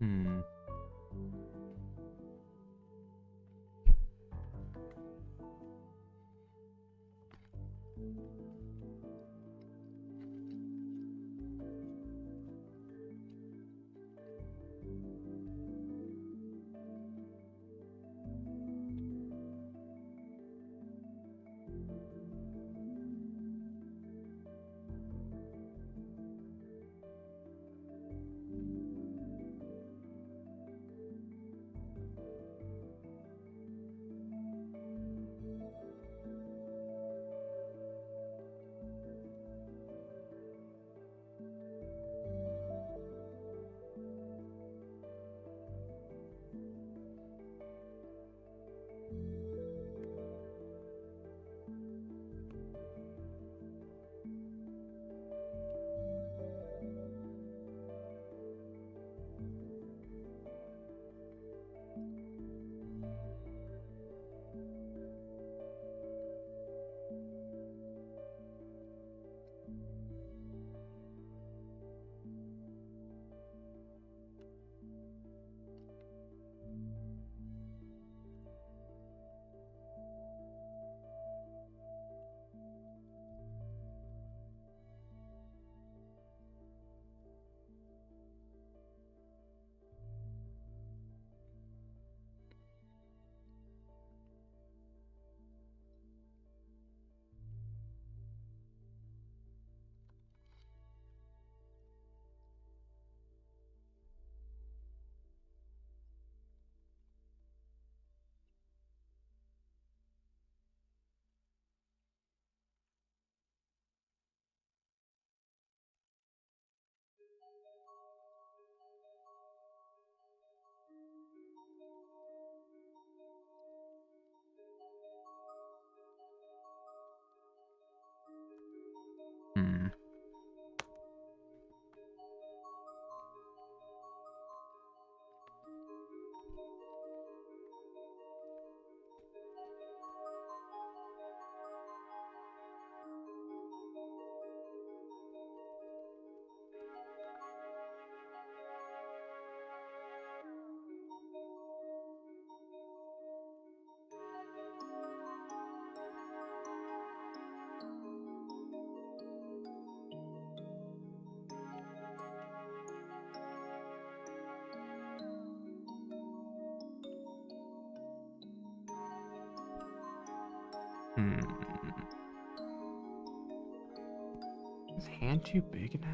Hmm. Hmm. Is hand too big now?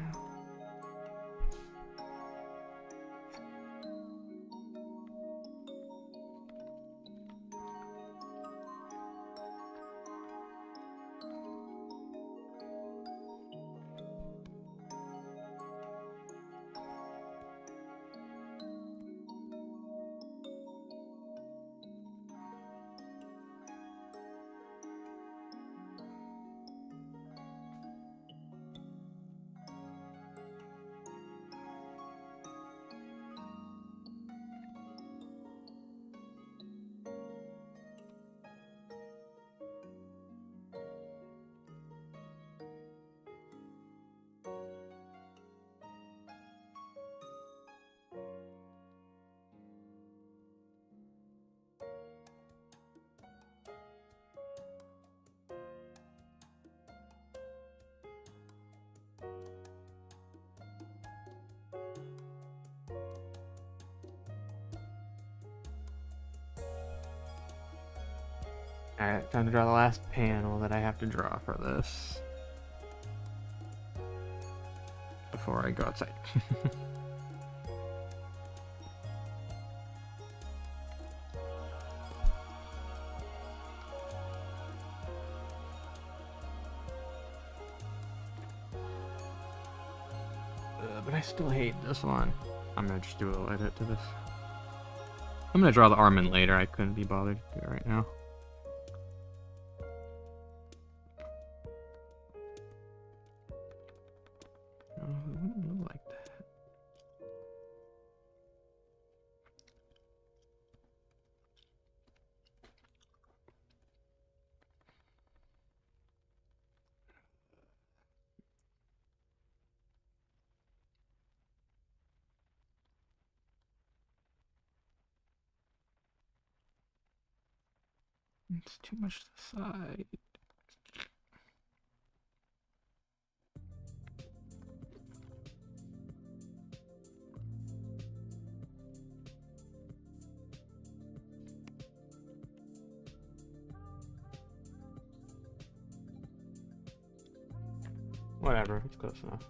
Alright, time to draw the last panel that I have to draw for this. Before I go outside. But I still hate this one. I'm gonna just do a little edit to this. I'm gonna draw the arm in later. I couldn't be bothered to do it right now. Oh, it wouldn't look like that. It's too much to the side. Whatever, it's close enough.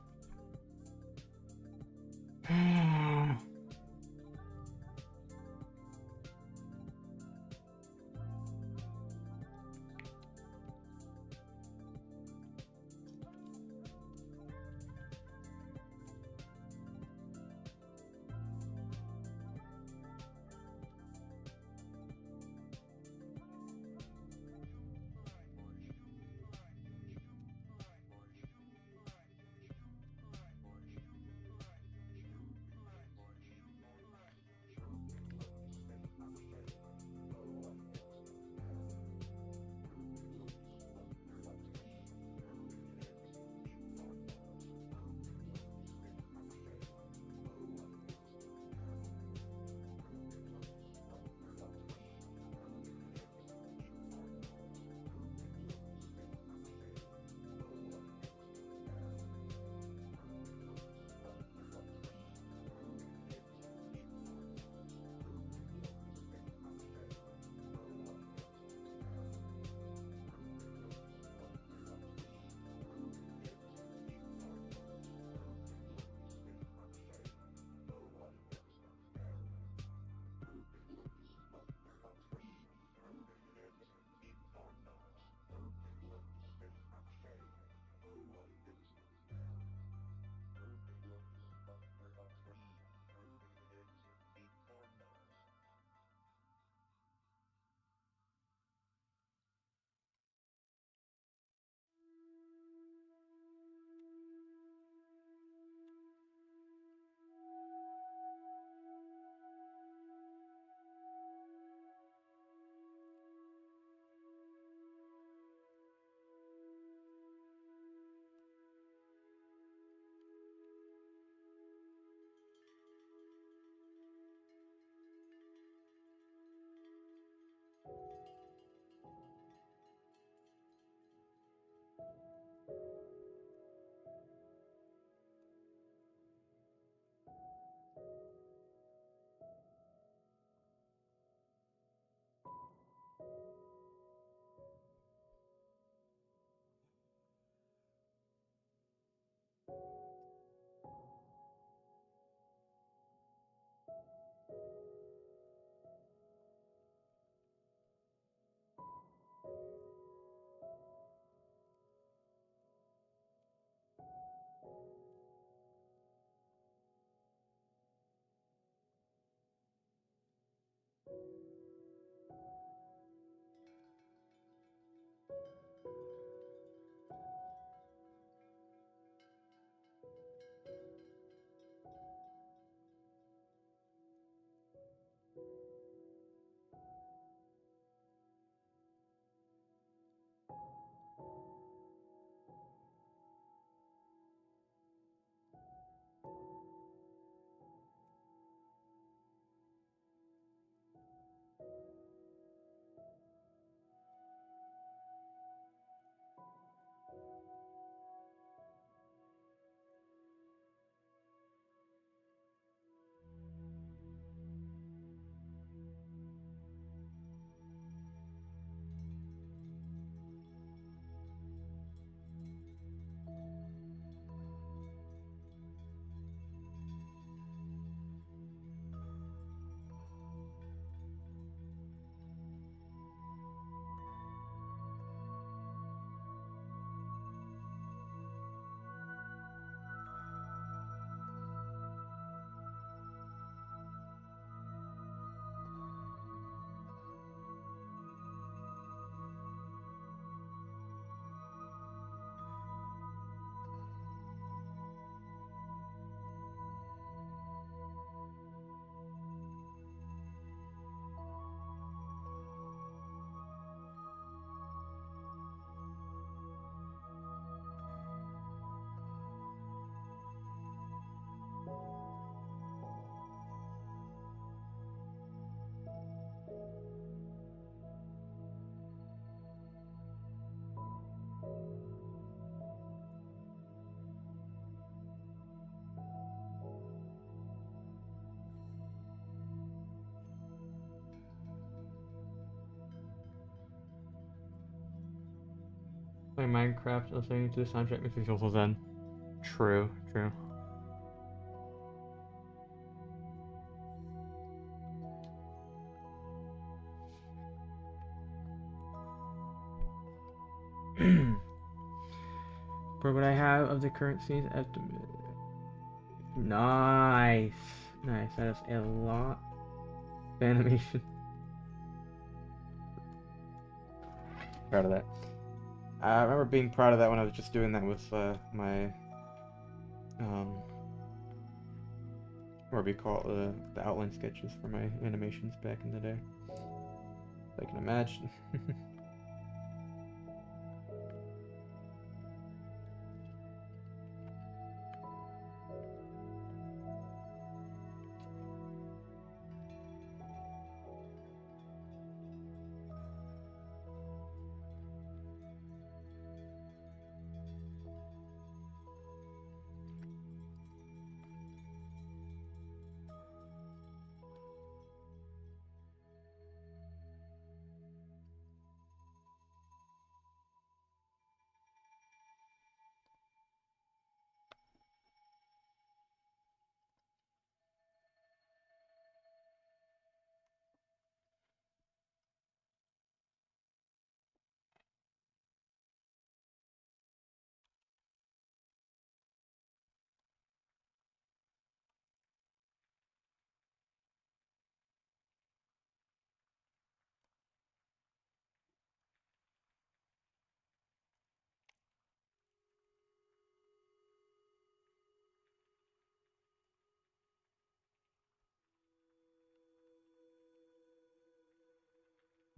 Play Minecraft, listening to the soundtrack makes me feel so zen. True, true. For what I have of the current scenes estimate. Nice. Nice. That is a lot of animation. Proud of that. I remember being proud of that when I was just doing that with my what do you call it, the outline sketches for my animations back in the day. I can imagine.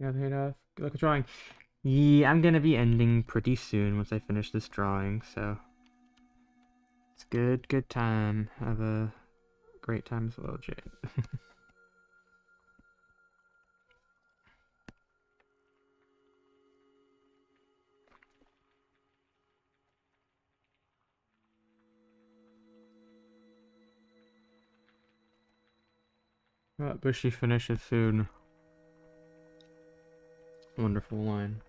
Yeah, good luck with drawing. Yeah, I'm gonna be ending pretty soon once I finish this drawing, so it's good time. Have a great time as well, Jade. But she finishes soon. Wonderful line.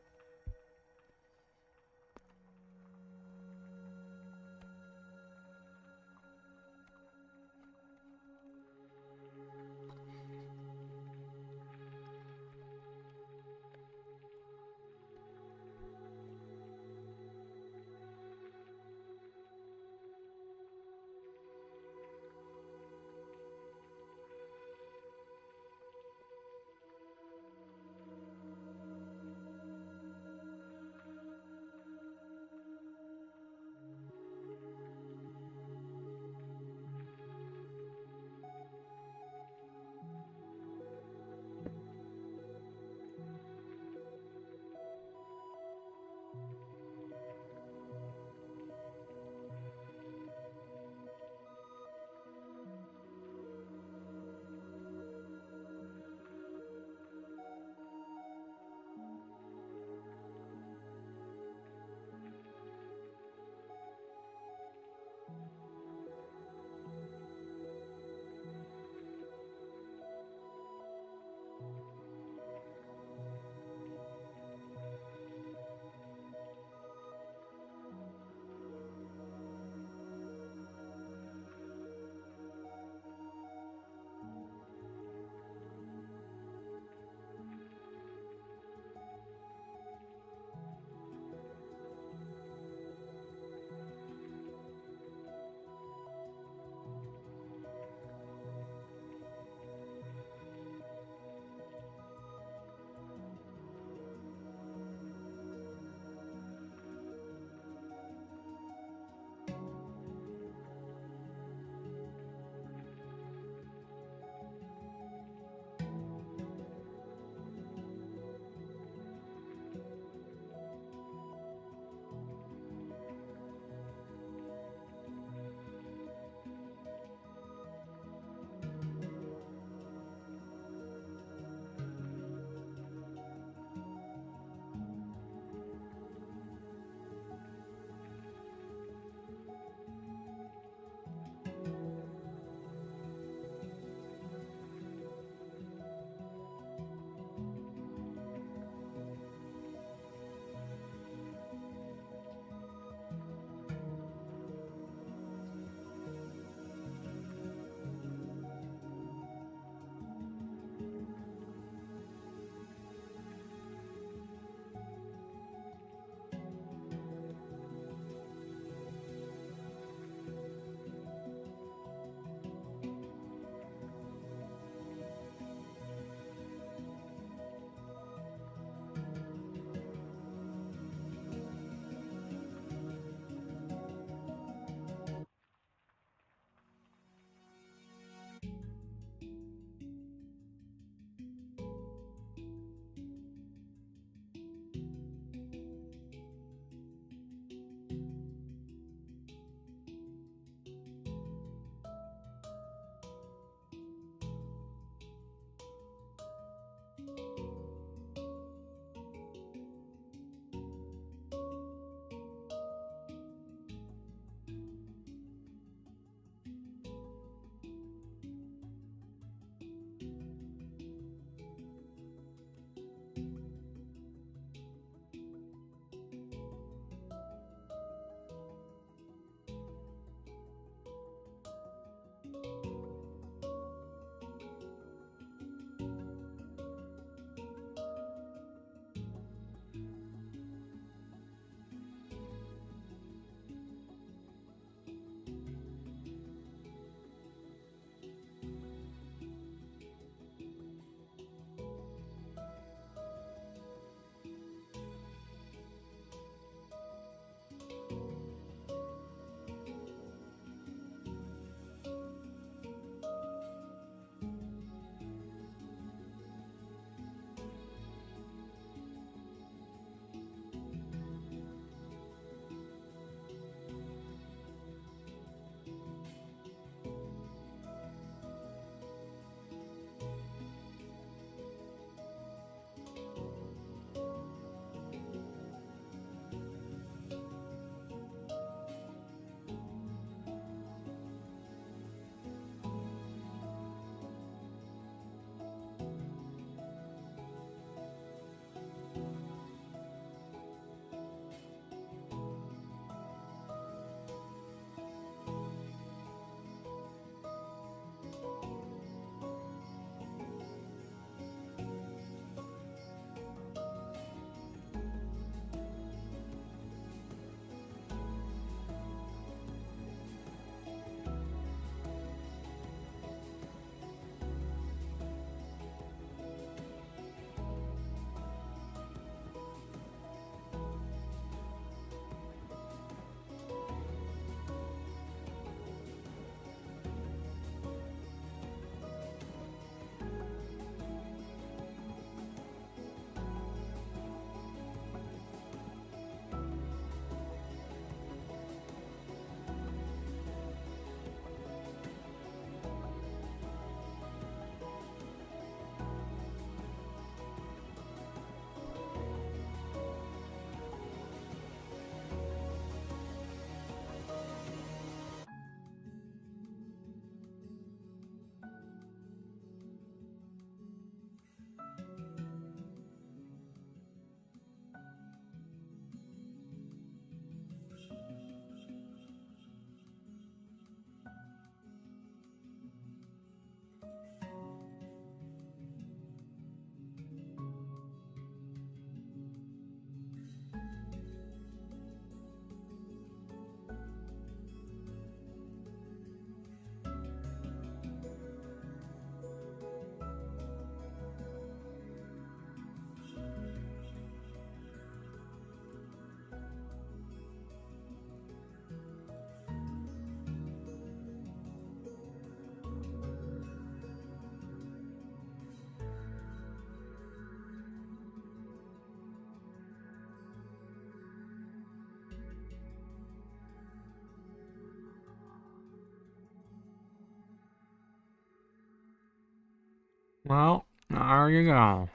Well, there you go.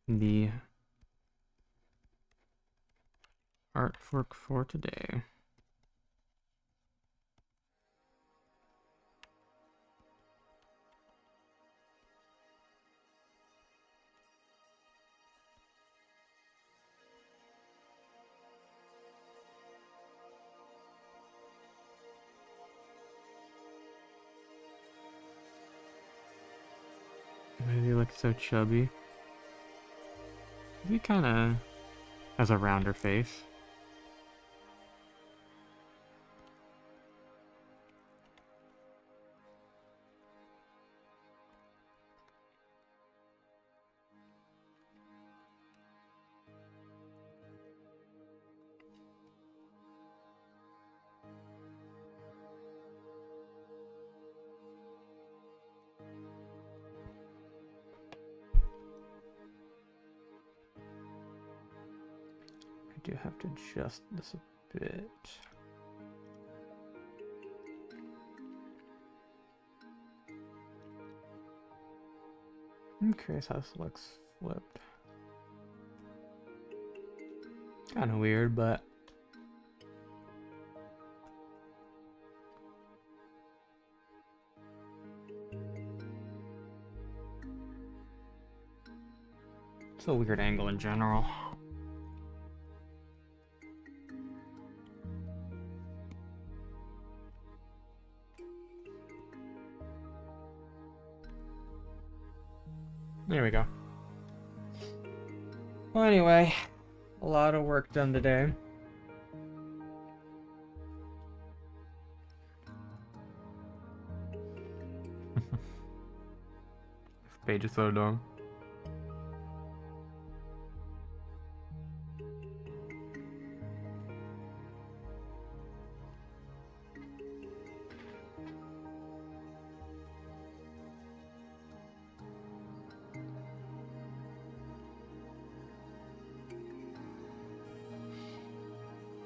The artwork for today. Why does he look so chubby? He kind of has a rounder face. I do have to adjust this a bit. I'm curious how this looks flipped. Kind of weird, but it's a weird angle in general. There we go. Well, anyway, a lot of work done today. This page is so dumb.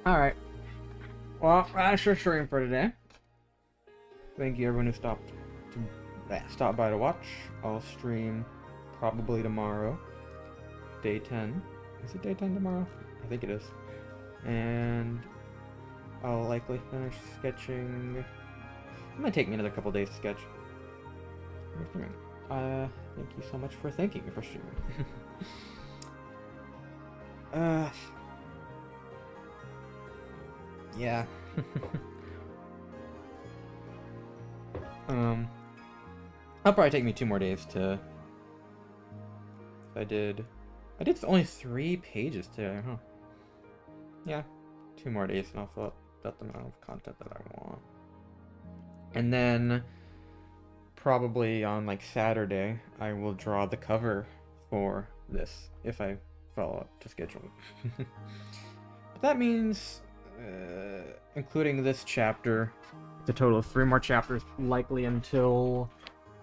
Alright. Well, that's your stream for today. Thank you everyone who stopped by to watch. I'll stream probably tomorrow. Day 10. Is it day 10 tomorrow? I think it is. And I'll likely finish sketching. It might take me another couple days to sketch. Thank you so much for thanking me for streaming. Yeah. That'll probably take me 2 more days to. I did only 3 pages today, huh? Yeah, 2 more days and I'll fill up about the amount of content that I want. And then probably on like Saturday, I will draw the cover for this if I follow up to schedule. But that means, including this chapter, the total of 3 more chapters, likely until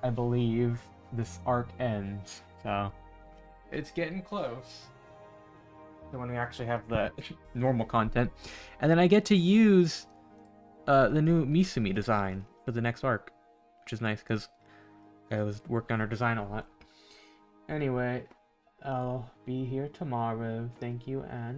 I believe this arc ends. So it's getting close to when we actually have the normal content, and then I get to use the new Misumi design for the next arc, which is nice because I was working on her design a lot. Anyway, I'll be here tomorrow. Thank you, and